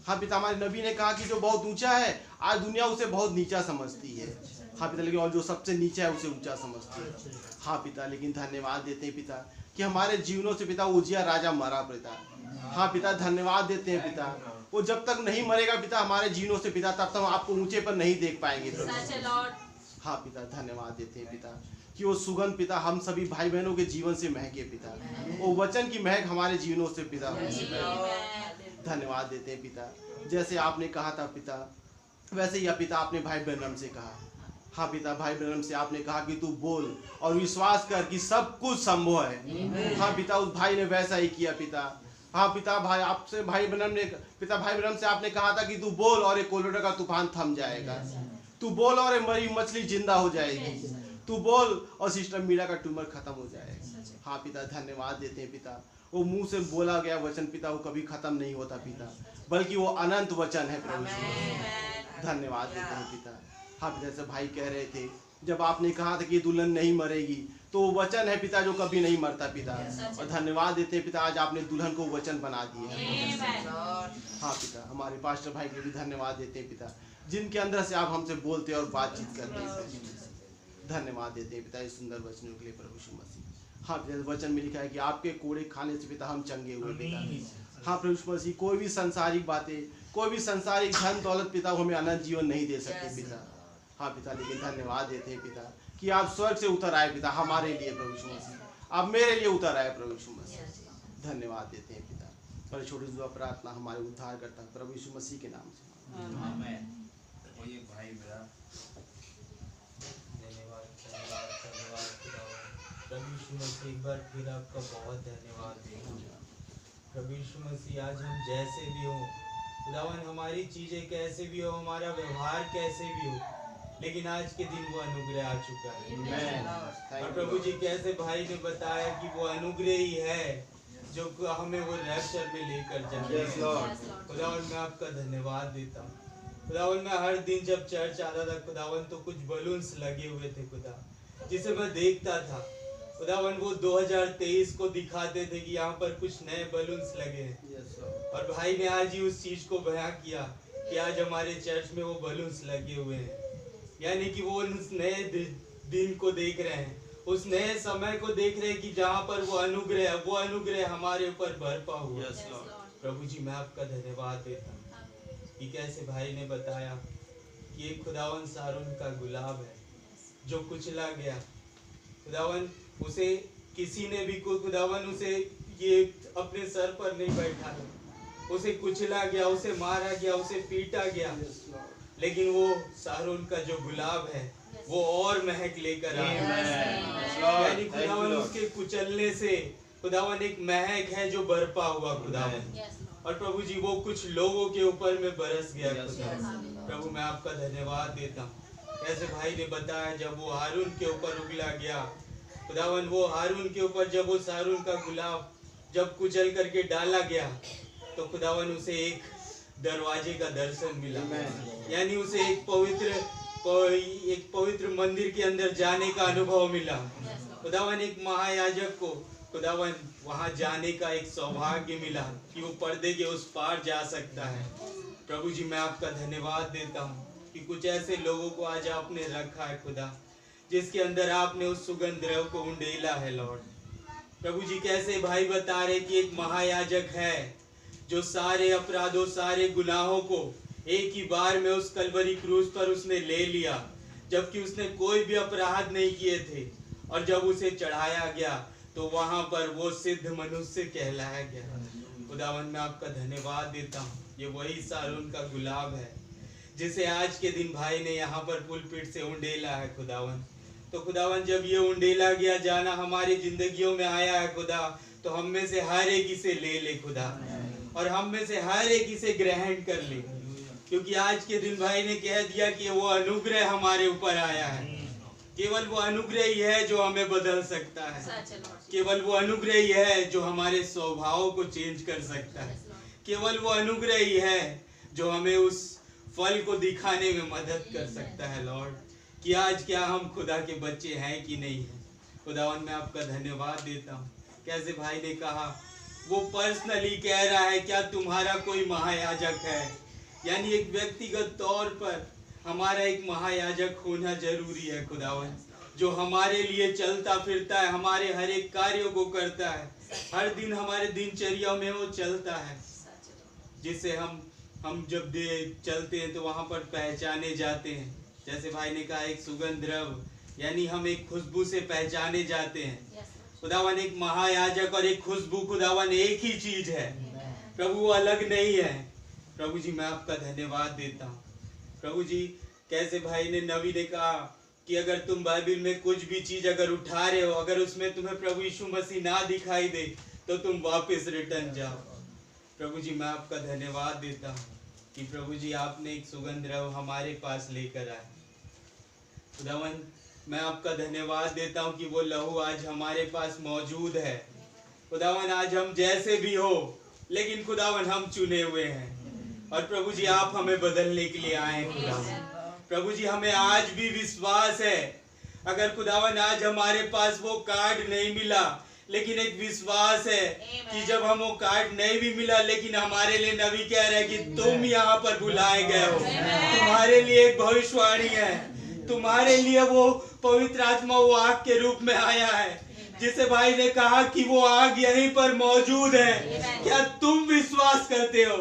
हाँ पिता, हमारे नबी ने कहा कि जो बहुत ऊंचा है आज दुनिया उसे बहुत नीचा समझती है। हाँ पिता, लेकिन और जो सबसे नीचा है उसे ऊंचा समझती है। हाँ पिता, लेकिन धन्यवाद देते हैं पिता कि हमारे जीवनों से पिता उजिया राजा मरा पिता। हाँ पिता, धन्यवाद देते हैं पिता, वो जब तक नहीं मरेगा पिता हमारे जीवनों से पिता तब तक हम आपको ऊंचे पर नहीं देख पाएंगे प्रभु। हाँ पिता, धन्यवाद देते हैं पिता कि वो सुगंध पिता हम सभी भाई बहनों के जीवन से महके पिता, वो वचन की महक हमारे जीवनों से पिता। धन्यवाद देते हैं पिता, जैसे आपने कहा था पिता वैसे ही पिता आपने भाई ब्रैनम से कहा। हाँ पिता, भाई ब्रैनम से आपने कहा कि तू बोल और विश्वास कर कि सब कुछ संभव है। हाँ पिता, उस भाई ने वैसा ही किया पिता। हाँ पिता, भाई ब्रैनम से आपने कहा था कि तू बोल और एक कोलोरा का तूफान थम जाएगा, तू बोल और मरी मछली जिंदा हो जाएगी, तू बोल और सिस्टर मीरा का ट्यूमर खत्म हो जाएगा। हाँ पिता, धन्यवाद देते हैं पिता, वो मुंह से बोला गया वचन पिता वो कभी खत्म नहीं होता पिता, बल्कि वो अनंत वचन है प्रभु। धन्यवाद देते हैं पिता। हाँ पिता, जैसे भाई कह रहे थे जब आपने कहा था कि दुल्हन नहीं मरेगी तो वो वचन है पिता जो कभी नहीं मरता पिता, और धन्यवाद देते हैं पिता आज आपने दुल्हन को वचन बना दिए है। हाँ पिता, हमारे पास्टर भाई के भी धन्यवाद देते हैं पिता जिनके अंदर से आप हमसे बोलते और बातचीत करते हैं। धन्यवाद देते हैं पिता इस सुंदर वचनों के लिए प्रभु यीशु मसीह। हाँ पिता, वचन में लिखा है कि आपके कोड़े खाने से पिता हम चंगे हुए पिता। हाँ प्रभु यीशु मसीह, कोई भी संसारिक बातें, कोई भी संसारिक धन दौलत पिता हमें अनंत जीवन नहीं दे सकते पिता। हाँ पिता, लेकिन धन्यवाद देते हैं पिता कि आप स्वर्ग से उतर आए पिता हमारे लिए प्रभु यीशु मसीह, आप मेरे लिए उतर आए प्रभु यीशु मसीह। धन्यवाद देते हैं पिता। पर छोटी दुआ प्रार्थना हमारे उद्धार करता प्रभु यीशु मसीह के नाम से आमीन। वो ये भाई मेरा धन्यवाद प्रभु यीशु मसीह, एक बार फिर आपका बहुत धन्यवाद देंगे प्रभु यीशु मसीह। आज हम जैसे भी हो खुदावन, हमारी चीजें कैसे भी हो, हमारा व्यवहार कैसे भी हो, लेकिन आज के दिन वो अनुग्रह आ चुका है। और प्रभु जी कैसे भाई ने बताया कि वो अनुग्रह ही है जो हमें वो रैप्चर में लेकर जाए। खुदावन मैं आपका धन्यवाद देता हूँ खुदावन। मैं हर दिन जब चर्च आता था खुदावन तो कुछ बलून्स लगे हुए थे खुदा, जिसे मैं देखता था खुदावन, वो 2023 को दिखाते थे कि यहाँ पर कुछ नए बलून्स लगे हैं। और भाई ने आज ही उस चीज को बयां किया कि आज हमारे चर्च में वो बलून्स लगे हुए हैं, यानी कि वो उस नए दिन को देख रहे हैं, उस नए समय को देख रहे हैं कि जहाँ पर वो अनुग्रह हमारे ऊपर बरपा हुआ। प्रभु जी मैं आपका धन्यवाद देता हूँ कि कैसे भाई ने बताया कि एक खुदावन सारून का गुलाब है जो कुचला गया खुदावन, उसे किसी ने भी खुदावन उसे ये अपने सर पर नहीं बैठा, उसे कुचला गया, उसे मारा गया, उसे पीटा गया, लेकिन वो सारून का जो गुलाब है वो और महक लेकर आया। यानी खुदावन उसके कुचलने से खुदावन एक महक है जो बरपा हुआ खुदावन, और प्रभु जी वो कुछ लोगों के ऊपर में बरस गया खुदावन। प्रभु मैं आपका धन्यवाद देता हूँ। ऐसे भाई ने बताया जब वो हारून के ऊपर उगला गया खुदावन, वो हारून के ऊपर जब वो सारून का गुलाब जब कुचल करके डाला गया तो खुदावन उसे एक दरवाजे का दर्शन मिला, यानी उसे एक पवित्र मंदिर के अंदर जाने का अनुभव मिला खुदावन। एक महायाजक को खुदावन वहां जाने का एक सौभाग्य मिला कि वो पर्दे के उस पार जा सकता है। प्रभु जी मैं आपका धन्यवाद देता हूँ कि कुछ ऐसे लोगों को आज आपने रखा है खुदा, जिसके अंदर आपने उस सुगंध द्रव्य को उंडेला है लॉर्ड। प्रभु जी कैसे भाई बता रहे कि एक महायाजक है जो सारे अपराधों सारे गुनाहों को एक ही बार में उस कलवरी क्रूस पर उसने ले लिया, जबकि उसने कोई भी अपराध नहीं किए थे, और जब उसे चढ़ाया गया तो वहां पर वो सिद्ध मनुष्य कहलाया गया। खुदावन मैं आपका धन्यवाद देता हूँ, ये वही सारून का गुलाब है जिसे आज के दिन भाई ने यहाँ पर पुलपिट से उंडेला है खुदावन। तो खुदावन जब ये उंडेला गया जाना हमारी जिंदगियों में आया है खुदा, तो हम में से हर एक इसे ले ले खुदा, और हम में से हर एक इसे ग्रहण कर ले, क्योंकि आज के दिन भाई ने कह दिया कि वो अनुग्रह हमारे ऊपर आया है। केवल वो अनुग्रह ही है जो हमें बदल सकता है, केवल वो अनुग्रह ही है जो हमारे स्वभाव को चेंज कर सकता है, केवल वो अनुग्रह ही है जो हमें उस फल को दिखाने में मदद कर सकता है लॉर्ड, कि आज क्या हम खुदा के बच्चे हैं कि नहीं है। खुदावन मैं आपका धन्यवाद देता हूँ। कैसे भाई ने कहा, वो पर्सनली कह रहा है क्या तुम्हारा कोई महायाजक है, यानी एक व्यक्तिगत तौर पर हमारा एक महायाजक होना जरूरी है खुदावन, जो हमारे लिए चलता फिरता है, हमारे हर एक कार्यों को करता है, हर दिन हमारे दिनचर्या में वो चलता है, जिससे हम जब चलते हैं तो वहां पर पहचाने जाते हैं। जैसे भाई ने कहा एक सुगंध द्रव्य, यानी हम एक खुशबू से पहचाने जाते हैं। खुदावन एक महायाजक और एक खुशबू खुदावन एक ही चीज है प्रभु, वो अलग नहीं है। प्रभु जी मैं आपका धन्यवाद देता हूँ। प्रभु जी कैसे भाई ने नवी ने कहा कि अगर तुम बाइबल में कुछ भी चीज अगर उठा रहे हो, अगर उसमें तुम्हें प्रभु यीशु मसीह ना दिखाई दे तो तुम वापस रिटर्न जाओ। प्रभु जी मैं आपका धन्यवाद देता हूँ कि प्रभु जी आपने एक सुगंध द्रव्य हमारे पास लेकर आए। खुदावन मैं आपका धन्यवाद देता हूँ कि वो लहू आज हमारे पास मौजूद है। खुदावन आज हम जैसे भी हो, लेकिन खुदावन हम चुने हुए हैं, और प्रभु जी आप हमें बदलने के लिए आए हैं खुदावन। प्रभु जी हमें आज भी विश्वास है, अगर खुदावन आज हमारे पास वो कार्ड नहीं मिला, लेकिन एक विश्वास है कि जब हम वो कार्ड नहीं भी मिला, लेकिन हमारे लिए नबी कह रहे हैं कि तुम यहाँ पर बुलाए गए हो, तुम्हारे लिए एक भविष्यवाणी है, तुम्हारे लिए वो पवित्र आत्मा वो आग के रूप में आया है, जिसे भाई ने कहा कि वो आग यहीं पर मौजूद है। क्या तुम विश्वास करते हो?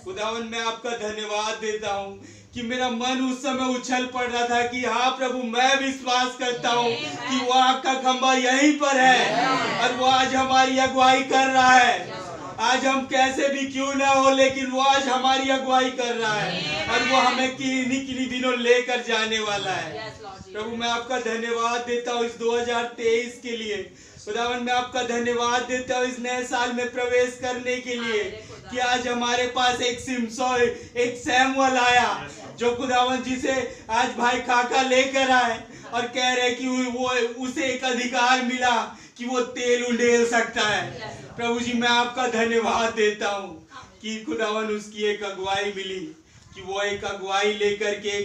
खुदावन मैं आपका धन्यवाद देता हूँ कि मेरा मन उस समय उछल पड़ रहा था कि हाँ प्रभु मैं विश्वास करता हूँ कि वो आग का खंभा यहीं पर है, और वो आज हमारी अगुवाई कर रहा है। आज हम कैसे भी क्यों ना हो, लेकिन वो आज हमारी अगुवाई कर रहा है, और वो हमें किन्हीं दिनों लेकर जाने वाला है। प्रभु मैं आपका धन्यवाद देता हूँ इस 2023 के लिए। खुदावन मैं आपका धन्यवाद देता हूँ इस नए साल में प्रवेश करने के लिए, कि आज हमारे पास एक सिमसोन एक सैमुअल आया, जो खुदावन जिसे आज भाई काका लेकर आए और कह रहे कि वो उसे एक अधिकार मिला कि वो तेल उंडेल सकता है। प्रभु जी मैं आपका धन्यवाद देता हूँ कि खुदावन उसकी एक अगुवाई मिली, कि वो एक अगुवाई लेकर के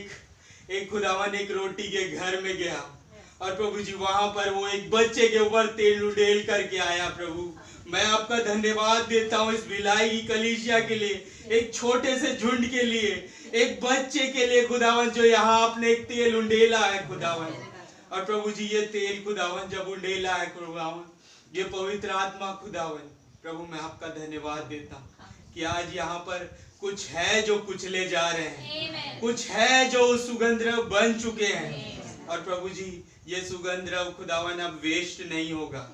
एक खुदावन एक रोटी के घर में गया, और प्रभु जी वहां पर वो एक बच्चे के ऊपर तेल उंडेल करके आया। प्रभु मैं आपका धन्यवाद देता हूँ इस भिलाई की कलीसिया के लिए, एक छोटे से झुंड के लिए, एक बच्चे के लिए खुदावन, जो यहाँ आपने एक तेल उंडेला है खुदावन। और प्रभु जी ये तेल खुदावन जब उंडेला है खुदावन, ये पवित्र आत्मा खुदावन, प्रभु मैं आपका धन्यवाद देता हूँ कि आज यहाँ पर कुछ है जो कुचले जा रहे हैं, कुछ है जो सुगंध द्रव्य बन चुके हैं, और प्रभु जी ये सुगंध द्रव्य खुदावन अब वेस्ट नहीं होगा।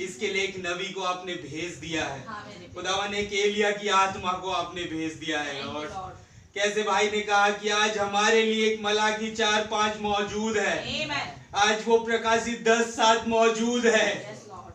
इसके लिए एक नबी को आपने भेज दिया है खुदावन, एक एलिया की आत्मा को आपने भेज दिया है लॉर्ड। कैसे भाई ने कहा कि आज हमारे लिए एक मलाकी 4:5 मौजूद है, आज वो प्रकाशित 10:7 मौजूद है।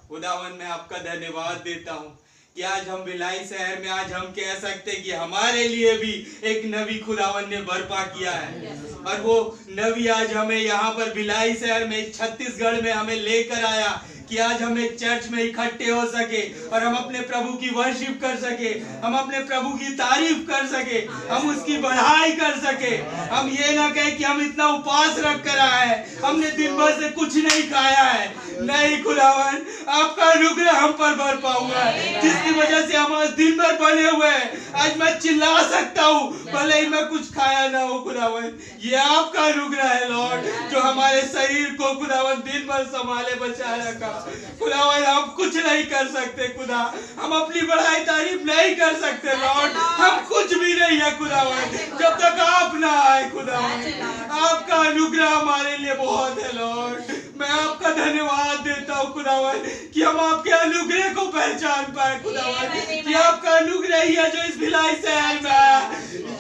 खुदावन मैं आपका धन्यवाद देता हूँ कि आज हम भिलाई शहर में आज हम कह सकते कि हमारे लिए भी एक नबी खुदावन ने बर्पा किया है, और वो नबी आज हमें यहाँ पर भिलाई शहर में छत्तीसगढ़ में हमें लेकर आया कि आज हम एक चर्च में इकट्ठे हो सके और हम अपने प्रभु की वर्शिप कर सके, हम अपने प्रभु की तारीफ कर सके, हम उसकी बढ़ाई कर सके। हम ये ना कहे कि हम इतना उपवास रख कर आए हैं, हमने दिन भर से कुछ नहीं खाया है। नहीं खुदावन आपका अनुग्रह हम पर बरपा हुआ है, जिसकी वजह से हम आज दिन भर बने हुए हैं। आज मैं चिल्ला सकता हूँ भले ही मैं कुछ खाया ना हो खुदावन, ये आपका अनुग्रह है लॉर्ड, जो हमारे शरीर को खुदावन दिन भर संभाले बचाए रखा। खुदावन हम कुछ नहीं कर सकते खुदा, हम अपनी बढ़ाई तारीफ नहीं कर सकते लॉर्ड, हम कुछ भी नहीं है खुदावन जब तक आप ना आए खुदावन। आपका अनुग्रह हमारे लिए बहुत है लॉर्ड। मैं आपका धन्यवाद देता हूँ खुदावन कि हम आपके अनुग्रह को पहचान पाए खुदावन, कि आपका अनुग्रह ही है जो इस भिलाई शहर में आया,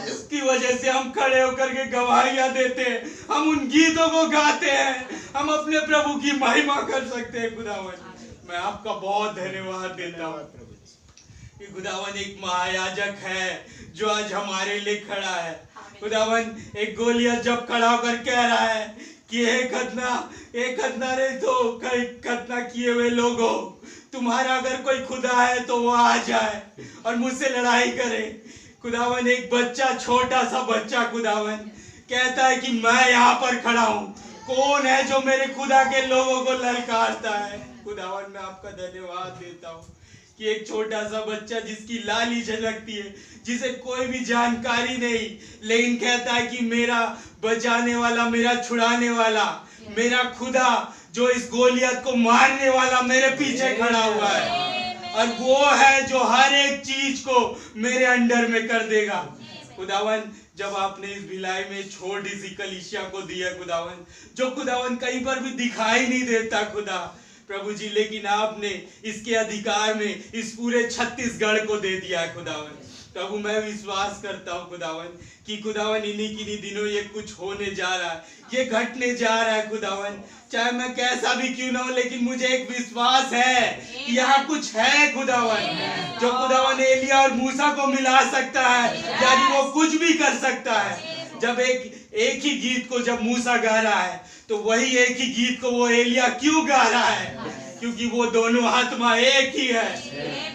इसकी वजह से हम खड़े होकर के गवाहियां देते हैं, हम उन गीतों को गाते हैं, हम अपने प्रभु की महिमा कर सकते हैं खुदावन। मैं आपका बहुत धन्यवाद देता हूँ कि खुदावन एक महायाजक है जो आज हमारे लिए खड़ा है। खुदावन एक गोलियत जब खड़ा होकर कह रहा है कि एक खतना रे तो कई खतना किए हुए लोगों, तुम्हारा अगर कोई खुदा है तो वो आ जाए और मुझसे लड़ाई करे। खुदावन एक बच्चा, छोटा सा बच्चा खुदावन कहता है कि मैं यहाँ पर खड़ा हूँ, कौन है जो मेरे खुदा के लोगों को ललकारता है। खुदावन मैं आपका धन्यवाद देता हूँ कि एक छोटा सा बच्चा जिसकी लाली झलकती है, जिसे कोई भी जानकारी नहीं, लेकिन कहता है कि मेरा बचाने वाला, मेरा छुड़ाने वाला, मेरा खुदा जो इस गोलियत को मारने वाला मेरे पीछे खड़ा हुआ है, और वो है जो हर एक चीज को मेरे अंडर में कर देगा। खुदावन जब आपने इस भिलाई में छोटी सी कलीसिया को दिया खुदावन, जो खुदावन कहीं पर भी दिखाई नहीं देता खुदा प्रभु जी, लेकिन आपने इसके अधिकार में इस पूरे छत्तीसगढ़ को दे दिया है खुदावन। प्रभु मैं विश्वास करता हूँ खुदावन कि खुदावन इन्हीं दिनों ये कुछ होने जा रहा है, ये घटने जा रहा है खुदावन। चाहे मैं कैसा भी क्यों ना हो, लेकिन मुझे एक विश्वास है कि यहाँ कुछ है खुदावन, जो खुदावन एलिया और मूसा को मिला सकता है, यानी वो कुछ भी कर सकता है। जब एक ही गीत को जब मूसा गा रहा है, तो वही एक ही गीत को वो एलिया क्यों गा रहा है? क्योंकि वो दोनों आत्मा एक ही है।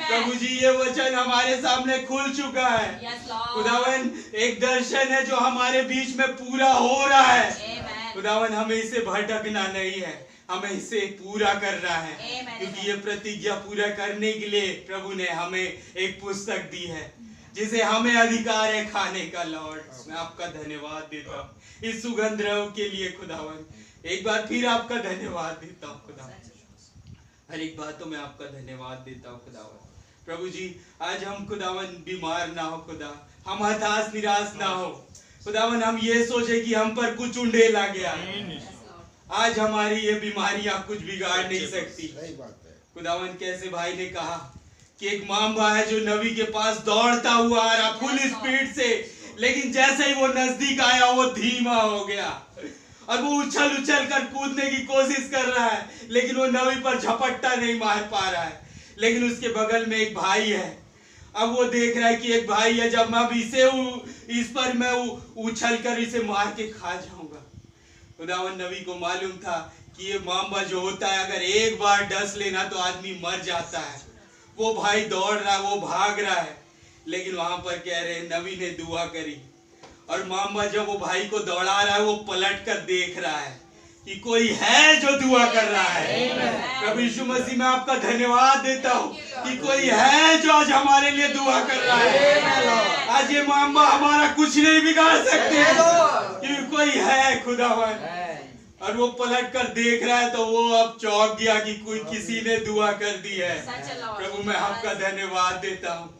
प्रभु जी ये वचन हमारे सामने खुल चुका है खुदावन, एक दर्शन है जो हमारे बीच में पूरा हो रहा है खुदावन। हमें इसे भटकना नहीं है, हमें इसे पूरा करना है, क्योंकि ये प्रतिज्ञा पूरा करने के लिए प्रभु ने हमें एक पुस्तक दी है जिसे हमें अधिकार है खाने का। लॉर्ड मैं आपका धन्यवाद देता हूँ इस सुगंध द्रव्य के लिए खुदावन। एक बार फिर आपका धन्यवाद देता हूँ खुदावन, हर एक बातों में आपका धन्यवाद देता हूँ खुदावन। प्रभु जी आज हम खुदावन बीमार ना हो खुदा, हम हताश निराश ना हो खुदावन, हम ये सोचे कि हम पर कुछ उंडेल आ गया। आज हमारी ये बीमारियां कुछ बिगाड़ नहीं सकती खुदावन। कैसे भाई ने कहा कि एक मामा है जो नबी के पास दौड़ता हुआ आ रहा फुल स्पीड से, लेकिन जैसे ही वो नजदीक आया वो धीमा हो गया और वो उछल कर कूदने की कोशिश कर रहा है, लेकिन वो नबी पर झपट्टा नहीं मार पा रहा है। लेकिन उसके बगल में एक भाई है, अब वो देख रहा है कि एक भाई है, जब मैं इस पर मैं उछल कर इसे मार के खा जाऊंगा। खुदावन नबी को मालूम था कि ये मामा जो होता है अगर एक बार डस लेना तो आदमी मर जाता है। वो भाई दौड़ रहा है, वो भाग रहा है, लेकिन वहां पर कह रहे हैं नबी ने दुआ करी, और मामा जब वो भाई को दौड़ा रहा है वो पलट कर देख रहा है कि कोई है जो दुआ कर रहा है। प्रभु यीशु मसीह मैं आपका धन्यवाद देता हूँ कि कोई है जो आज हमारे लिए दुआ कर रहा है। आज ये मामा हमारा कुछ नहीं बिगाड़ सकते क्योंकि कोई है खुदावन। और वो पलट कर देख रहा है तो वो अब चौंक गया कि कोई किसी ने दुआ कर दी है। प्रभु मैं आपका धन्यवाद देता हूँ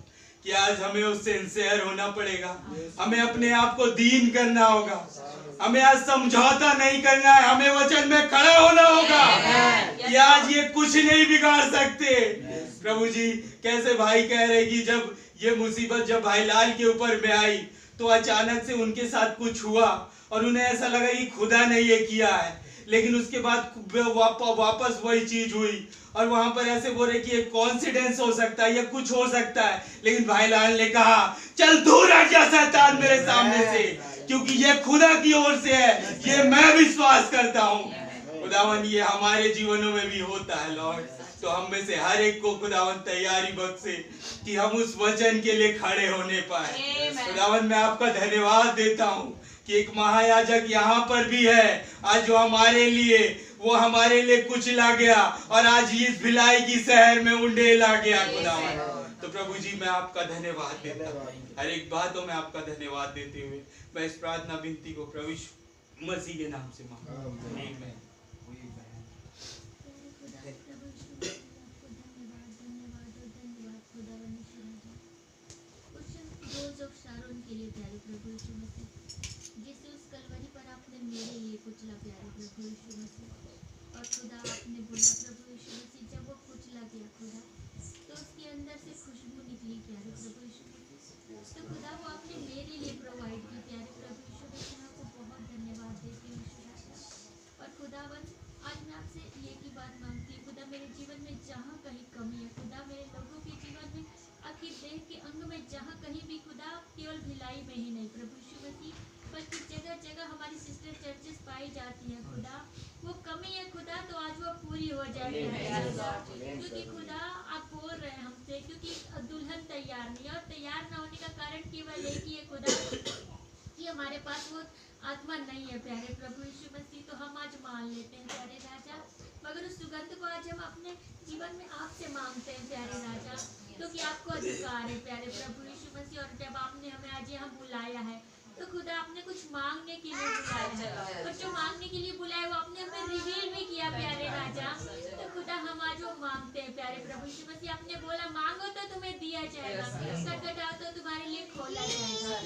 कि आज हमें उससे सिंसियर होना पड़ेगा, हमें अपने आप को दीन करना होगा, हमें आज समझौता नहीं करना है, हमें वचन में खड़ा होना होगा कि आज ये कुछ नहीं बिगाड़ सकते। प्रभु जी कैसे भाई कह रहे कि जब ये मुसीबत जब भाई लाल के ऊपर में आई तो अचानक से उनके साथ कुछ हुआ और उन्हें ऐसा लगा कि खुदा ने ये किया है, लेकिन उसके बाद वापस वही चीज हुई और वहां पर ऐसे बोल रहे कि ये कॉन्सिडेंस हो सकता है या कुछ हो सकता है, लेकिन भाई लाल ने कहा चल दूर हट जा शैतान मेरे सामने से, क्योंकि ये खुदा की ओर से है, ये मैं विश्वास करता हूँ। खुदावन ये हमारे जीवनों में भी होता है लॉर्ड, तो हम में से हर एक को खुदावन तैयारी बख्शे कि हम उस वचन के लिए खड़े होने पाए। खुदावन मैं आपका धन्यवाद देता हूँ कि एक महायाजक यहाँ पर भी है आज जो हमारे लिए वो हमारे लिए कुचला गया और आज इस भिलाई की शहर में उंडेल आ गया खुदावन। तो प्रभु जी मैं आपका धन्यवाद देता हूँ, हर एक बातों में आपका धन्यवाद देते हुए मैं इस प्रार्थना विनती को प्रभु यीशु मसीह के नाम से मांगता हूं। आमीन। मेरे लिए कुचला प्यारे प्रभु यीशु मसीह, और खुदा आपने बोला प्रभु यीशु मसीह जब वो कुचला गया खुदा तो उसके अंदर से खुशबू निकली प्यारे प्रभु यीशु मसीह, तो खुदा वो आपने मेरे लिए प्रोवाइड की प्यारे प्रभु यीशु मसीह। आपको बहुत धन्यवाद देती हूँ और खुदावन हो जाए प्यारे राजा। क्योंकि खुदा आप बोल रहे हैं हमसे, क्योंकि दुल्हन तैयार नहीं है, और तैयार ना होने का कारण केवल एक ही है खुदा, कि हमारे पास वो आत्मा नहीं है प्यारे प्रभु यीशु मसीह। तो हम आज मान लेते हैं प्यारे राजा, मगर उस सुगंध को आज हम अपने जीवन में आपसे मांगते हैं प्यारे राजा, क्योंकि आपको अधिकार है प्यारे प्रभु यीशु मसीह। और जब आपने हमें आज यहाँ बुलाया है तो खुदा आपने कुछ मांगने के लिए बुलाया है, और जो मांगने के लिए बुलाया वो आपने हमें रिवील भी किया प्यारे राजा। तो खुदा हम आज वो मांगते हैं प्यारे प्रभु यीशु मसीह। आपने बोला मांगो तो तुम्हें दिया जाएगा, खटखटाओ तो तुम्हारे लिए खोला जाएगा,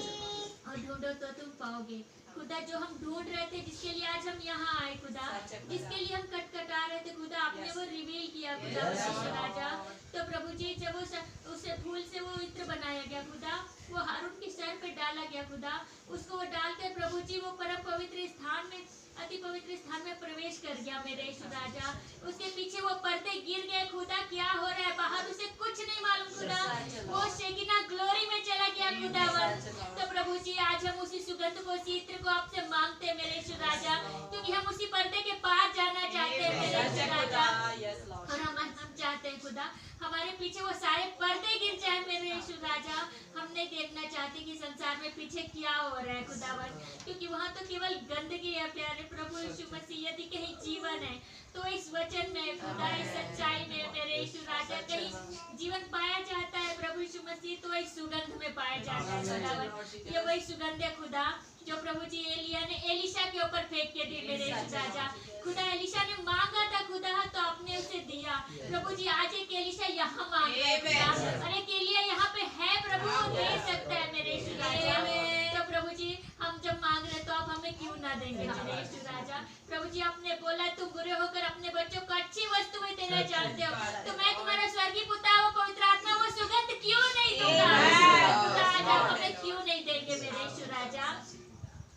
और ढूंढो तो तुम पाओगे। खुदा जो हम ढूंढ रहे थे, जिसके लिए आज हम यहाँ आए खुदा, जिसके लिए हम कटकटा रहे थे खुदा, आपने वो रिवील किया खुदा राजा। तो प्रभु जी जब उसे फूल से वो इत्र बनाया गया खुदा, वो हारून के सर पे डाला गया खुदा, उसको वो डालकर प्रभु जी वो परम पवित्र स्थान में, अति पवित्र स्थान में प्रवेश कर गया मेरे यीशु राजा। उसके पीछे वो पर्दे गिर गए खुदा, क्या हो रहा है बाहर उसे कुछ नहीं मालूम खुदा, वो शेकिना ग्लोरी में चला गया खुदावन। तो प्रभु जी आज हम उसी सुगंध को, उसी इत्र को आपसे मांगते हैं मेरे यीशु राजा, क्योंकि हम उसी पर्दे के पार जाना चाहते हैं मेरे यीशु राजा। और हम चाहते हैं खुदा हमारे पीछे वो सारे पर्दे गिर जाए मेरे यीशु राजा। हम नहीं देखना चाहते कि संसार में पीछे क्या हो रहा है खुदावन, क्योंकि वहाँ तो केवल गंदगी है प्यारे प्रभु यीशु मसीह। यदि कहीं जीवन है तो इस वचन में खुदा, इस सच्चाई में मेरे यीशु राजा, कहीं जीवन पाया जाता है प्रभु यीशु मसीह तो इस सुगंध में पाया जाता है खुदावन। ये वही सुगंध है खुदा जो प्रभु जी एलिया ने एलिशा के ऊपर फेंक के दी मेरे यीशु राजा। खुदा एलिशा ने मांगा था खुदा, तो आपने उसे दिया प्रभु जी। आज एक एलिशा यहाँ मांग रहा है खुदा, और एक एलिया यहाँ पे है प्रभु, वो दे सकता है मेरे यीशु राजा। तो प्रभु जी हम जब मांग रहे तो आप हमें क्यों ना देंगे मेरे यीशु राजा। प्रभु जी आपने बोला तुम बुरे होकर अपने बच्चों को अच्छी वस्तुएं देना चाहते हो, तो मैं तुम्हारा स्वर्गीय पिता व पवित्र आत्मा वो सुगंध क्यों नहीं दूंगा। आज आप हमें क्यों नहीं देंगे मेरे यीशु राजा।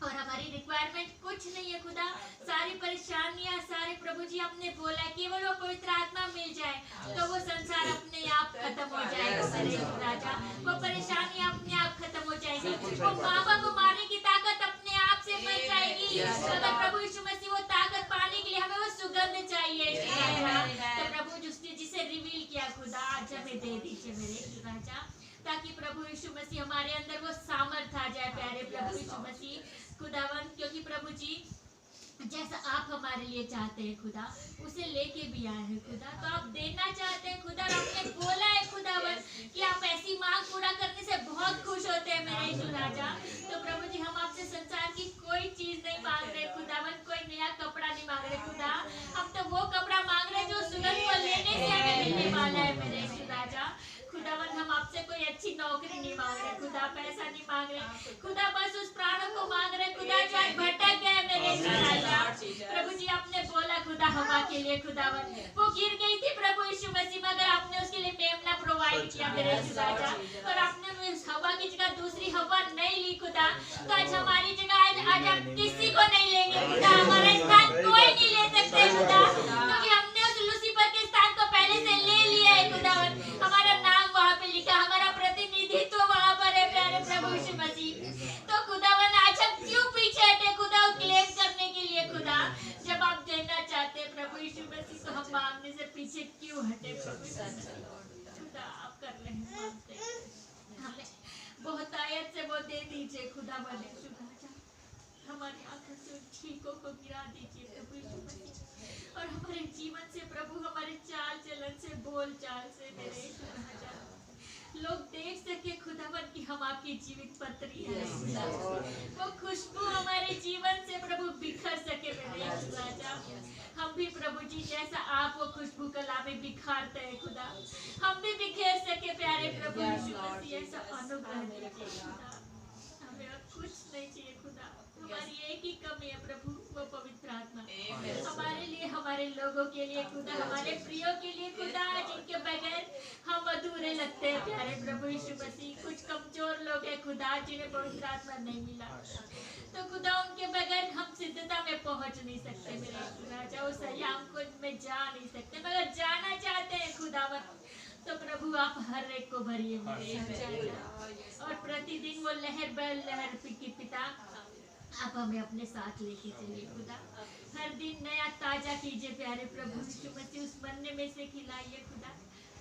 और हमारी रिक्वायरमेंट कुछ नहीं है खुदा, सारी परेशानियां, सारे प्रभु जी आपने बोला केवल वो पवित्र आत्मा मिल जाए तो वो संसार अपने आप खत्म हो जाएगा मेरे यीशु राजा। वो परेशानियां अपने आप खत्म हो जाएगी, वो मामा को मारने की ताकत अपने आप से मिल जाएगी। अगर प्रभु यीशु मसीह वो ताकत पाने के लिए हमें वो सुगंध चाहिए तो प्रभु जिसे रिवील किया खुदा आज हमें दे दीजिए मेरे यीशु राजा, ताकि प्रभु यीशु मसीह हमारे अंदर वो सामर्थ आ जाए प्यारे प्रभु यीशु मसीह खुदावन। क्योंकि प्रभु जी जैसा आप हमारे लिए चाहते हैं खुदा, उसे लेके भी आए हैं खुदा, तो आप देना चाहते हैं खुदा। आपने बोला है खुदावन कि आप ऐसी मांग पूरा करने से बहुत खुश होते हैं मेरे यीशु राजा। तो प्रभु जी हम आपसे संसार की कोई चीज नहीं मांग रहे खुदावन, कोई नया कपड़ा नहीं मांग रहे खुदा, हम तो वो कपड़ा मांग रहे जो सुगंध को लेने से हमें मिलने वाला है मेरे यीशु राजा। खुदावन हम आपसे कोई अच्छी नौकरी नहीं मांग रहे खुदा, पैसा नहीं मांग रहे खुदा, बस उस प्राणों को मांग रहे खुदा जो आज भटक गए मेरे यीशु राजा। प्रभु जी आपने बोला खुदा हवा के लिए खुदावन, वो गिर गई थी प्रभु यीशु मसीह, मगर आपने उसके लिए मेमना प्रोवाइड किया मेरे यीशु राजा। और आपने उस हवा की जगह दूसरी हवा नहीं ली खुदा, तो आज हमारी जगह आज आप किसी को नहीं लेंगे खुदा, हमारा स्थान कोई नहीं ले सकते खुदा, क्योंकि हमने उस लूसीफर के स्थान को पहले से ले लिया है खुदावन। हमारा नाम वहाँ पे लिखा, हमारा प्रतिनिधित्व वहाँ पर है प्यारे प्रभु यीशु मसीह। तो खुदावन आज हम क्यों पीछे हटे खुदा क्लेम करने के लिए खुदा, जब आप देना चाहते हैं प्रभु यीशु मसीह तो हम मांगने से पीछे क्यों हटे प्रभु खुदा। आप कर रहे हैं, मांगते हैं हमें बहुत आयत से वो दे दीजिए खुदा बने राजा। हमारी आंखों से उन छींकों को गिरा दीजिए प्रभु यीशु मसीह, और हमारे जीवन से प्रभु, हमारे चाल चलन से, बोल चाल से मेरे यीशु राजा लोग देख सके खुदावन कि हम आपकी जीवित पत्री है। वो खुशबू हमारे जीवन से प्रभु बिखर सके मेरे यीशु राजा। हम भी प्रभु जी जैसा आप वो खुशबू कला में बिखारते हैं खुदा, हम भी बिखेर सके प्यारे प्रभु यीशु मसीह। ऐसा अनुग्रह दीजिए खुदा, हमें और कुछ नहीं चाहिए खुदा, हमारी एक ही कमी है प्रभु, वो पवित्र आत्मा हमारे लिए, हमारे लोगों के लिए खुदा, हमारे प्रियो के लिए खुदा, जिनके बगैर हम अधूरे लगते हैं प्यारे प्रभु यीशु मसीह। कुछ कमजोर लोग हैं खुदा जिन्हें पवित्र आत्मा नहीं मिला, तो खुदा उनके बगैर हम सिद्धता में पहुंच नहीं सकते मेरे यीशु राजा। उस सयाम को में जा नहीं सकते, मगर जाना चाहते हैं खुदावन, तो प्रभु आप हर एक को भरिए मेरे यीशु राजा। और प्रतिदिन वो लहर बह लहर की पिता आप हमें अपने साथ लेके चलिए खुदा, हर दिन नया ताजा कीजिए प्यारे प्रभु यीशु मसीह, उस मन्ने में से खिलाइए खुदा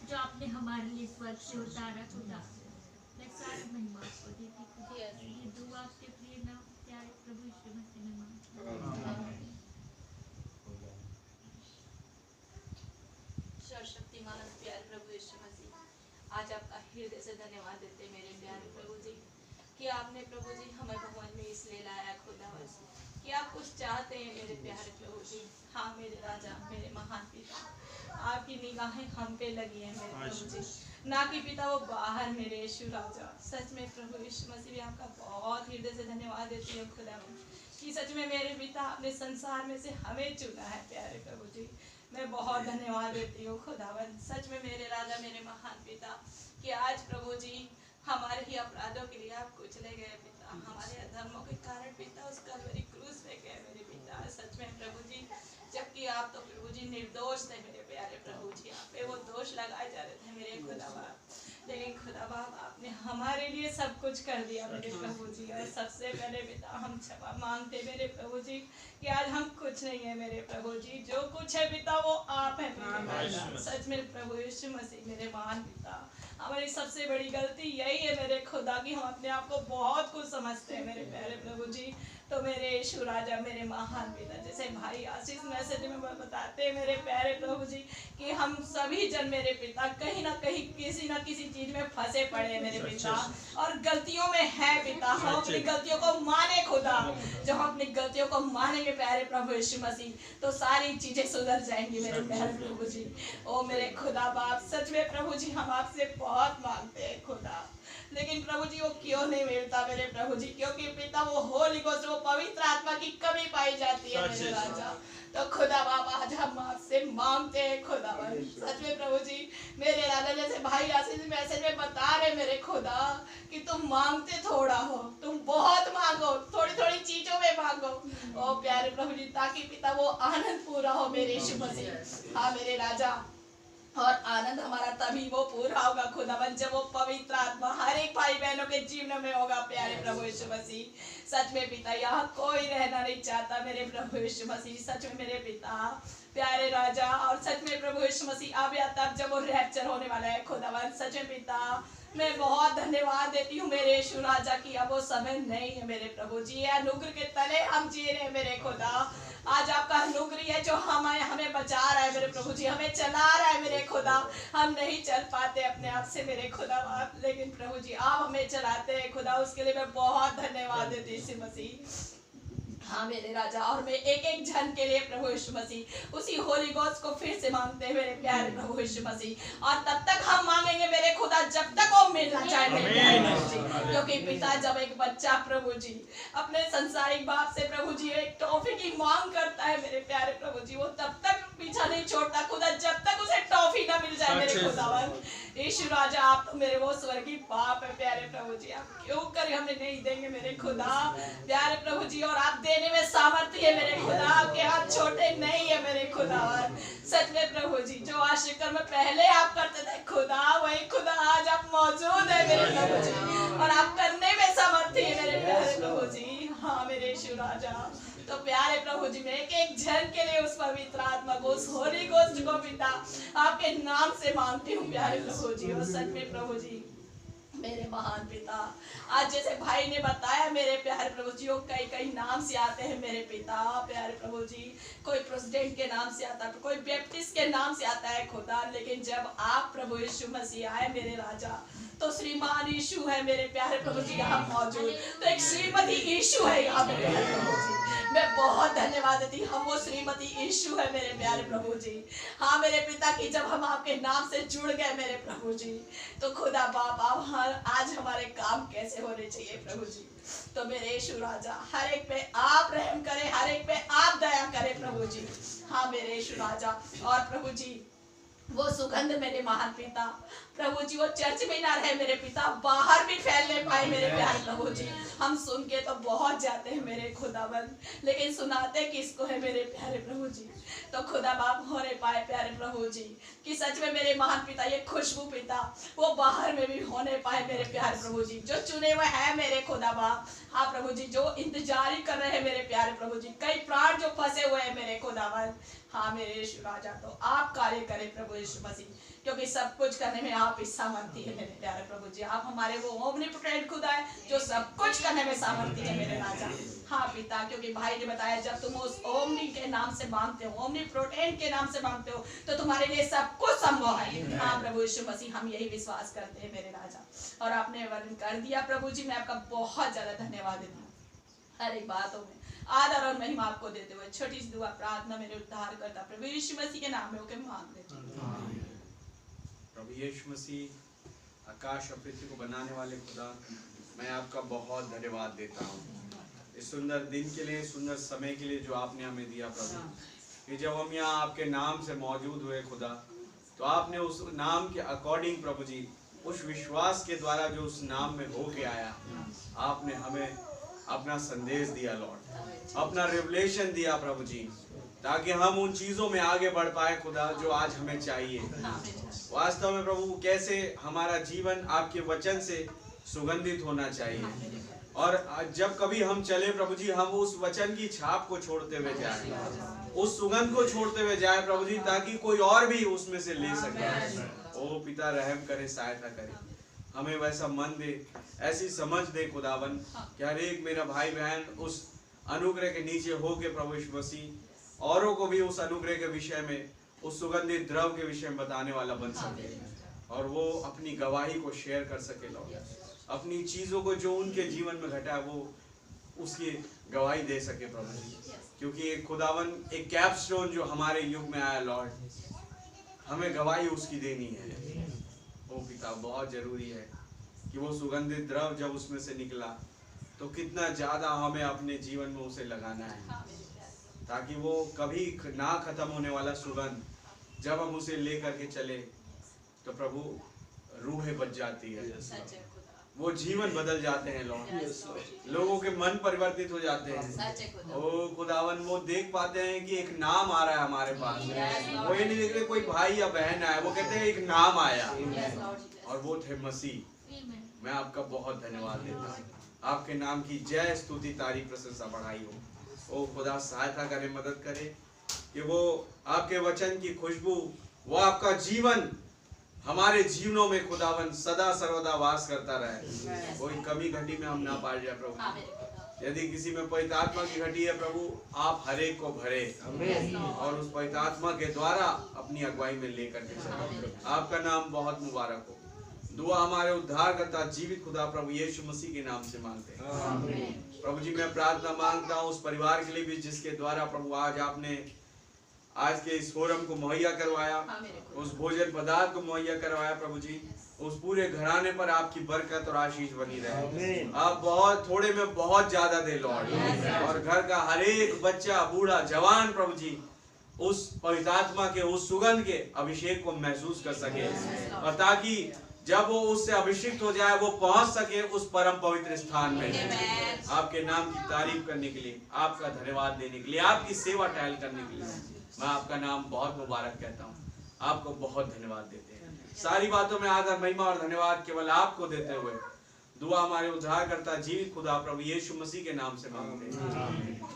जो आपने हमारे लिए स्वर्ग से उतारा खुदा। मैं सारी महिमा आपको देती खुदा। ये दुआ आपके प्रिय नाम प्यारे प्रभु यीशु मसीह में मांगती हूं। सर्वशक्तिमान प्यारे प्रभु यीशु मसीह, आज आपका हृदय से धन्यवाद देते मेरे प्यारे प्रभु जी कि आपने प्रभु जी हमें भवन में इसलिए लाया खुदावन कि आप कुछ चाहते हैं मेरे प्यारे प्रभु जी। हाँ मेरे राजा, मेरे महान पिता, आपकी निगाहें हम पे लगी हैं मेरे प्रभु जी, ना कि पिता वो बाहर मेरे यीशु राजा। सच में प्रभु यीशु मसीह भी आपका बहुत हृदय से धन्यवाद देती हूँ खुदावन कि सच में मेरे पिता आपने संसार में से हमें चुना है प्यारे प्रभु जी। मैं बहुत धन्यवाद देती हूँ खुदावन सच में मेरे राजा, मेरे महान पिता कि आज प्रभु जी हमारे ही अपराधों के लिए आप कुचले गए पिता, हमारे अधर्मों के कारण पिता उस कलवरी क्रूस पे गए मेरे पिता। सच में प्रभु जी, जबकि आप तो प्रभु जी निर्दोष थे मेरे प्यारे प्रभु जी, आप पे वो दोष लगाए जा रहे थे मेरे खुदा बाप, लेकिन खुदा बाप आपने हमारे लिए सब कुछ कर दिया मेरे प्रभु जी। और सबसे पहले पिता हम क्षमा मांगते मेरे प्रभु जी कि आज हम कुछ नहीं है मेरे प्रभु जी, जो कुछ है पिता वो आप है मेरे पिता। सच में प्रभु यीशु मसीह मेरे महान पिता, हमारी सबसे बड़ी गलती यही है मेरे खुदा की हम अपने आप को बहुत कुछ समझते हैं मेरे प्यारे प्रभु जी। तो मेरे यीशु राजा, मेरे महान पिता, जैसे भाई आशीष मैसेज में बताते हैं मेरे प्यारे प्रभु जी कि हम सभी जन मेरे पिता कहीं ना कहीं किसी ना किसी चीज में फंसे पड़े हैं मेरे पिता, और गलतियों में है पिता। हम अपनी गलतियों को माने खुदा, जब हम अपनी गलतियों को मानेंगे प्यारे प्रभु यीशु मसीह तो सारी चीजें सुधर जाएंगी मेरे प्यारे प्रभु जी। ओ मेरे खुदा बाप, सच में प्रभु जी हम आपसे बहुत मांगते हैं खुदा, लेकिन प्रभु जी वो क्यों नहीं मिलता मेरे प्रभु जी, क्योंकि पिता वो होली गोस्ट, वो पवित्र आत्मा की कमी पाई जाती है मेरे राजा। तो खुदा बाबा आज हम आपसे मांगते हैं खुदा, सच में प्रभु जी मेरे राजा, जैसे भाई आशीष मैसेज में बता रहे मेरे खुदा कि तुम मांगते थोड़ा हो, तुम बहुत मांगो, थोड़ी थोड़ी चीजों में मांगो ओ प्यारे प्रभु जी, ताकि पिता वो आनंद पूरा हो मेरे यीशु मसीह। हाँ मेरे राजा, और आनंद हमारा तभी वो पूरा होगा खुदावन जब वो पवित्र आत्मा हर एक भाई बहनों के जीवन में होगा प्यारे प्रभु यीशु मसीह। सच में पिता यहाँ कोई रहना नहीं चाहता मेरे प्रभु यीशु मसीह, सच में मेरे पिता प्यारे राजा, और सच में प्रभु यीशु मसीह अब या तब जब वो रैप्चर होने वाला है खुदावन, सच में पिता मैं बहुत धन्यवाद देती हूँ मेरे यीशु राजा की अब वो समय नहीं है मेरे प्रभु जी। अनुग्रह के तले हम जी रहे हैं मेरे खुदा, आज आपका अनुग्रह है जो हमें बचा रहा है मेरे प्रभु जी, हमें चला रहा है मेरे खुदा। हम नहीं चल पाते अपने आप से मेरे खुदा बाप, लेकिन प्रभु जी आप हमें चलाते हैं खुदा, उसके लिए मैं बहुत धन्यवाद देती हूँ यीशु मसीह। हाँ मेरे राजा, और मैं एक एक जन के लिए प्रभु यीशु मसीह उसी होली गोस्ट को फिर से मांगते हैं मेरे प्यारे प्रभु यीशु मसीह, और तब तक हम मांगेंगे मेरे खुदा जब तक वो मिलना चाहे मेरे प्यारे प्रभु जी। क्योंकि पिता जब एक बच्चा प्रभु जी अपने संसारिक बाप से प्रभु जी एक टॉफी की मांग करता है मेरे प्यारे प्रभु जी, वो तब तक पीछा नहीं छोड़ता खुदा जब तक उसे टॉफी ना मिल जाए मेरे खुदावन। यीशु राजा आप तो मेरे वो स्वर्गीय बाप है प्यारे प्रभु जी, आप क्यों कर हमें नहीं देंगे मेरे खुदा प्यारे प्रभु जी, और आप देने में सामर्थ्य है मेरे खुदा, आपके हाथ छोटे नहीं है मेरे खुदावन। सच में प्रभु जी जो आशिक कर्म पहले आप करते थे खुदा, वही खुदा आज आप मौजूद है मेरे प्रभु जी, और आप करने में सामर्थ्य है मेरे प्यारे प्रभु जी। हाँ मेरे यीशु राजा, तो प्यारे प्रभु जी मैं एक एक जन के लिए उस पवित्र आत्मा को, उस होली गोस्ट को पिता आपके नाम से मांगती हूँ प्यारे प्रभु जी। और सच में प्रभु जी मेरे महान पिता, आज जैसे भाई ने बताया मेरे प्यारे प्रभु जी, कई कई नाम से आते हैं मेरे पिता प्यारे प्रभु जी, कोई प्रेसिडेंट के नाम से आता है, कोई बैप्टिस्ट के नाम से आता है खुदा, लेकिन जब आप प्रभु यीशु मसीह आए मेरे राजा तो श्रीमान यीशु है मेरे प्यारे प्रभु जी यहाँ मौजूद, तो एक श्रीमती यीशु है यहाँ मेरे प्यारे प्रभु जी। मैं बहुत धन्यवाद देती, हम वो श्रीमती यीशु है मेरे प्यारे प्रभु जी। हाँ मेरे पिता की जब हम आपके नाम से जुड़ गए मेरे प्रभु जी, तो खुदा बाप आप आज हमारे काम कैसे होने चाहिए प्रभु जी। तो मेरे यीशु राजा हर एक पे आप रहम करें, हर एक पे आप दया करें प्रभु जी। हाँ मेरे यीशु राजा, और प्रभु जी वो सुगंध मेरे महान पिता प्रभु जी वो चर्च में ना रहे मेरे पिता, बाहर भी फैलने पाए मेरे प्यारे प्रभु जी। हम सुन के तो बहुत जाते हैं मेरे खुदाबंद, लेकिन सुनाते किसको है मेरे प्यारे प्रभु जी। तो खुदा बाप हो नहीं पाए प्यारे प्रभु जी कि सच में मेरे महान पिता ये खुशबू पिता वो बाहर में भी होने पाए मेरे प्यारे प्रभु जी। जो चुने हुए हैं मेरे खुदा बाप, हाँ प्रभु जी, जो इंतजार ही कर रहे हैं मेरे प्यारे प्रभु जी, कई प्राण जो फंसे हुए हैं मेरे खुदाबंद, हाँ मेरे यीशु राजा, तो आप कार्य करें प्रभु यीशु मसीह, क्योंकि सब कुछ करने में आप ही सामर्थ्य है मेरे प्यारे प्रभु जी। आप हमारे वो ओमनीपोटेंट खुदा है जो सब कुछ करने में सामर्थ्य है मेरे राजा। हाँ पिता, क्योंकि भाई ने बताया जब तुम उस ओमनी के नाम से मांगते हो, ओमनीपोटेंट के नाम से मांगते हो, तो तुम्हारे लिए सब कुछ संभव है। हाँ प्रभु यीशु मसीह, हम यही विश्वास करते हैं मेरे राजा, और आपने वर्णन कर दिया प्रभु जी। मैं आपका बहुत ज्यादा धन्यवाद देती हूँ हर एक बातों में। आदर और महिमा आपको देते हुए छोटी सी दुआ प्रार्थना मेरे उद्धार करता प्रभु यीशु मसीह के नाम में होकर मांग लेती हूं। प्रभु यीशु मसीह, आकाश और पृथ्वी को बनाने वाले खुदा, मैं आपका बहुत धन्यवाद देता हूँ इस सुंदर दिन के लिए, सुंदर समय के लिए जो आपने हमें दिया प्रभु। कि जब हम यहाँ आपके नाम से मौजूद हुए खुदा, तो आपने उस नाम के अकॉर्डिंग प्रभु जी, उस विश्वास के द्वारा जो उस नाम में होके आया, आपने हमें अपना संदेश दिया लॉर्ड, अपना रिवलेशन दिया प्रभु जी, ताकि हम उन चीजों में आगे बढ़ पाए खुदा जो आज हमें चाहिए। वास्तव में प्रभु कैसे हमारा जीवन आपके वचन से सुगंधित होना चाहिए, और जब कभी हम चले प्रभु जी, हम उस वचन की छाप को छोड़ते हुए जाए, उस सुगंध को छोड़ते हुए जाए प्रभु जी, ताकि कोई और भी उसमें से ले सके। ओ पिता, रहम करे, सहायता करे, हमें वैसा मन दे, ऐसी समझ दे खुदावन कि हर एक मेरा भाई बहन उस अनुग्रह के नीचे हो के प्रभु यीशु मसीह औरों को भी उस अनुग्रह के विषय में, उस सुगंधित द्रव के विषय में बताने वाला बन सके, और वो अपनी गवाही को शेयर कर सके लॉर्ड, अपनी चीजों को जो उनके जीवन में घटा है वो उसकी गवाही दे सके प्रभु जी। क्योंकि एक खुदावन, एक कैपस्टोन जो हमारे युग में आया लॉर्ड, हमें गवाही उसकी देनी है। ओ पिता, बहुत जरूरी है कि वो सुगंधित द्रव जब उसमें से निकला तो कितना ज्यादा हमें अपने जीवन में उसे लगाना है, ताकि वो कभी ना खत्म होने वाला सुगंध जब हम उसे लेकर के चले तो प्रभु रूहें बच जाती है, वो जीवन बदल जाते हैं लॉर्ड, लोगों के मन परिवर्तित हो जाते हैं। ओ खुदावन, वो देख पाते हैं कि एक नाम आ रहा है हमारे पास, वो ये नहीं देख रहे कोई भाई या बहन आया, वो कहते हैं एक नाम आया, और वो थे मसीह। मैं आपका बहुत धन्यवाद देता हूँ, आपके नाम की जय स्तुति तारीफ प्रशंसा बढ़ाई हो। ओ खुदा, सहायता करे, मदद करे कि वो आपके वचन की खुशबू, वो आपका जीवन हमारे जीवनों में खुदावन सदा सर्वदा वास करता रहे, कोई कमी घटी में हम ना पाए जाए प्रभु। यदि किसी में पवित्र आत्मा की घटी है प्रभु, आप हर एक को भरे और उस पवित्र आत्मा के द्वारा अपनी अगुवाई में लेकर के चले। आपका नाम बहुत मुबारक हो। दुआ हमारे उद्धार करता जीवित खुदा प्रभु यीशु मसीह के नाम से मांगते हैं प्रभु जी। मैं प्रार्थना मांगता हूँ उस परिवार के लिए भी जिसके द्वारा प्रभु आज आपने आज के इस फोरम को मुहैया करवाया, उस भोजन पदार्थ को मुहैया करवाया प्रभु जी। उस पूरे घराने पर आपकी बरकत और आशीष बनी रहे। आप बहुत थोड़े में बहुत ज्यादा दे लॉर्ड, और घर का हर एक बच्चा, बूढ़ा, जवान प्रभु जी उस पवित्र आत्मा के, उस सुगंध के अभिषेक को महसूस कर सके, और ताकि जब वो उससे अभिषेक हो जाए वो पहुंच सके उस परम पवित्र स्थान में। आपके नाम की तारीफ करने के लिए, आपका धन्यवाद देने के लिए, आपकी सेवा टहल करने के लिए मैं आपका नाम बहुत मुबारक कहता हूँ। आपको बहुत धन्यवाद देते हैं। सारी बातों में आदर, महिमा और धन्यवाद केवल आपको देते हुए दुआ हमारे उद्धार करता जीवित खुदा प्रभु यीशु मसीह के नाम से मांगते हैं।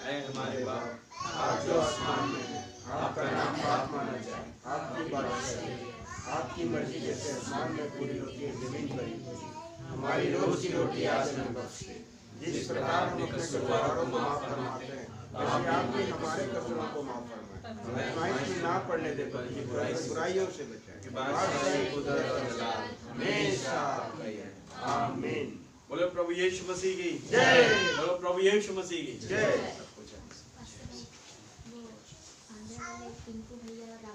ऐ हमारे बाप, आप जो आसमान में हैं, आपका नाम पाक माना जाए, आपकी बादशाही हो, आपकी मर्जी जैसे आसमान में पूरी होती है जमीन पर भी। हमारी रोज की रोटी आज हमें बख्श दे, जिस प्रकार हम अपने कसूरवारों को माफ फरमाते हैं, वैसे आप भी हमारे कसूरों को माफ फरमाएं। हमें आज़माइश में ना पड़ने दे, बल्कि बुराइयों से बचाएं। बादशाही, कुदरत और जलाल हमेशा आपका ही है। आमीन। बोलो प्रभु यीशु मसीह की जय। बोलो प्रभु यीशु मसीह की जय। वो आने वाले टिंकू भैया